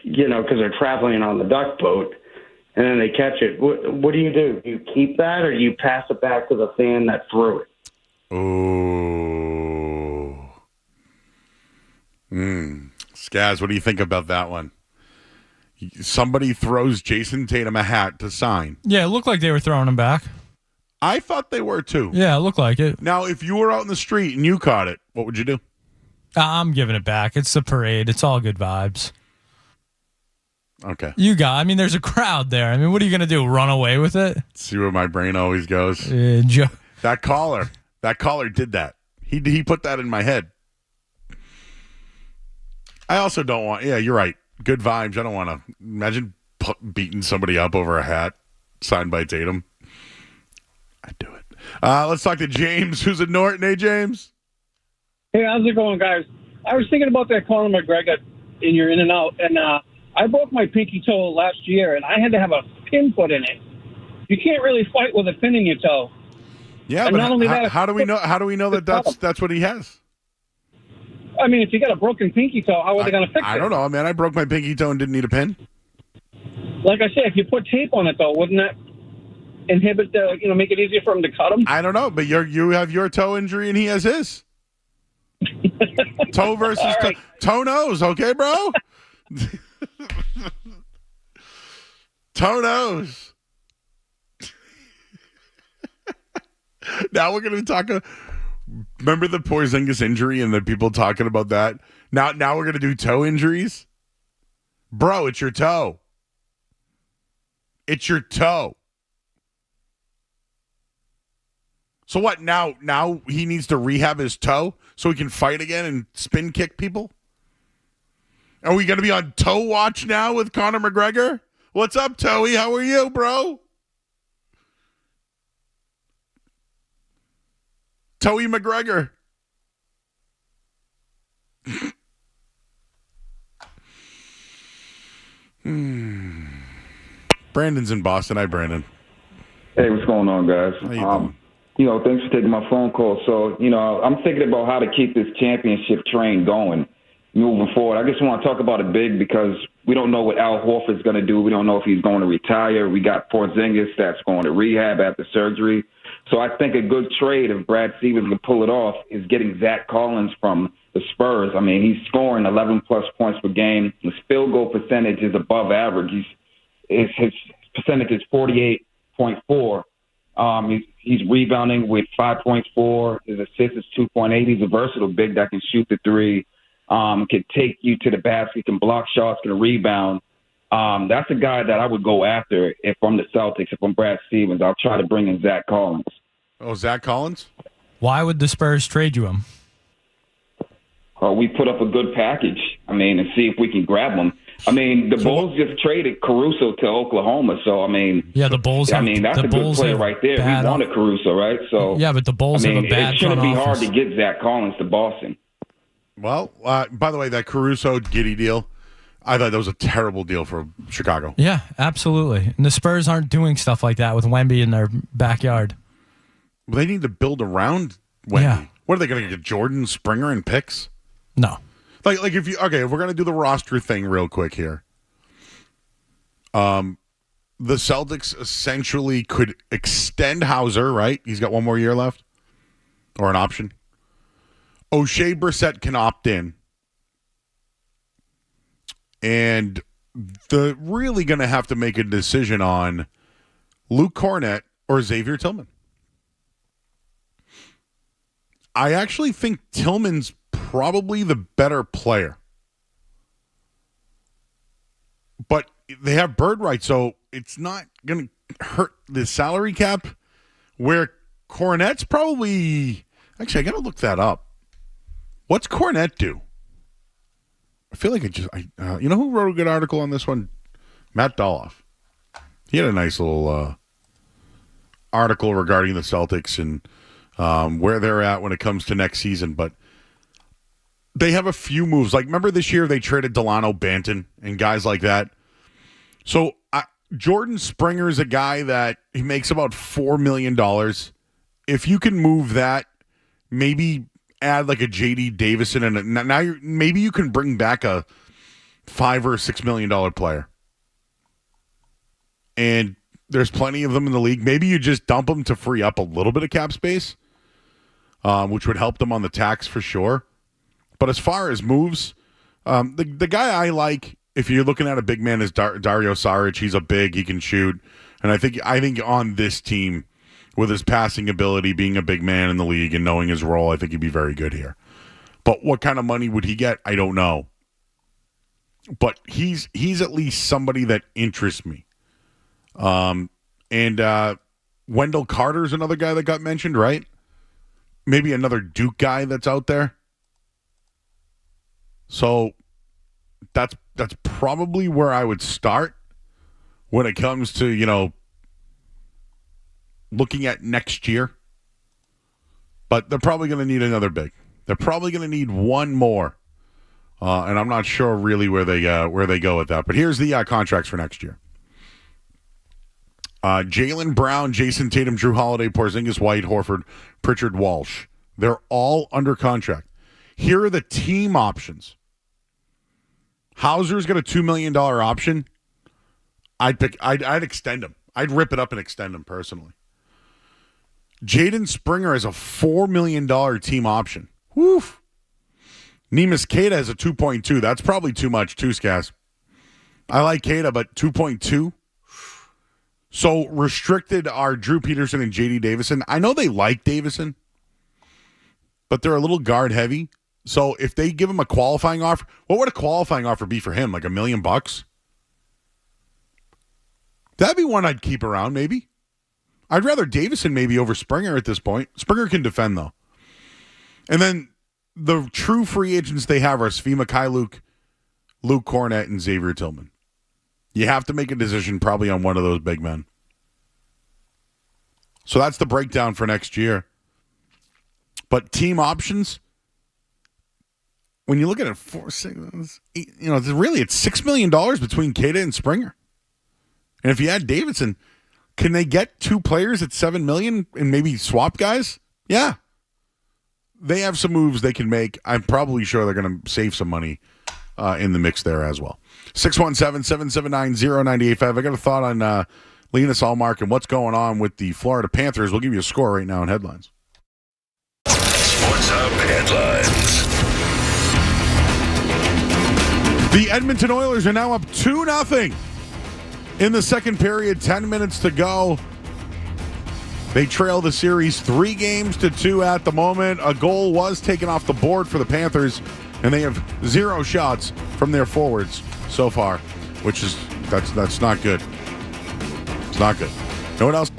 Speaker 18: because they're traveling on the duck boat, and then they catch it. What do? Do you keep that, or do you pass it back to the fan that threw it?
Speaker 1: Ooh. Skaz, what do you think about that one? Somebody throws Jason Tatum a hat to sign.
Speaker 5: Yeah, it looked like they were throwing him back.
Speaker 1: I thought they were too.
Speaker 5: Yeah, it looked like it.
Speaker 1: Now, if you were out in the street and you caught it, what would you do?
Speaker 5: I'm giving it back. It's the parade. It's all good vibes.
Speaker 1: Okay.
Speaker 5: There's a crowd there. What are you going to do? Run away with it?
Speaker 1: See where my brain always goes. That caller did that. He put that in my head. I also don't want, you're right. Good vibes. I don't want to imagine beating somebody up over a hat signed by Tatum. I'd do it. Let's talk to James, who's in Norton. Hey, James.
Speaker 19: Hey, how's it going, guys? I was thinking about that Conor McGregor in your in and out, and I broke my pinky toe last year, and I had to have a pin put in it. You can't really fight with a pin in your toe.
Speaker 1: Yeah,
Speaker 19: and
Speaker 1: but
Speaker 19: not only that,
Speaker 1: how do we know? How do we know that that's what he has?
Speaker 19: If you got a broken pinky toe, how are they going to fix it?
Speaker 1: I don't know, man. I broke my pinky toe and didn't need a pin.
Speaker 19: Like I said, if you put tape on it, though, wouldn't that inhibit make it easier for him to cut him?
Speaker 1: I don't know, but you have your toe injury and he has his. Toe versus toe nose, okay, bro? Toe nose. Now we're going to talk. Remember the Porzingis injury and the people talking about that? Now we're going to do toe injuries? Bro, it's your toe. It's your toe. So what, now he needs to rehab his toe so he can fight again and spin kick people? Are we going to be on toe watch now with Conor McGregor? What's up, Toey? How are you, bro? Toey McGregor. Brandon's in Boston. Hi, Brandon.
Speaker 20: Hey, what's going on, guys? Thanks for taking my phone call. So, I'm thinking about how to keep this championship train going moving forward. I just want to talk about it big because we don't know what Al Horford's going to do. We don't know if he's going to retire. We got Porzingis that's going to rehab after surgery. So I think a good trade, if Brad Stevens can pull it off, is getting Zach Collins from the Spurs. I mean, he's scoring 11-plus points per game. His field goal percentage is above average. His percentage is 48.4. He's rebounding with 5.4. His assist is 2.8. He's a versatile big that can shoot the three, can take you to the basket, can block shots, can rebound. That's a guy that I would go after if I'm the Celtics, if I'm Brad Stevens. I'll try to bring in Zach Collins.
Speaker 1: Oh, Zach Collins?
Speaker 5: Why would the Spurs trade you him?
Speaker 20: We put up a good package, and see if we can grab him. The Bulls just traded Caruso to Oklahoma, so,
Speaker 5: Yeah, the Bulls
Speaker 20: that's a good
Speaker 5: Bulls
Speaker 20: player right there. We wanted Caruso, right? So
Speaker 5: yeah, but the Bulls have a bad
Speaker 20: it shouldn't
Speaker 5: front
Speaker 20: be hard
Speaker 5: office.
Speaker 20: to get Zach Collins to Boston.
Speaker 1: Well, by the way, that Caruso-Giddy deal, I thought that was a terrible deal for Chicago.
Speaker 5: Yeah, absolutely. And the Spurs aren't doing stuff like that with Wemby in their backyard.
Speaker 1: Well, they need to build around Wemby. Yeah. What are they going to get, Jordan, Springer, and picks?
Speaker 5: No.
Speaker 1: Like if we're going to do the roster thing real quick here. The Celtics essentially could extend Hauser, right? He's got one more year left, or an option. O'Shea Brissett can opt in. And they're really going to have to make a decision on Luke Cornett or Xavier Tillman. I actually think Tillman's probably the better player. But they have bird rights, so it's not going to hurt the salary cap. Where Cornett's probably... Actually, I got to look that up. What's Cornett do? I feel like you know who wrote a good article on this one? Matt Doloff. He had a nice little article regarding the Celtics and where they're at when it comes to next season. But they have a few moves. Like, remember this year they traded Delano Banton and guys like that? So Jordan Springer is a guy that he makes about $4 million. If you can move that, maybe add like a J.D. Davison, and now maybe you can bring back a $5 or $6 million player. And there's plenty of them in the league. Maybe you just dump them to free up a little bit of cap space, which would help them on the tax for sure. But as far as moves, the guy I like, if you're looking at a big man, is Dario Saric. He's a big, he can shoot, and I think on this team, with his passing ability, being a big man in the league and knowing his role, I think he'd be very good here. But what kind of money would he get? I don't know. But he's at least somebody that interests me. And Wendell Carter's another guy that got mentioned, right? Maybe another Duke guy that's out there. So that's probably where I would start when it comes to, looking at next year. But they're probably going to need another big. They're probably going to need one more. And I'm not sure really where they go with that. But here's the contracts for next year. Jaylen Brown, Jason Tatum, Drew Holiday, Porzingis, White, Horford, Pritchard, Walsh. They're all under contract. Here are the team options. Hauser's got a $2 million option. I'd extend him. I'd rip it up and extend him personally. Jaden Springer has a $4 million team option. Woof. Neemias Queta has a 2.2. That's probably too much too, Skaz. I like Queta, but 2.2. So restricted are Drew Peterson and J.D. Davison. I know they like Davison, but they're a little guard heavy. So if they give him a qualifying offer, what would a qualifying offer be for him? Like $1 million? That'd be one I'd keep around, maybe. I'd rather Davison maybe over Springer at this point. Springer can defend, though. And then the true free agents they have are Svi Mikhailuk, Luke Cornett, and Xavier Tillman. You have to make a decision probably on one of those big men. So that's the breakdown for next year. But team options, when you look at it, 4, 6, 8, it's $6 million between Keita and Springer. And if you add Davidson, can they get 2 players at $7 million and maybe swap guys? Yeah. They have some moves they can make. I'm probably sure they're going to save some money in the mix there as well. 617-779-0985. I got a thought on Linus Ullmark and what's going on with the Florida Panthers. We'll give you a score right now in headlines.
Speaker 2: Sports Hub headlines.
Speaker 1: The Edmonton Oilers are now up 2-0 in the second period. 10 minutes to go. They trail the series 3-2 at the moment. A goal was taken off the board for the Panthers, and they have 0 shots from their forwards so far, which is that's not good. It's not good. Know what else?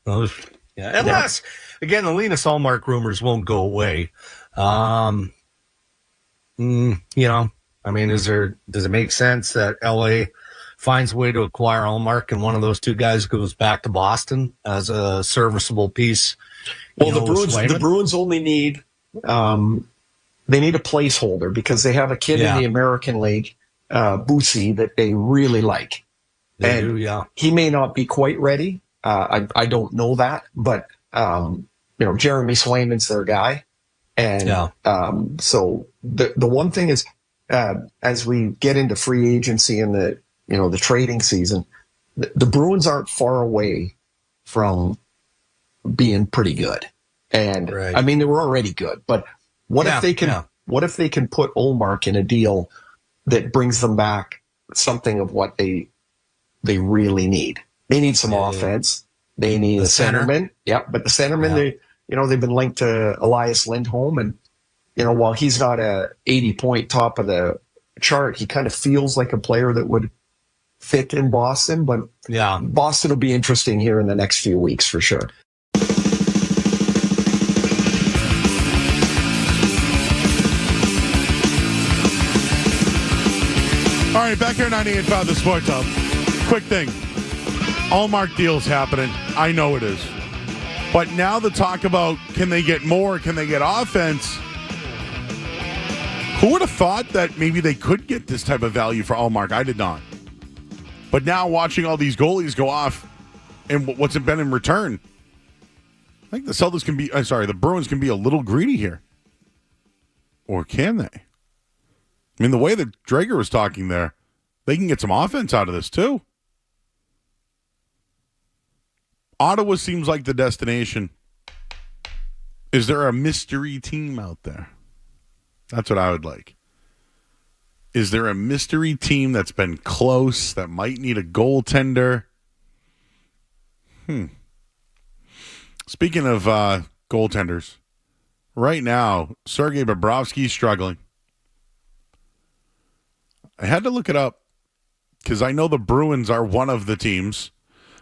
Speaker 13: Unless, again, the Linus Allmark rumors won't go away. Does it make sense that LA finds a way to acquire Allmark and one of those two guys goes back to Boston as a serviceable piece?
Speaker 21: Well, the Bruins only need they need a placeholder because they have a kid in the American League, Boosie, that they really like.
Speaker 13: They do, yeah.
Speaker 21: He may not be quite ready. I don't know that, but Jeremy Swayman's their guy. And so the one thing is, as we get into free agency and the trading season, the Bruins aren't far away from being pretty good. And I mean, they were already good, but what if they can put Allmark in a deal that brings them back something of what they really need? They need some offense. They need a centerman. Yep. But the centerman, they've been linked to Elias Lindholm, and while he's not a 80-point top of the chart, he kind of feels like a player that would fit in Boston. But Boston will be interesting here in the next few weeks for sure.
Speaker 1: All right, back here at 98.5 The Sports Hub. Quick thing. Allmark deal's happening. I know it is. But now the talk about can they get more, can they get offense? Who would have thought that maybe they could get this type of value for Allmark? I did not. But now watching all these goalies go off and what's it been in return, I think the Bruins can be a little greedy here. Or can they? I mean, the way that Drager was talking there, they can get some offense out of this too. Ottawa seems like the destination. Is there a mystery team out there? That's what I would like. Is there a mystery team that's been close, that might need a goaltender? Speaking of goaltenders, right now, Sergei Bobrovsky's struggling. I had to look it up because I know the Bruins are one of the teams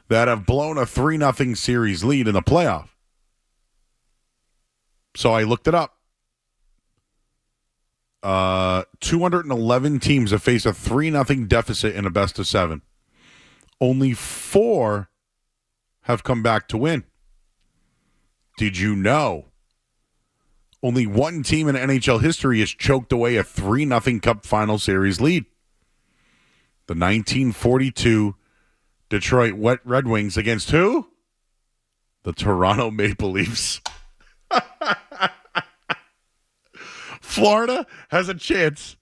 Speaker 1: that have blown a 3-0 series lead in the playoff. So I looked it up. 211 teams have faced a 3-0 deficit in a best of 7. Only 4 have come back to win. Did you know? Only one team in NHL history has choked away a 3-0 Cup Final Series lead. The 1942 Detroit Red Wings against who? The Toronto Maple Leafs. Florida has a chance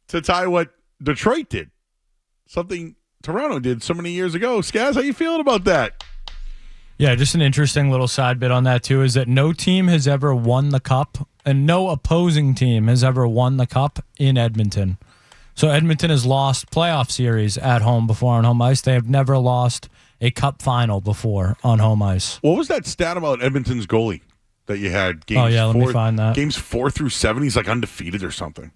Speaker 1: to tie what Detroit did. Something Toronto did so many years ago. Skaz, how you feeling about that?
Speaker 5: Yeah, just an interesting little side bit on that, too, is that no team has ever won the Cup, and no opposing team has ever won the Cup in Edmonton. So Edmonton has lost playoff series at home before on home ice. They have never lost a Cup final before on home ice.
Speaker 1: What was that stat about Edmonton's goalie that you had?
Speaker 5: Let me find that.
Speaker 1: Games 4 through 7, he's like undefeated or something.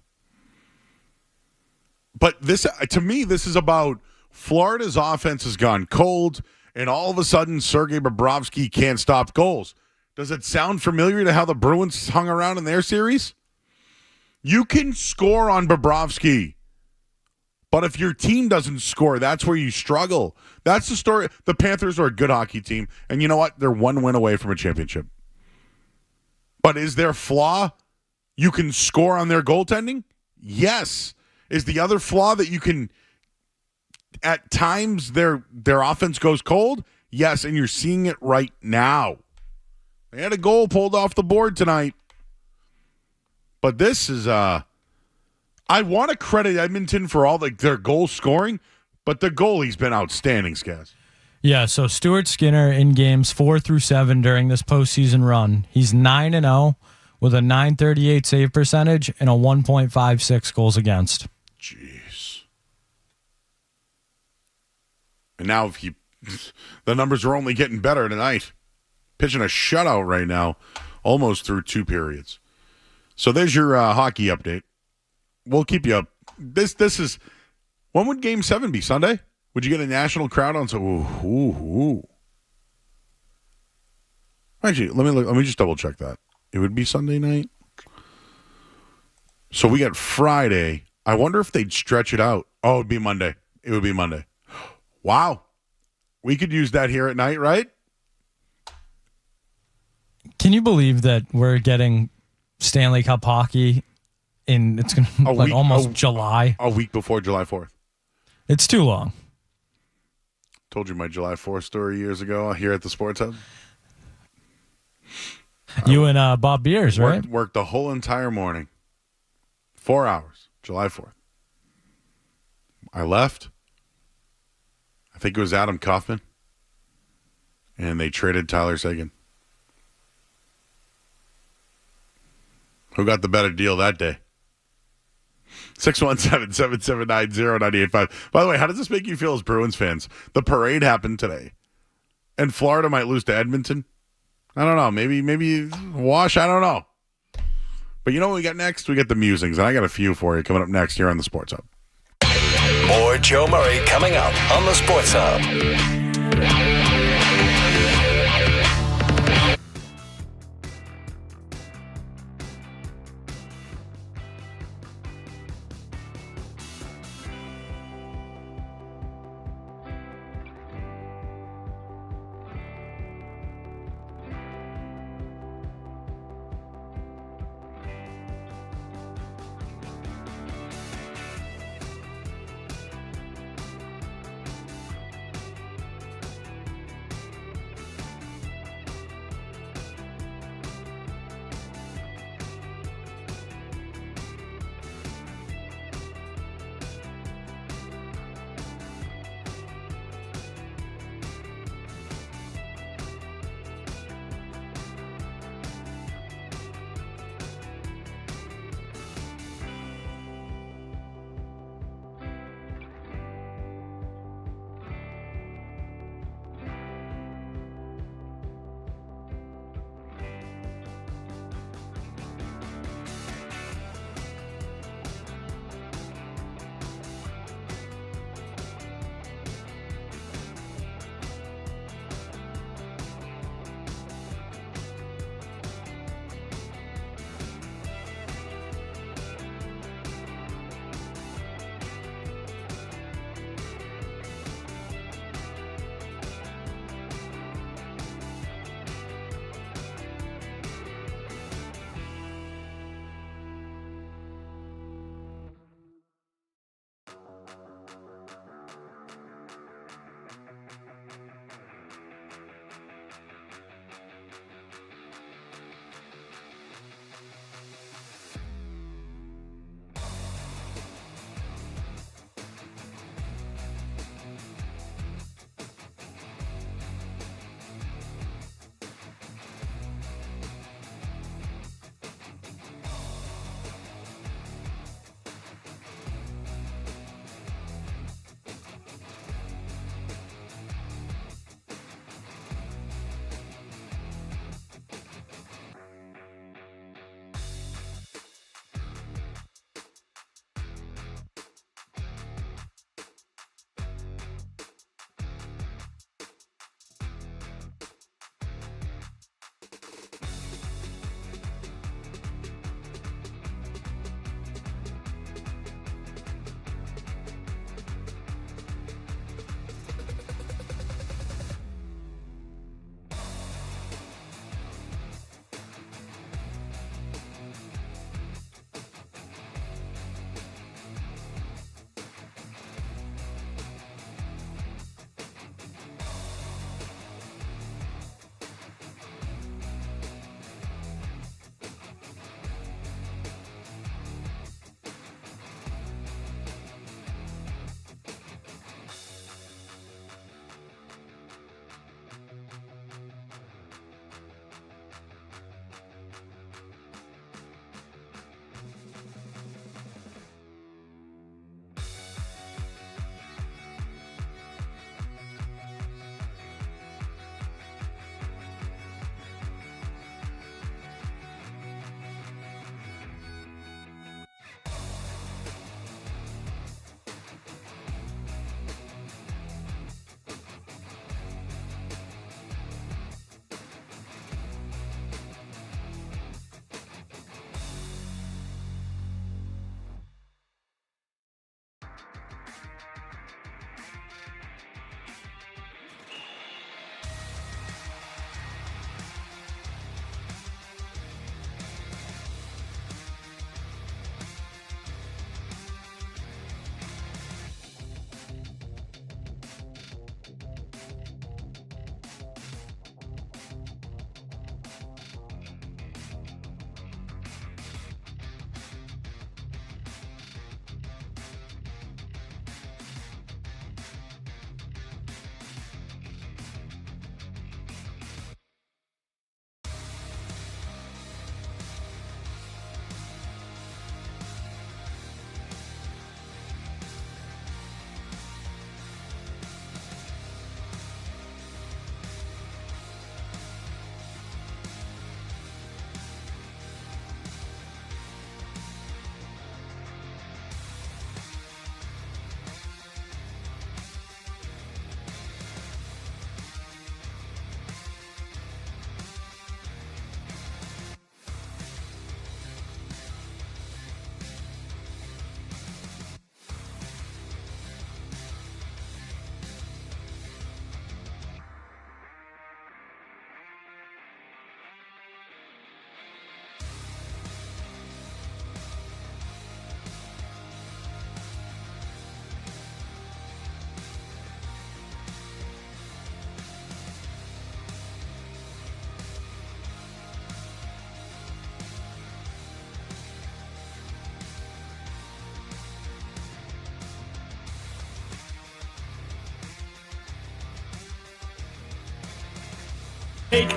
Speaker 1: But this, to me, this is about Florida's offense has gone cold, and all of a sudden, Sergei Bobrovsky can't stop goals. Does it sound familiar to how the Bruins hung around in their series? You can score on Bobrovsky, but if your team doesn't score, that's where you struggle. That's the story. The Panthers are a good hockey team, and you know what? They're one win away from a championship. But is their flaw you can score on their goaltending? Yes. Is the other flaw that you can, at times, their offense goes cold? Yes, and you're seeing it right now. They had a goal pulled off the board tonight. But this is, I want to credit Edmonton for all their goal scoring, but the goalie's been outstanding, Skaz.
Speaker 5: Yeah, so Stuart Skinner in games 4 through 7 during this postseason run, he's 9-0 with a .938 save percentage and a 1.56 goals against.
Speaker 1: Jeez. And now the numbers are only getting better tonight. Pitching a shutout right now, almost through 2 periods. So there's your hockey update. We'll keep you up. This is, when would Game 7 be? Sunday? Would you get a national crowd on? So, ooh. Actually, let me just double check that. It would be Sunday night. So we got Friday. I wonder if they'd stretch it out. Oh, it'd be Monday. It would be Monday. Wow. We could use that here at night, right?
Speaker 5: Can you believe that we're getting Stanley Cup hockey it's going to like almost July?
Speaker 1: A week before July 4th.
Speaker 5: It's too long.
Speaker 1: Told you my July 4th story years ago here at the Sports Hub.
Speaker 5: You and Bob Beers, right?
Speaker 1: Worked the whole entire morning. 4 hours, July 4th. I left. I think it was Adam Kaufman. And they traded Tyler Seguin. Who got the better deal that day? 617-779-0985. By the way, how does this make you feel as Bruins fans? The parade happened today. And Florida might lose to Edmonton. I don't know. Maybe wash. I don't know. But you know what we got next? We got the musings. And I got a few for you coming up next here on the Sports Hub.
Speaker 2: More Joe Murray coming up on the Sports Hub.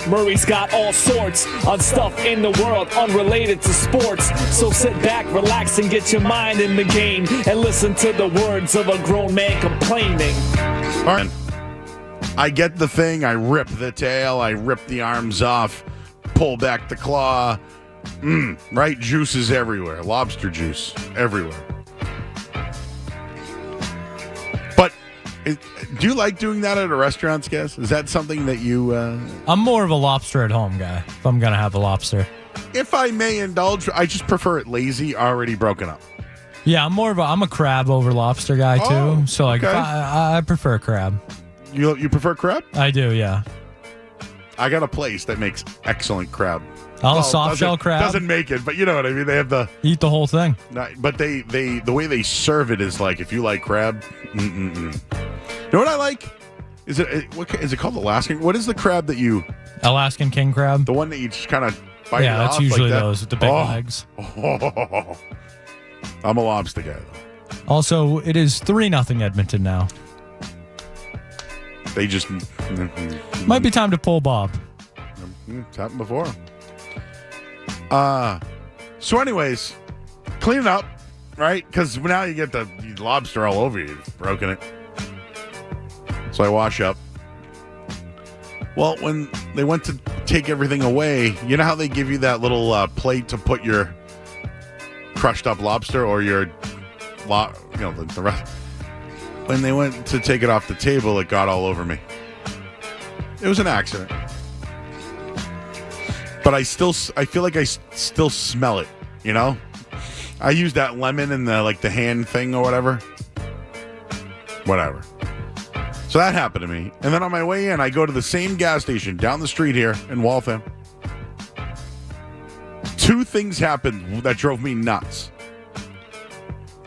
Speaker 15: Murray's got all sorts of stuff in the world unrelated to sports. So sit back, relax, and get your mind in the game and listen to the words of a grown man complaining.
Speaker 1: All right. I get the thing. I rip the tail. I rip the arms off. Pull back the claw. Right? Juices everywhere. Lobster juice everywhere. But do you like doing that at a restaurant, Guess? Is that something that you...
Speaker 5: I'm more of a lobster at home guy if I'm going to have a lobster.
Speaker 1: If I may indulge, I just prefer it lazy, already broken up.
Speaker 5: Yeah, I'm a crab over lobster guy too.
Speaker 1: Oh,
Speaker 5: So like
Speaker 1: okay.
Speaker 5: I prefer crab.
Speaker 1: You prefer crab?
Speaker 5: I do, yeah.
Speaker 1: I got a place that makes excellent crab.
Speaker 5: Soft shell crab
Speaker 1: doesn't make it, but you know what I mean. They have
Speaker 5: eat the whole thing.
Speaker 1: But they the way they serve it is like if you like crab. You know what I like? Is it called Alaskan? What is the crab that you?
Speaker 5: Alaskan king crab.
Speaker 1: The one that you just kind of bite it off.
Speaker 5: Yeah, that's usually
Speaker 1: like that.
Speaker 5: those with the big legs.
Speaker 1: I'm a lobster guy though.
Speaker 5: Also, it is 3-0 Edmonton now.
Speaker 1: They just
Speaker 5: might be time to pull Bob.
Speaker 1: It's happened before. So anyways, clean it up, right? Because now you get the lobster all over you. You've broken it. So I wash up. Well, when they went to take everything away, you know how they give you that little plate to put your crushed up lobster or your, the rest. When they went to take it off the table, it got all over me. It was an accident. But I feel like I still smell it, you know? I used that lemon in the hand thing or whatever. Whatever. So that happened to me. And then on my way in, I go to the same gas station down the street here in Waltham. 2 things happened that drove me nuts.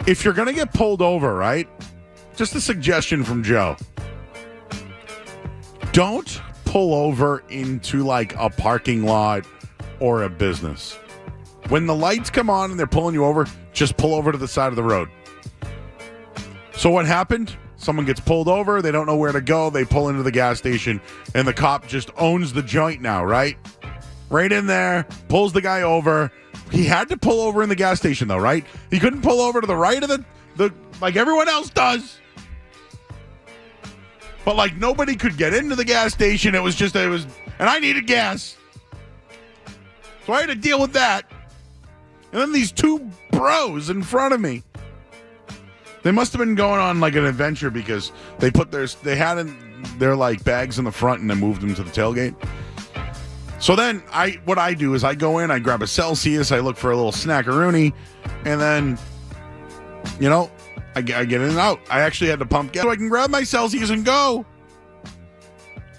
Speaker 1: If you're going to get pulled over, right? Just a suggestion from Joe. Don't pull over into a parking lot or a business. When the lights come on and they're pulling you over, just pull over to the side of the road. So what happened? Someone gets pulled over. They don't know where to go. They pull into the gas station and the cop just owns the joint now, right? Right in there, pulls the guy over. He had to pull over in the gas station though, right? He couldn't pull over to the right of the like everyone else does. But nobody could get into the gas station. And I needed gas. So I had to deal with that. And then these 2 bros in front of me. They must have been going on an adventure because they put their bags in the front and then moved them to the tailgate. So then what I do is I go in, I grab a Celsius, I look for a little snackaroonie, and then, I get in and out. I actually had to pump gas so I can grab my Celsius and go.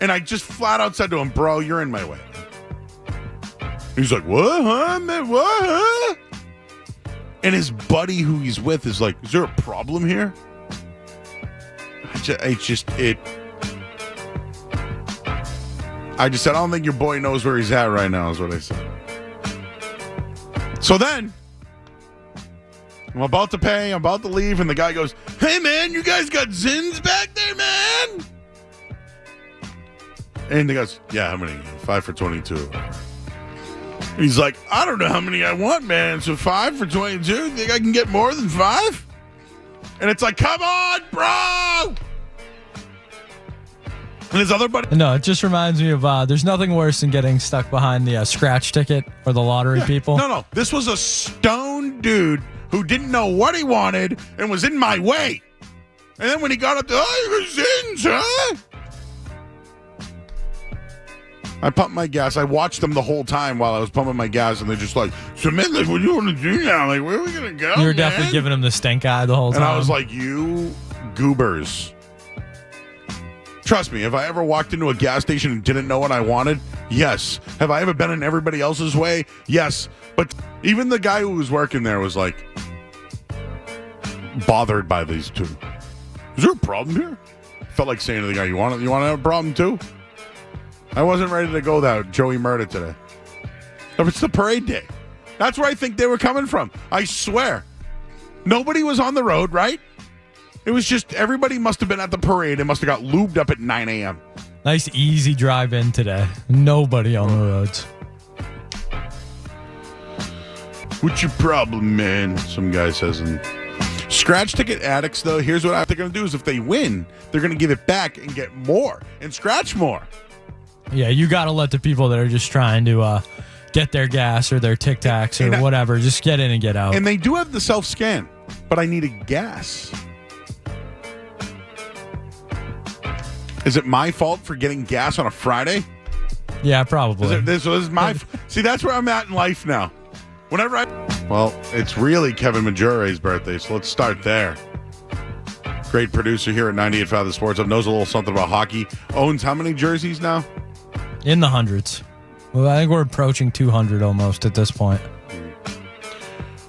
Speaker 1: And I just flat out said to him, bro, you're in my way. He's like, what, huh, man? What, huh? And his buddy who he's with is like, is there a problem here? I just said, I don't think your boy knows where he's at right now, is what I said. So then, I'm about to pay, I'm about to leave, and the guy goes, hey, man, you guys got Zins back there, man? And he goes, yeah, how many? 5 for 22. He's like, I don't know how many I want, man. So 5 for 22? You think I can get more than 5? And it's like, come on, bro! And his other buddy...
Speaker 5: No, it just reminds me of, there's nothing worse than getting stuck behind the scratch ticket or the lottery people.
Speaker 1: No. This was a stone dude who didn't know what he wanted and was in my way. And then when he got up to, you got Zins, huh? I pumped my gas. I watched them the whole time while I was pumping my gas, and they're just like, so man, what do you want to do now? Where are we going to go,
Speaker 5: You were definitely giving them the stink eye the whole time.
Speaker 1: And I was like, you goobers. Trust me, have I ever walked into a gas station and didn't know what I wanted? Yes. Have I ever been in everybody else's way? Yes. But even the guy who was working there was like bothered by these 2. Is there a problem here? Felt like saying to the guy, you want to have a problem too? I wasn't ready to go that Joey Murder today. It's the parade day. That's where I think they were coming from. I swear. Nobody was on the road, right? It was just everybody must have been at the parade and must have got lubed up at 9 a.m.
Speaker 5: Nice, easy drive in today. Nobody on the roads.
Speaker 1: What's your problem, man? Some guy says. And scratch ticket addicts, though, here's what they're going to do is if they win, they're going to give it back and get more and scratch more.
Speaker 5: Yeah, you got to let the people that are just trying to get their gas or their Tic Tacs or whatever, just get in and get out.
Speaker 1: And they do have the self-scan, but I need a gas. Is it my fault for getting gas on a Friday?
Speaker 5: Yeah, probably.
Speaker 1: This is my... See, that's where I'm at in life now. Whenever Well, it's really Kevin Majure's birthday, so let's start there. Great producer here at 98.5 The Sports Hub. Knows a little something about hockey. Owns how many jerseys now?
Speaker 5: In the hundreds. Well, I think we're approaching 200 almost at this point.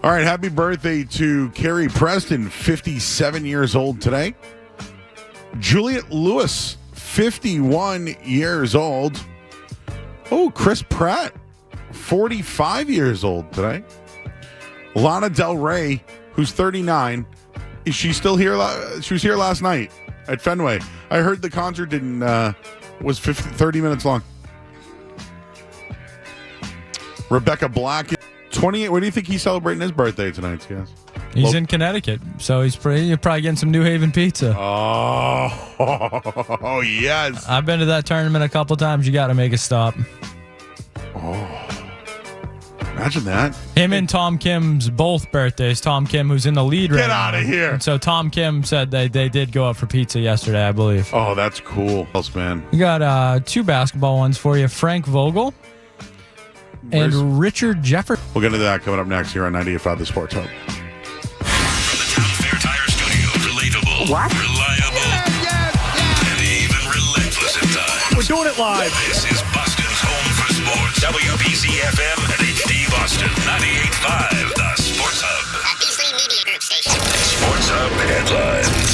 Speaker 1: All right, happy birthday to Carrie Preston, 57 years old today. Juliet Lewis, 51 years old. Oh, Chris Pratt, 45 years old today. Lana Del Rey, who's 39. Is she still here? She was here last night at Fenway. I heard the concert was 30 minutes long. Rebecca Black, 28. What do you think he's celebrating his birthday tonight, guys?
Speaker 5: He's in Connecticut, so you're probably getting some New Haven pizza.
Speaker 1: Oh, yes.
Speaker 5: I've been to that tournament a couple times. You got to make a stop.
Speaker 1: Oh, imagine that.
Speaker 5: Him and Tom Kim's both birthdays. Tom Kim, who's in the lead right now.
Speaker 1: Get out of here.
Speaker 5: And so Tom Kim said they did go out for pizza yesterday, I believe.
Speaker 1: Oh, that's cool. Else, man.
Speaker 5: We got two basketball ones for you. Frank Vogel and Richard Jefferson.
Speaker 1: We'll get into that coming up next here on 98.5 The Sports Hub.
Speaker 2: What? Reliable. And even relentless at times.
Speaker 15: We're doing it live.
Speaker 2: This is Boston's home for sports. WBC FM and HD Boston. 98.5 The Sports Hub. Beasley Media Group Station. Sports Hub headlines.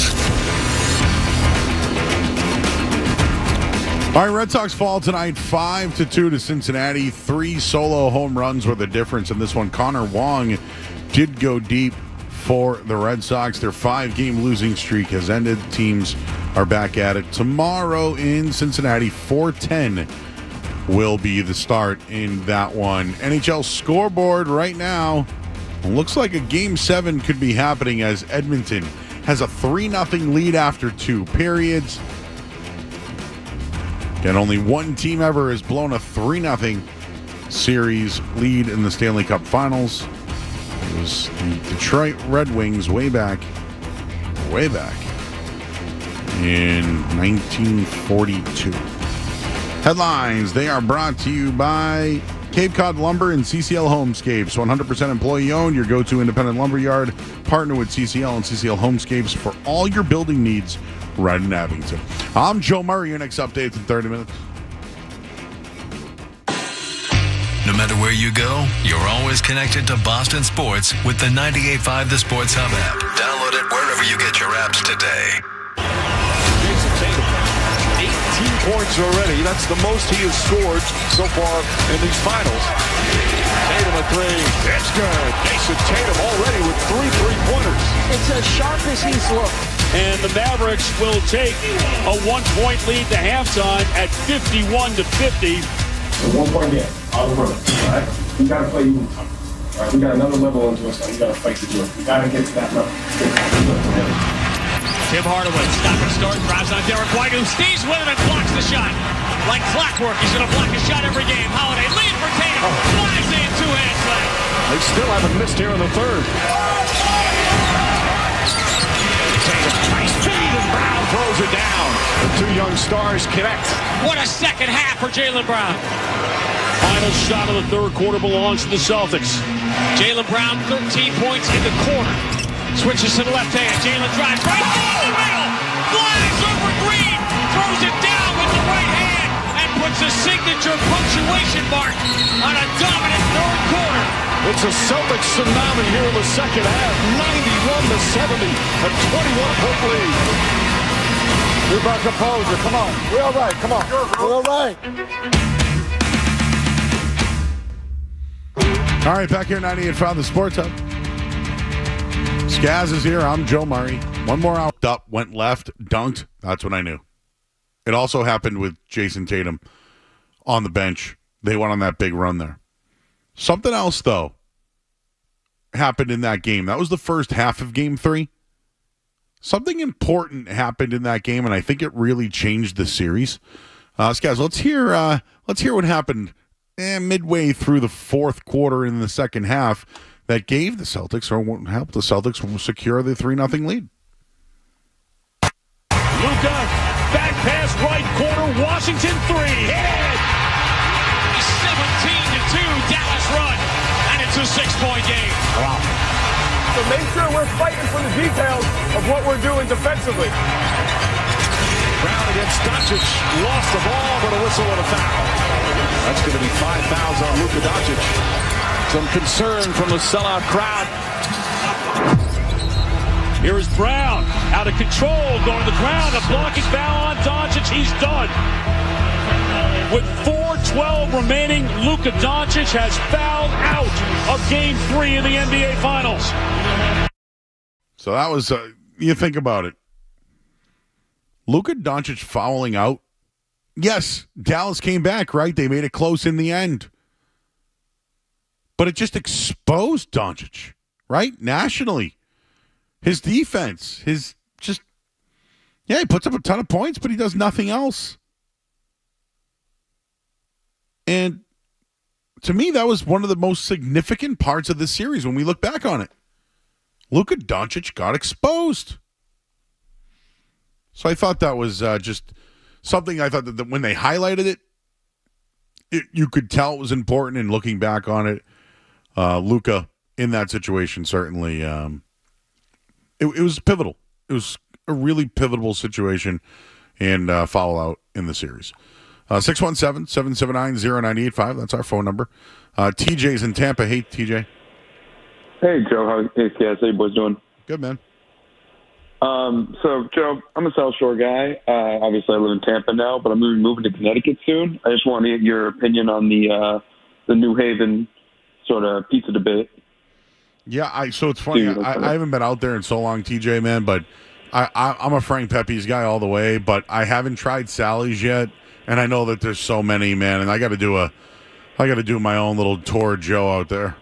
Speaker 1: All right, Red Sox fall tonight 5-2 to Cincinnati. 3 solo home runs were the difference in this one. Connor Wong did go deep for the Red Sox. Their 5-game losing streak has ended. Teams are back at it tomorrow in Cincinnati. 4:10 will be the start in that one. NHL scoreboard right now looks like a Game 7 could be happening as Edmonton has a 3-0 lead after 2 periods. And only one team ever has blown a 3-0 series lead in the Stanley Cup Finals. It was the Detroit Red Wings way back in 1942. Headlines, they are brought to you by Cape Cod Lumber and CCL Homescapes. 100% employee owned, your go-to independent lumber yard. Partner with CCL and CCL Homescapes for all your building needs right in Abington. I'm Joe Murray. Your next update's in 30 minutes.
Speaker 8: No matter where you go, you're always connected to Boston sports with the 98.5 The Sports Hub app. Download it wherever you get your apps today.
Speaker 17: Jason Tatum, 18 points already. That's the most he has scored so far in these finals. Tatum a 3. It's good. Jason Tatum already with 3 3-pointers.
Speaker 15: It's as sharp as he's looked. And the Mavericks will take a 1-point lead to halftime at 51-50.
Speaker 27: 1-point game. All the road. All right? We got to play even tougher. All right? We got another level into us now. We got to fight to do it. We got to get to that level.
Speaker 15: Tim Hardaway, stop and start, drives on Derek White, who stays with him and blocks the shot. Like clockwork, he's going to block a shot every game. Holiday lead for Tatum. Flies in, 2-hand slam.
Speaker 17: They still haven't missed here in the third. Tatum, nice feed, and Brown throws it down. The two young stars connect.
Speaker 15: What a second half for Jaylen Brown. Final shot of the third quarter belongs to the Celtics. Jaylen Brown, 13 points in the quarter. Switches to the left hand. Jaylen drives right through the middle. Flies over Green. Throws it down with the right hand. And puts a signature punctuation mark on a dominant third quarter.
Speaker 17: It's a Celtics tsunami here in the second half. 91-70. A 21-point lead. We're about composure. Come on. We're all right. Come on. We're all right.
Speaker 1: All right, back here at 98.5 The Sports Hub. Skaz is here. I'm Joe Murray. One more out. Up, went left, dunked. That's what I knew. It also happened with Jason Tatum on the bench. They went on that big run there. Something else, though, happened in that game. That was the first half of Game 3. Something important happened in that game, and I think it really changed the series. Guys, let's hear what happened midway through the fourth quarter in the second half that gave the Celtics, or helped the Celtics secure the 3-0 lead.
Speaker 15: Luka, back pass right corner, Washington 3. Hit it! 17-2, Dallas run, and it's a 6-point game.
Speaker 27: Wow. So make sure we're fighting for the details of what we're doing defensively.
Speaker 15: Brown against Doncic, lost the ball, but a whistle and a foul. That's going to be 5 fouls on Luka Doncic. Some concern from the sellout crowd. Here is Brown, out of control, going to the ground, a blocking foul on Doncic, he's done. With 4:12 remaining, Luka Doncic has fouled out of Game 3 in the NBA Finals.
Speaker 1: So that was, you think about it. Luka Doncic fouling out. Yes, Dallas came back, right? They made it close in the end. But it just exposed Doncic, right? Nationally. His defense, he puts up a ton of points, but he does nothing else. And to me, that was one of the most significant parts of this series when we look back on it. Luka Doncic got exposed. So I thought that was just something I thought that when they highlighted it, you could tell it was important. And looking back on it, Luka in that situation certainly it was pivotal. It was a really pivotal situation and foul out in the series. 617-779-0985. That's our phone number. TJ's in Tampa. Hey, TJ.
Speaker 3: Hey, Joe. How you boys doing?
Speaker 1: Good, man.
Speaker 3: So, Joe, I'm a South Shore guy. Obviously, I live in Tampa now, but I'm moving to Connecticut soon. I just want to get your opinion on the New Haven sort of pizza debate.
Speaker 1: Yeah, so it's funny. I haven't been out there in so long, TJ, man, but I'm a Frank Pepe's guy all the way, but I haven't tried Sally's yet, and I know that there's so many, man, and I got to do my own little tour of Joe out there.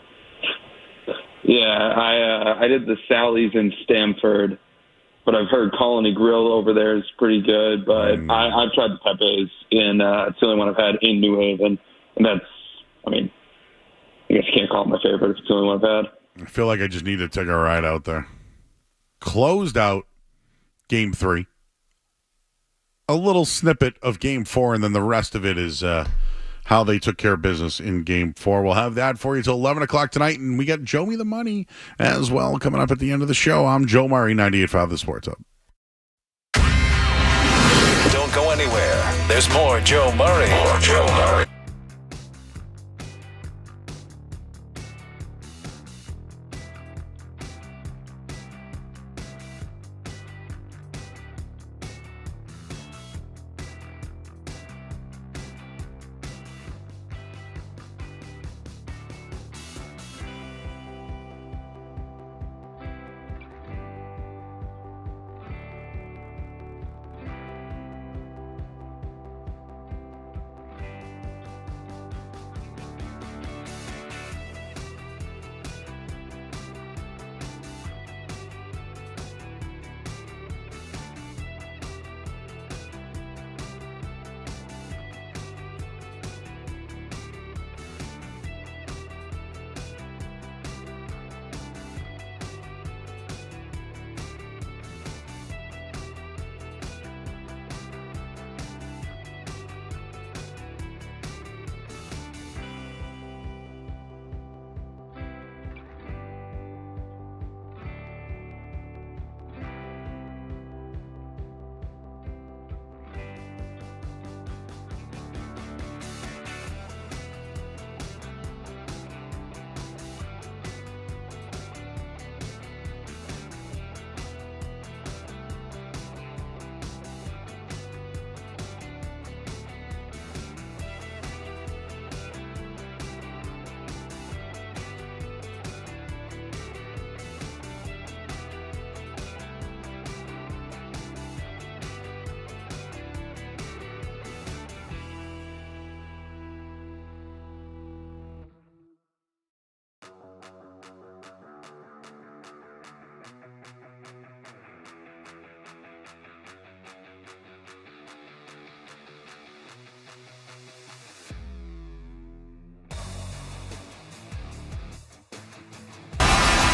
Speaker 3: Yeah, I did the Sally's in Stamford, but I've heard Colony Grill over there is pretty good, but I've tried the Pepe's, and it's the only one I've had in New Haven, and that's, I guess you can't call it my favorite if it's the only one I've had.
Speaker 1: I feel like I just need to take a ride out there. Closed out Game 3. A little snippet of Game 4, and then the rest of it is how they took care of business in Game 4. We'll have that for you till 11 o'clock tonight, and we got Joe Me the Money as well coming up at the end of the show. I'm Joe Murray, 98.5 The Sports Hub.
Speaker 8: Don't go anywhere. There's more Joe Murray. More Joe Murray.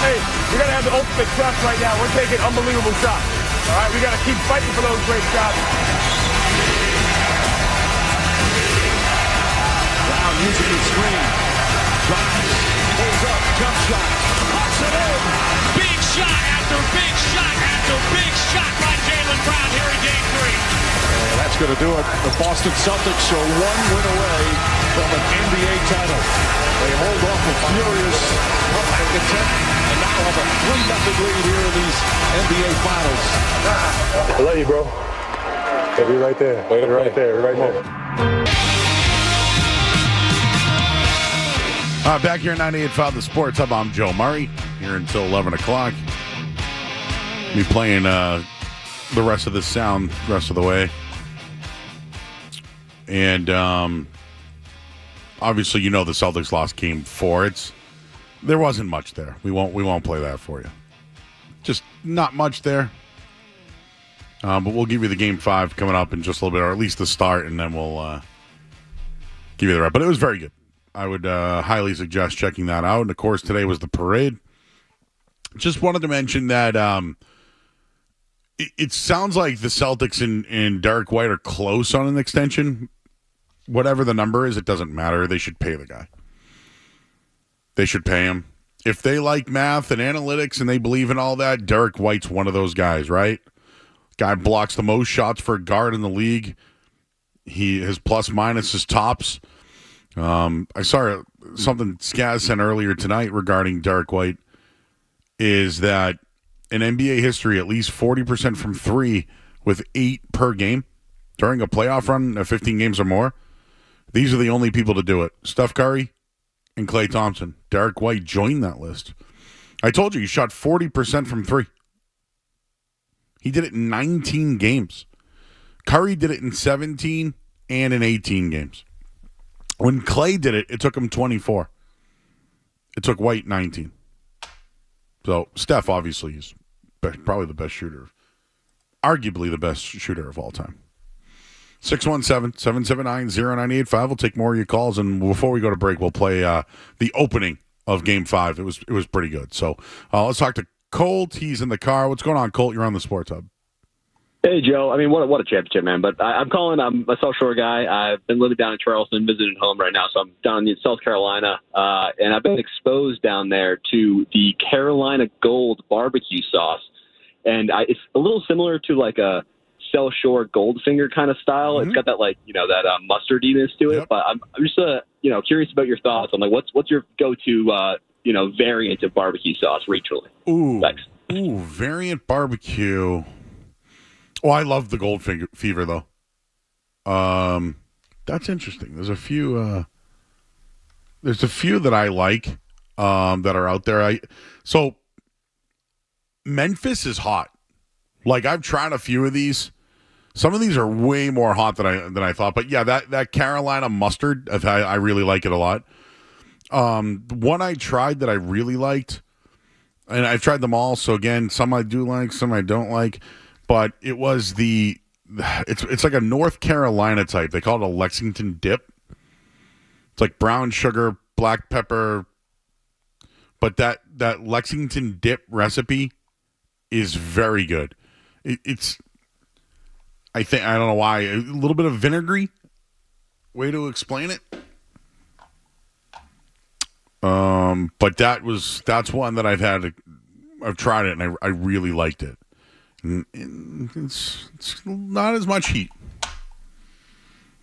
Speaker 27: Hey, we got to have the ultimate trust right now. We're taking unbelievable shots. All right, we got to keep fighting for those great shots.
Speaker 15: Brown using the screen. Drives. Pulls up. Jump shot. Puts it in. Big shot after big shot after big shot by Jaylen Brown here in Game 3. That's going to do it. The Boston Celtics are one win away from an NBA title. They hold off a furious comeback attempt and now have a 3-0 lead here in these NBA Finals.
Speaker 27: I love you, bro. Hey, be right there. Be right there. Be right there.
Speaker 1: Back here at 98.5 The Sports Hub, I'm Joe Murray, here until 11 o'clock. Be playing the rest of this sound the rest of the way. And obviously, you know the Celtics lost Game 4. There wasn't much there. We won't play that for you. Just not much there. But we'll give you the Game 5 coming up in just a little bit, or at least the start, and then we'll give you the rest. But it was very good. I would highly suggest checking that out. And, of course, today was the parade. Just wanted to mention that it sounds like the Celtics and Derek White are close on an extension. Whatever the number is, it doesn't matter. They should pay the guy. They should pay him. If they like math and analytics and they believe in all that, Derek White's one of those guys, right? Guy blocks the most shots for a guard in the league. His plus minus is tops. I saw something Skaz sent earlier tonight regarding Derek White is that in NBA history, at least 40% from three with 8 per game during a playoff run of 15 games or more. These are the only people to do it. Steph Curry and Klay Thompson. Derek White joined that list. I told you, he shot 40% from three. He did it in 19 games. Curry did it in 17 and in 18 games. When Klay did it, it took him 24. It took White 19. So Steph obviously is probably the best shooter, arguably the best shooter of all time. 617-779-0985. We'll take more of your calls, and before we go to break, we'll play the opening of Game 5. It was pretty good. So let's talk to Colt. He's in the car. What's going on, Colt? You're on the Sports Hub.
Speaker 4: Hey, Joe. I mean, what a championship, man. But I'm calling. I'm a South Shore guy. I've been living down in Charleston, visiting home right now. So I'm down in South Carolina, and I've been exposed down there to the Carolina Gold barbecue sauce. And it's a little similar to like a South Shore Goldfinger kind of style. Mm-hmm. It's got that that mustardiness to it. Yep. But I'm just curious about your thoughts on what's your go-to variant of barbecue sauce regionally.
Speaker 1: Ooh, thanks. Ooh, variant barbecue. Oh, I love the Goldfinger Fever though. That's interesting. There's a few. There's a few that I like that are out there. So Memphis is hot. Like I've tried a few of these. Some of these are way more hot than I thought. But yeah, that Carolina mustard, I really like it a lot. One I tried that I really liked, and I've tried them all. So again, some I do like, some I don't like. But it was it's like a North Carolina type. They call it a Lexington dip. It's like brown sugar, black pepper. But that Lexington dip recipe is very good. It's I don't know why, a little bit of vinegary way to explain it. But that's one that I've tried it and I really liked it. And it's not as much heat,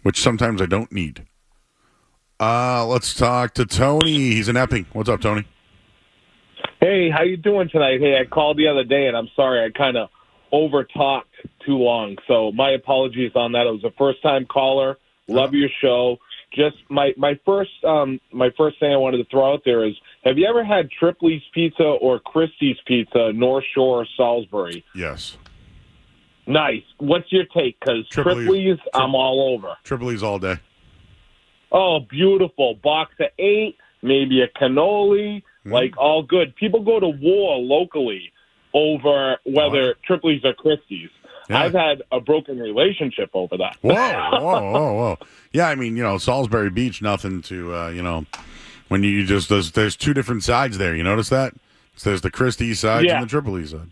Speaker 1: which sometimes I don't need. Let's talk to Tony. He's in Epping. What's up, Tony?
Speaker 9: Hey, how you doing tonight? Hey, I called the other day, and I'm sorry I kind of over-talked too long, so my apologies on that. I was a first-time caller. Love your show. Just my first thing I wanted to throw out there is, have you ever had Tripley's Pizza or Christie's Pizza, North Shore, Salisbury?
Speaker 1: Yes.
Speaker 9: Nice. What's your take? Because Tripley's, I'm all over.
Speaker 1: Tripley's all day.
Speaker 9: Oh, beautiful. Box of 8, maybe a cannoli, all good. People go to war locally over whether Tripley's or Christie's. Yeah. I've had a broken relationship over that.
Speaker 1: Whoa. Yeah, I mean, Salisbury Beach, nothing to, when you just, there's two different sides there. You notice that? So there's the Christie East side
Speaker 9: Yeah.
Speaker 1: and the Triple East side.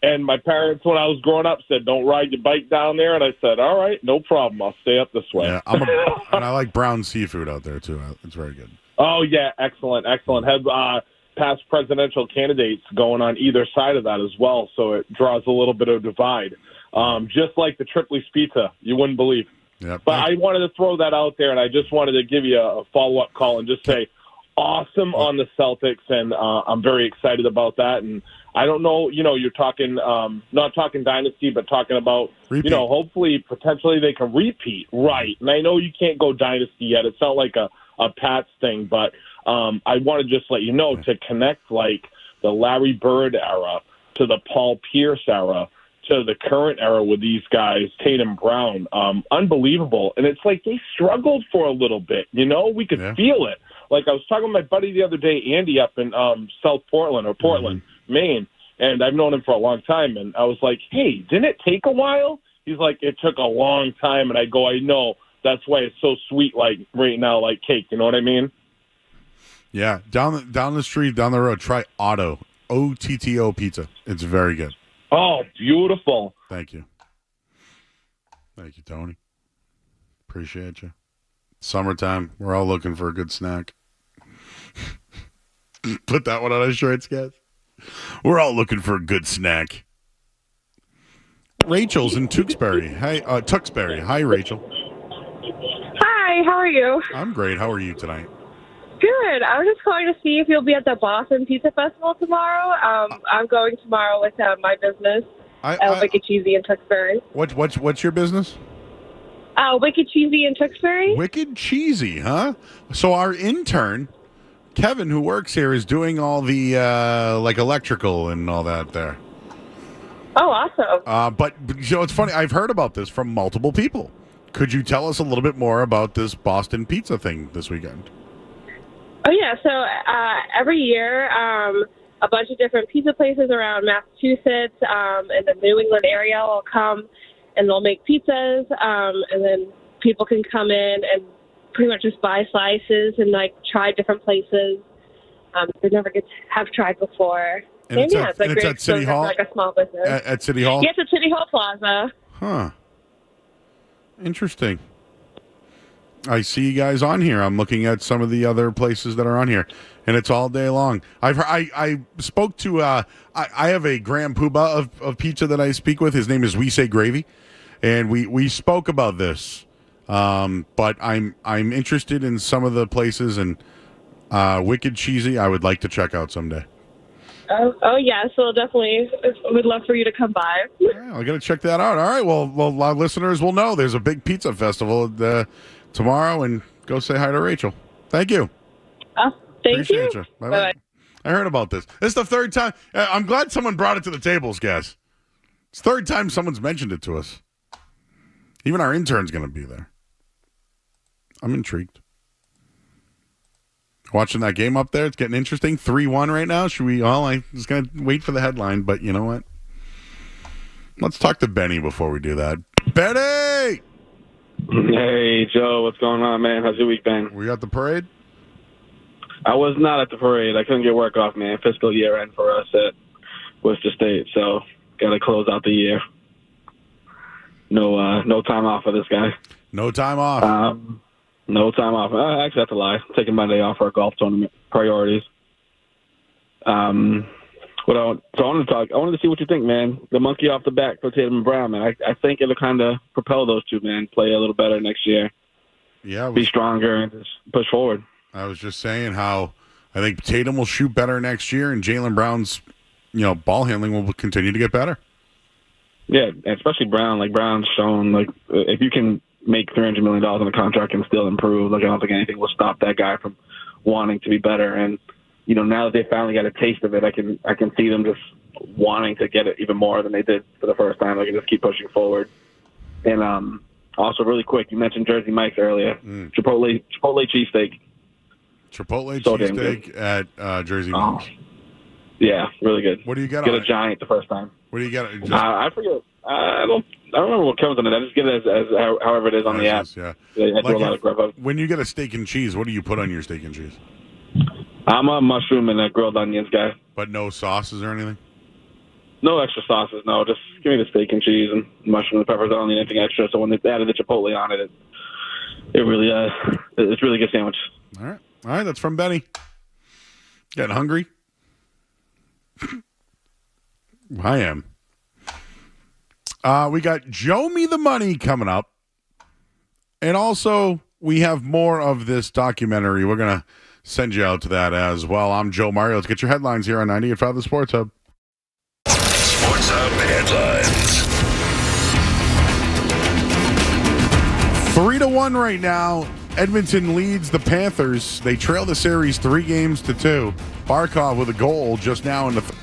Speaker 9: And my parents, when I was growing up, said, "Don't ride your bike down there." And I said, "All right, no problem. I'll stay up this way."
Speaker 1: Yeah, and I like brown seafood out there too. It's very good.
Speaker 9: Oh yeah, excellent. Have past presidential candidates going on either side of that as well, so it draws a little bit of divide. Just like the Triple Pizza, you wouldn't believe.
Speaker 1: Yep.
Speaker 9: But I wanted to throw that out there, and I just wanted to give you a follow-up call and just say, awesome on the Celtics, and I'm very excited about that. And I don't know, you're talking, not talking dynasty, but talking about,
Speaker 1: repeat.
Speaker 9: Hopefully, potentially they can repeat. Right. And I know you can't go dynasty yet. It's not like a Pats thing, but I want to just let you know to connect like the Larry Bird era to the Paul Pierce era to the current era with these guys, Tatum, Brown, unbelievable. And it's like they struggled for a little bit, we could feel it. Like I was talking with my buddy the other day, Andy, up in South Portland or Portland, Maine, and I've known him for a long time. And I was like, hey, didn't it take a while? He's like, it took a long time. And I go, I know. That's why it's so sweet, like right now, like cake. You know what I mean?
Speaker 1: Yeah, down the street, down the road, try Otto, OTTO Pizza. It's very good.
Speaker 9: Oh, beautiful.
Speaker 1: Thank you. Thank you, Tony. Appreciate you. Summertime, we're all looking for a good snack. Put that one on our shirts, guys. We're all looking for a good snack. Rachel's in Tewksbury. Hey, Tewksbury. Hi, Rachel.
Speaker 7: Hi, how are you?
Speaker 1: I'm great. How are you tonight?
Speaker 7: Good. I was just calling to see if you'll be at the Boston Pizza Festival tomorrow. I'm going tomorrow with my business, Wicked Cheesy in Tewksbury.
Speaker 1: What's your business?
Speaker 7: Wicked Cheesy in Tewksbury.
Speaker 1: Wicked Cheesy, huh? So our intern, Kevin, who works here, is doing all the like electrical and all that there.
Speaker 7: Oh, awesome.
Speaker 1: But it's funny. I've heard about this from multiple people. Could you tell us a little bit more about this Boston pizza thing this weekend?
Speaker 7: Oh, yeah. So every year, a bunch of different pizza places around Massachusetts and the New England area will come, and they'll make pizzas, and then people can come in and pretty much just buy slices and, like, try different places they never have tried before.
Speaker 1: And it's
Speaker 7: yeah,
Speaker 1: at,
Speaker 7: it's great
Speaker 1: at City Hall?
Speaker 7: like a small business.
Speaker 1: At City Hall?
Speaker 7: Yes, at City Hall Plaza.
Speaker 1: Huh. Interesting. I see you guys on here. I'm looking at some of the other places that are on here, and it's all day long. I spoke to I have a Graham Puba of pizza that I speak with. His name is We Say Gravy, and we spoke about this. But I'm interested in some of the places, and Wicked Cheesy I would like to check out someday.
Speaker 7: Oh yeah, so definitely would love for you to come by.
Speaker 1: Yeah, I got to check that out. All right, well, our listeners will know there's a big pizza festival tomorrow, and go say hi to Rachel. Thank you.
Speaker 7: Thank
Speaker 1: Appreciate
Speaker 7: you.
Speaker 1: Bye-bye. I heard about this. This is the third time. I'm glad someone brought it to the tables, guys. It's the third time someone's mentioned it to us. Even our intern's going to be there. I'm intrigued. Watching that game up there, it's getting interesting. 3-1 right now. Should we all? I'm just going to wait for the headline, but you know what? Let's talk to Benny before we do that. Benny!
Speaker 11: Hey, Joe. What's going on, man? How's your week been?
Speaker 1: Were you at the parade?
Speaker 11: I was not at the parade. I couldn't get work off, man. Fiscal year end for us at Worcester State, so got to close out the year. No time off for this guy.
Speaker 1: No time off.
Speaker 11: No time off. I actually have to lie. I'm taking Monday off for a golf tournament. Priorities. I wanted to see what you think, man. The monkey off the back for Tatum and Brown, man. I think it'll kind of propel those two, man. Play a little better next year.
Speaker 1: Yeah.
Speaker 11: Be stronger and just push forward.
Speaker 1: I was just saying how I think Tatum will shoot better next year, and Jaylen Brown's, ball handling will continue to get better.
Speaker 11: Yeah, especially Brown. Like, Brown's shown, like, if you can make $300 million on a contract and still improve, like, I don't think anything will stop that guy from wanting to be better. And, now that they finally got a taste of it, I can see them just wanting to get it even more than they did for the first time. They can just keep pushing forward. And also, really quick, you mentioned Jersey Mike's earlier. Chipotle cheesesteak.
Speaker 1: Chipotle
Speaker 11: So
Speaker 1: cheesesteak at Jersey Mike's.
Speaker 11: Yeah, really good.
Speaker 1: What do you get
Speaker 11: Get
Speaker 1: on
Speaker 11: a giant the first time.
Speaker 1: What do you get?
Speaker 11: I forget. I don't remember what comes on it. I just get it as however it is on the app.
Speaker 1: Yeah.
Speaker 11: I do a lot of Grubhub.
Speaker 1: When you get a steak and cheese, what do you put on your steak and cheese?
Speaker 11: I'm a mushroom and a grilled onions guy.
Speaker 1: But no sauces or anything?
Speaker 11: No extra sauces, no. Just give me the steak and cheese and mushroom and peppers. I don't need anything extra. So when they added the chipotle on it, it's really a good sandwich.
Speaker 1: All right. That's from Benny. Getting hungry? I am. We got Joe Me the Money coming up. And also, we have more of this documentary. We're going to send you out to that as well. I'm Joe Mario. Let's get your headlines here on 98.5 The Sports Hub.
Speaker 2: Sports Hub headlines.
Speaker 1: 3-1 right now. Edmonton leads the Panthers. They trail the series 3-2. Barkov with a goal just now in the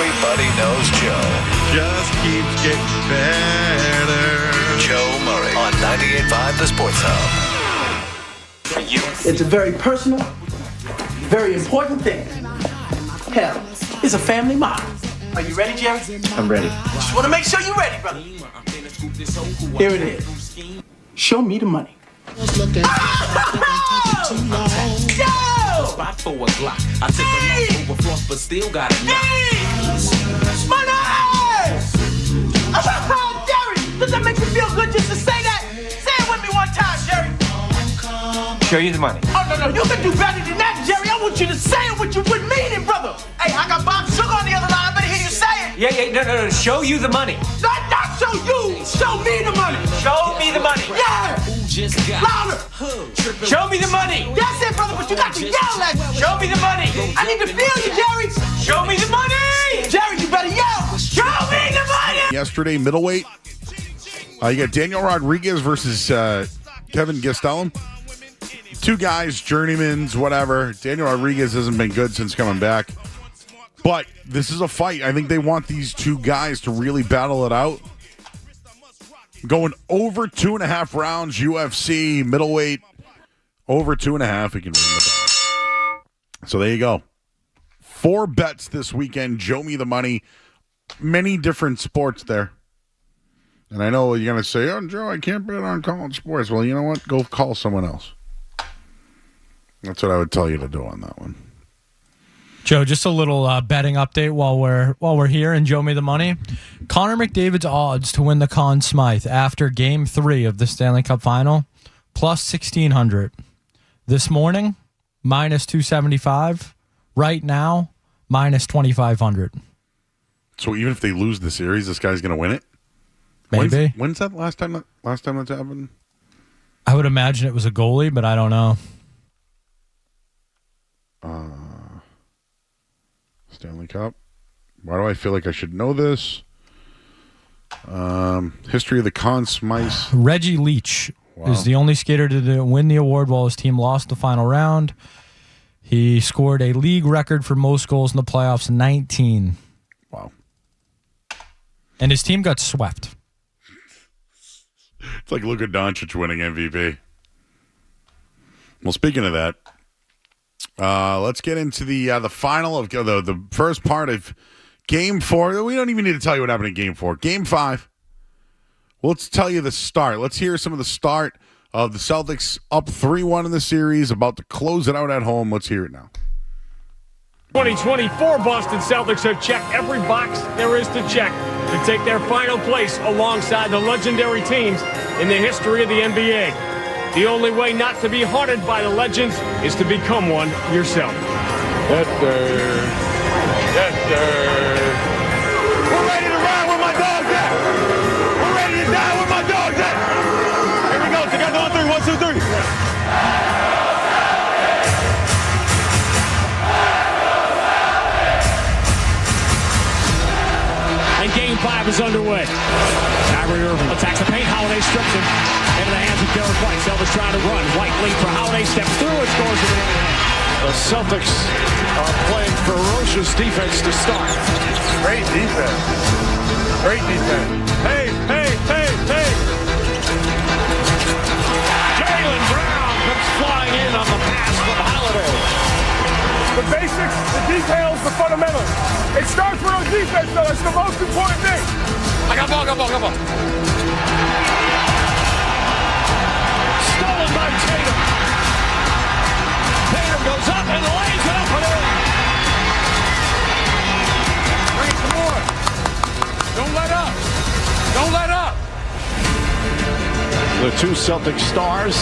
Speaker 8: Everybody knows Joe.
Speaker 1: Just keeps getting better.
Speaker 8: Joe Murray on 98.5 The Sports Hub.
Speaker 12: It's a very personal, very important thing. Hell, it's a family motto. Are you ready, Jerry?
Speaker 21: I'm ready.
Speaker 12: Just want to make sure you're ready, brother. Here it is. Show me the money.
Speaker 14: Spot for a Glock. I took a loss over floss, but still got it.
Speaker 12: Money! Jerry, does that make you feel good just to say that? Say it with me one time, Jerry.
Speaker 14: Show you the money.
Speaker 12: Oh, no, you can do better than that, Jerry. I want you to say it what you would mean it, brother. Hey, I got Bob Sugar on the other line. I better hear you say it.
Speaker 14: No. Show you the money.
Speaker 12: Not show you. Show me the money.
Speaker 14: Show me the money.
Speaker 12: Yeah. Louder.
Speaker 14: Show me the money.
Speaker 12: That's it, brother, but you got to yell at me.
Speaker 14: Show me the money.
Speaker 12: I need to feel you, Jerry.
Speaker 14: Show me the money.
Speaker 12: Jerry, you better yell. Show me the money.
Speaker 1: Yesterday, middleweight. You got Daniel Rodriguez versus Kevin Gastelum. Two guys, journeymans, whatever. Daniel Rodriguez hasn't been good since coming back. But this is a fight. I think they want these two guys to really battle it out. Going over 2.5 rounds, UFC, middleweight, over 2.5. We can ring the bell. So there you go. 4 bets this weekend. Show me the money. Many different sports there. And I know you're going to say, oh, Joe, I can't bet on college sports. Well, you know what? Go call someone else. That's what I would tell you to do on that one.
Speaker 5: Joe, just a little betting update while we're here and Joe Me the Money. Connor McDavid's odds to win the Conn Smythe after Game 3 of the Stanley Cup Final, plus 1,600. This morning, minus 275. Right now, minus 2,500.
Speaker 1: So even if they lose the series, this guy's going to win it?
Speaker 5: Maybe.
Speaker 1: When's that last time that's happened?
Speaker 5: I would imagine it was a goalie, but I don't know.
Speaker 1: Stanley Cup. Why do I feel like I should know this? History of the Conn Smythe.
Speaker 5: Reggie Leach is the only skater to win the award while his team lost the final round. He scored a league record for most goals in the playoffs, 19.
Speaker 1: Wow.
Speaker 5: And his team got swept.
Speaker 1: It's like Luka Doncic winning MVP. Well, speaking of that, let's get into the final of the first part of Game 4. We don't even need to tell you what happened in Game 4. Game 5. Let's tell you the start. Let's hear some of the start of the Celtics up 3-1 in the series, about to close it out at home. Let's hear it now.
Speaker 15: 2024 Boston Celtics have checked every box there is to check to take their final place alongside the legendary teams in the history of the NBA. The only way not to be haunted by the legends is to become one yourself.
Speaker 17: Yes, sir. Yes, sir. We're ready to ride with my dogs at. We're ready to die with my dogs at. Here we go. Together on 3. 1, 2, 3.
Speaker 15: And Game 5 is underway. Kyrie Irving attacks the paint. Holiday strips him into the hands of Derek White. Celtics trying to run. White lead for Holiday. Steps through and scores with an hand.
Speaker 17: The Celtics are playing ferocious defense to start. Great defense. Great defense. Hey, hey, hey, hey.
Speaker 15: Jaylen Brown comes flying in on the pass from Holiday.
Speaker 27: The basics, the details, the fundamentals. It starts with our defense, though. That's the most important thing.
Speaker 17: I got ball.
Speaker 15: Stolen by Tatum. Tatum goes up and lays it up and in.
Speaker 17: Bring it some more. Don't let up. Don't let up. The two Celtic stars,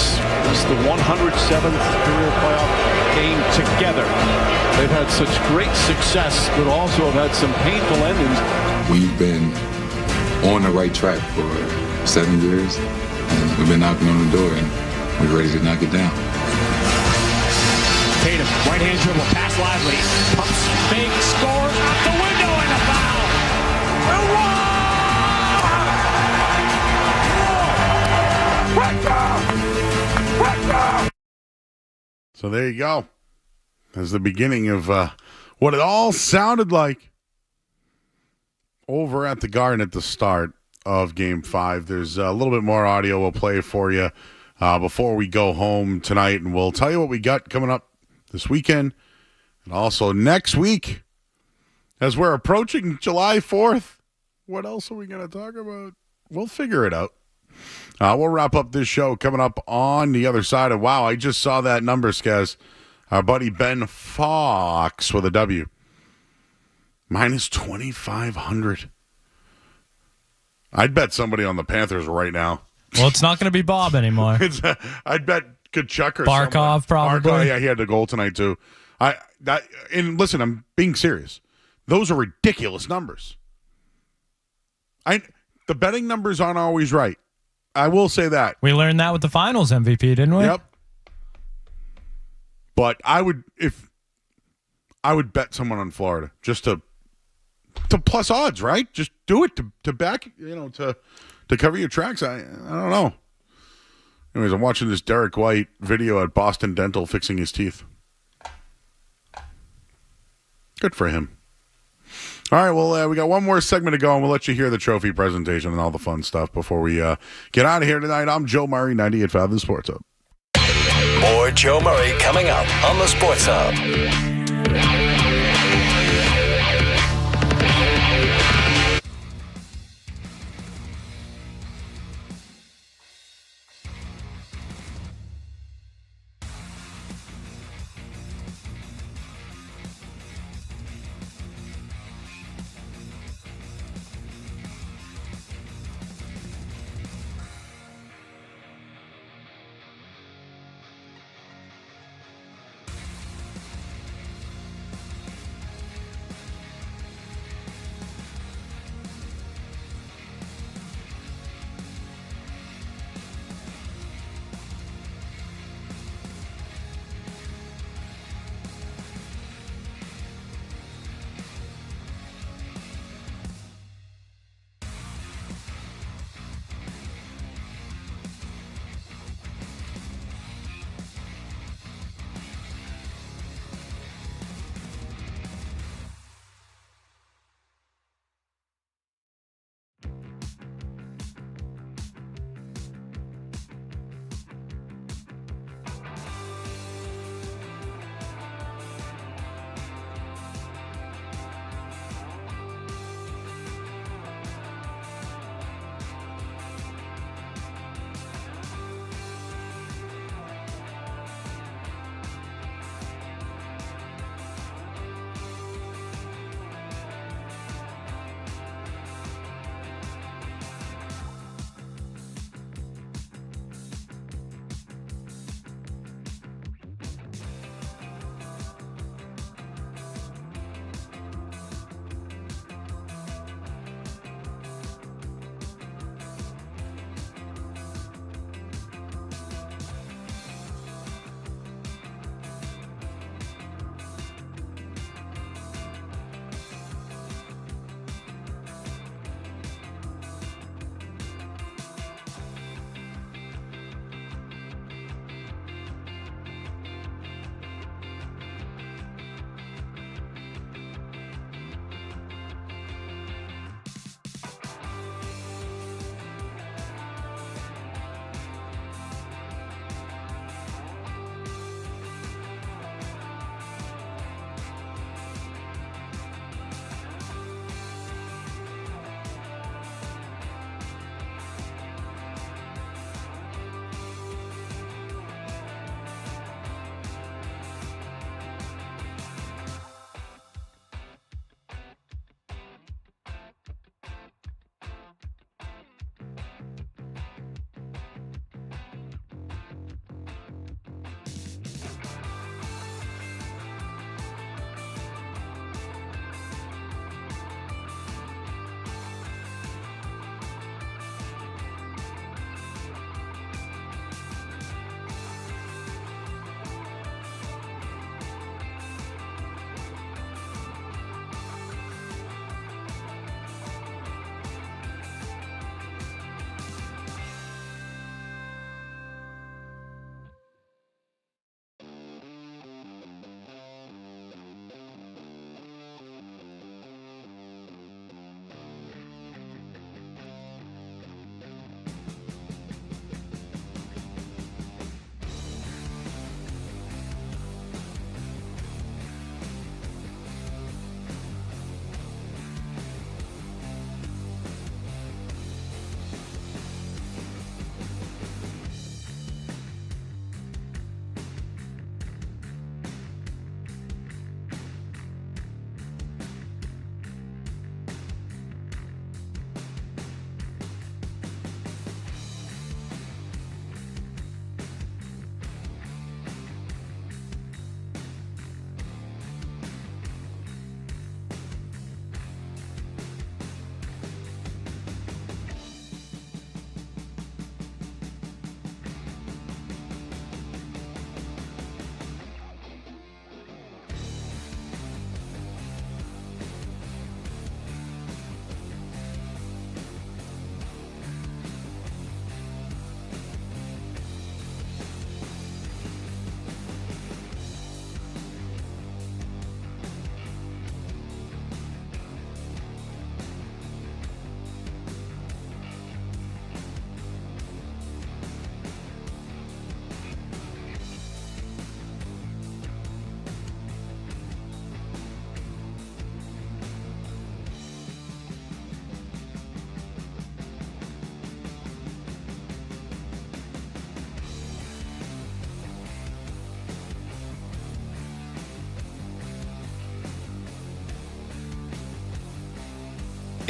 Speaker 17: this is the 107th career playoff game together. They've had such great success, but also have had some painful endings.
Speaker 10: We've been on the right track for 7 years, and we've been knocking on the door, and we're ready to knock it down.
Speaker 15: Tatum, right-hand dribble, pass lively, pumps, fake, scores, out the window, and a foul.
Speaker 1: So there you go. That's the beginning of what it all sounded like over at the Garden at the start of Game 5. There's a little bit more audio we'll play for you before we go home tonight, and we'll tell you what we got coming up this weekend and also next week as we're approaching July 4th. What else are we going to talk about? We'll figure it out. We'll wrap up this show coming up on the other side of, wow, I just saw that number, Skaz. Our buddy Ben Fox with a W. Minus 2,500. I'd bet somebody on the Panthers right now.
Speaker 5: Well, it's not going to be Bob anymore.
Speaker 1: I'd bet Kachuk or
Speaker 5: Barkov,
Speaker 1: someone.
Speaker 5: probably.
Speaker 1: Barkov, yeah, he had the goal tonight, too. And listen, I'm being serious. Those are ridiculous numbers. The betting numbers aren't always right. I will say that.
Speaker 5: We learned that with the finals MVP, didn't we?
Speaker 1: Yep. But I would bet someone on Florida just to plus odds, right? Just do it to back, to cover your tracks. I don't know. Anyways, I'm watching this Derek White video at Boston Dental fixing his teeth. Good for him. All right, well, we got one more segment to go, and we'll let you hear the trophy presentation and all the fun stuff before we get out of here tonight. I'm Joe Murray, 98.5 The Sports Hub.
Speaker 8: More Joe Murray coming up on the Sports Hub.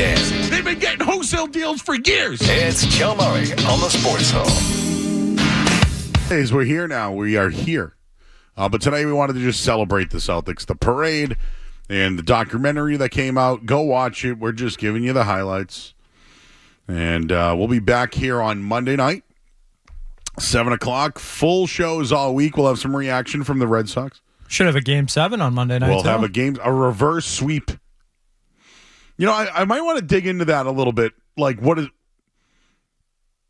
Speaker 1: They've been getting wholesale deals for years.
Speaker 8: It's Joe Murray on the Sports Hall.
Speaker 1: As we're here now, we are here. But today we wanted to just celebrate the Celtics, the parade, and the documentary that came out. Go watch it. We're just giving you the highlights. And we'll be back here on Monday night, 7 o'clock. Full shows all week. We'll have some reaction from the Red Sox.
Speaker 5: Should have a Game 7 on Monday night.
Speaker 1: We'll have a reverse sweep. You know, I might want to dig into that a little bit. Like, what is...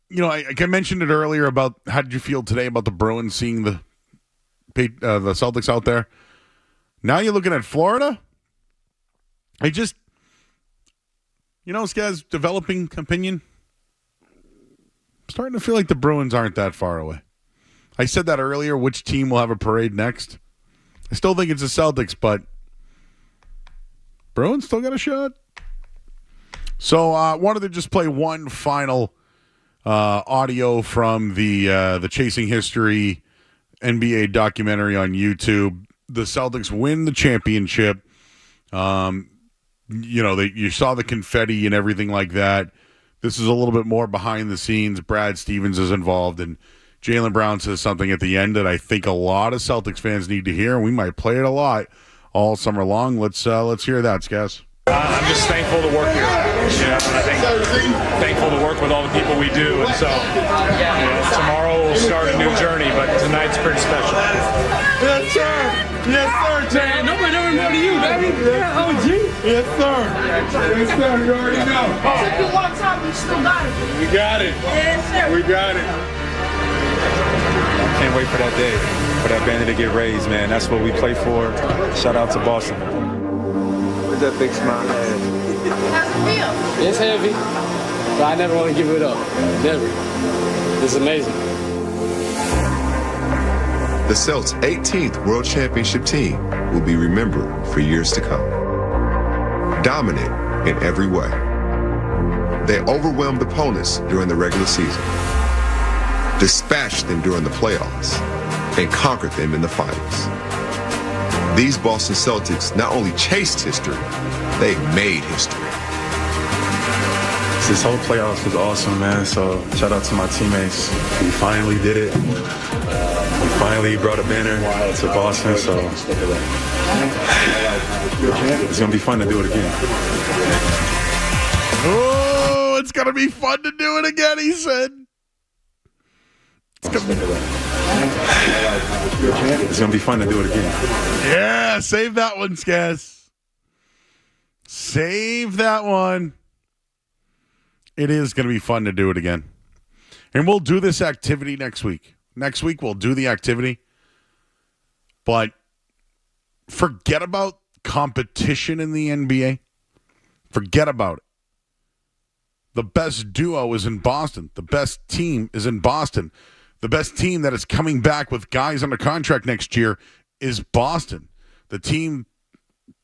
Speaker 1: You know, I mentioned it earlier about how did you feel today about the Bruins seeing the Celtics out there. Now you're looking at Florida. I just, you know, this guy's developing opinion. I'm starting to feel like the Bruins aren't that far away. I said that earlier, which team will have a parade next. I still think it's the Celtics, but Bruins still got a shot. So I wanted to just play one final audio from the Chasing History NBA documentary on YouTube. The Celtics win the championship. You know, you saw the confetti and everything like that. This is a little bit more behind the scenes. Brad Stevens is involved, and Jaylen Brown says something at the end that I think a lot of Celtics fans need to hear, and we might play it a lot all summer long. Let's hear that, Skaz.
Speaker 6: I'm just thankful to work here. You know, and I think thankful to work with all the people we do. And so, you know, tomorrow we'll start a new journey, but tonight's pretty special.
Speaker 17: Yes, sir. Yes, sir. Man, nobody ever know to you, baby. Yeah, OG. Yes, sir. Yes, sir. You already know. It took you a long time, but you still got it. We got it. Yes, sir. We got it.
Speaker 16: Can't wait for that day, for that banner to get raised, man. That's what we play for. Shout out to Boston. Where's that big smile at?
Speaker 22: How's it feel?
Speaker 23: It's heavy, but I never want to give it up. Never. It's amazing.
Speaker 24: The Celts' 18th World Championship team will be remembered for years to come. Dominant in every way. They overwhelmed opponents during the regular season, dispatched them during the playoffs, and conquered them in the finals. These Boston Celtics not only chased history, they made history.
Speaker 16: This whole playoffs was awesome, man. So shout out to my teammates. We finally did it. We finally brought a banner to Boston. So it's gonna be fun to do it again.
Speaker 1: Oh, it's gonna be fun to do it again, he said. It's
Speaker 16: gonna be fun to do it again.
Speaker 1: Yeah, save that one, Skaz. Save that one. It is going to be fun to do it again. And we'll do this activity next week. Next week, we'll do the activity. But forget about competition in the NBA. Forget about it. The best duo is in Boston. The best team is in Boston. The best team that is coming back with guys under contract next year is Boston. The team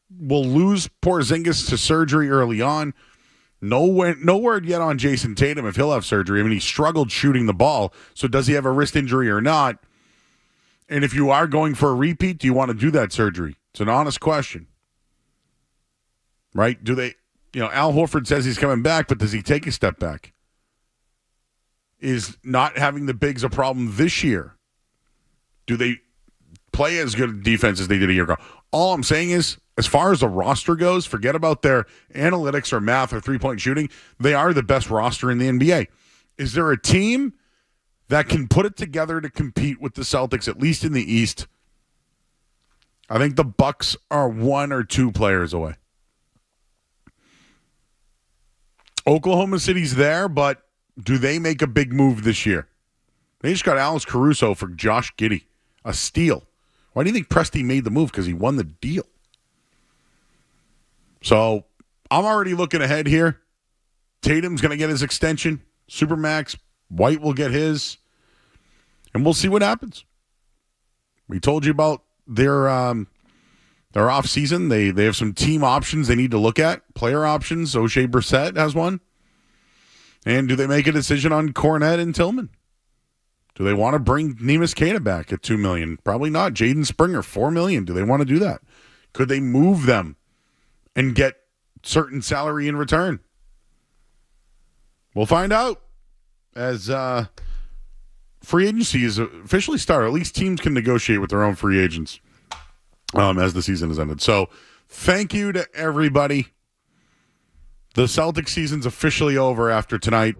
Speaker 1: will lose Porzingis to surgery early on. No word yet on Jason Tatum if he'll have surgery. I mean, he struggled shooting the ball, so does he have a wrist injury or not? And if you are going for a repeat, do you want to do that surgery? It's an honest question. Right? Do they, Al Horford says he's coming back, but does he take a step back? Is not having the bigs a problem this year? Do they play as good defense as they did a year ago? All I'm saying is, as far as the roster goes, forget about their analytics or math or three-point shooting. They are the best roster in the NBA. Is there a team that can put it together to compete with the Celtics, at least in the East? I think the Bucks are one or two players away. Oklahoma City's there, but do they make a big move this year? They just got Alex Caruso for Josh Giddey, a steal. Why do you think Presti made the move? Because he won the deal. So I'm already looking ahead here. Tatum's going to get his extension. Supermax. White will get his. And we'll see what happens. We told you about their off season. They have some team options they need to look at. Player options. O'Shea Brissett has one. And do they make a decision on Cornette and Tillman? Do they want to bring Neemias Queta back at $2 million? Probably not. Jaden Springer, $4 million. Do they want to do that? Could they move them and get certain salary in return? We'll find out as free agency is officially started. At least teams can negotiate with their own free agents as the season has ended. So thank you to everybody. The Celtics season's officially over after tonight.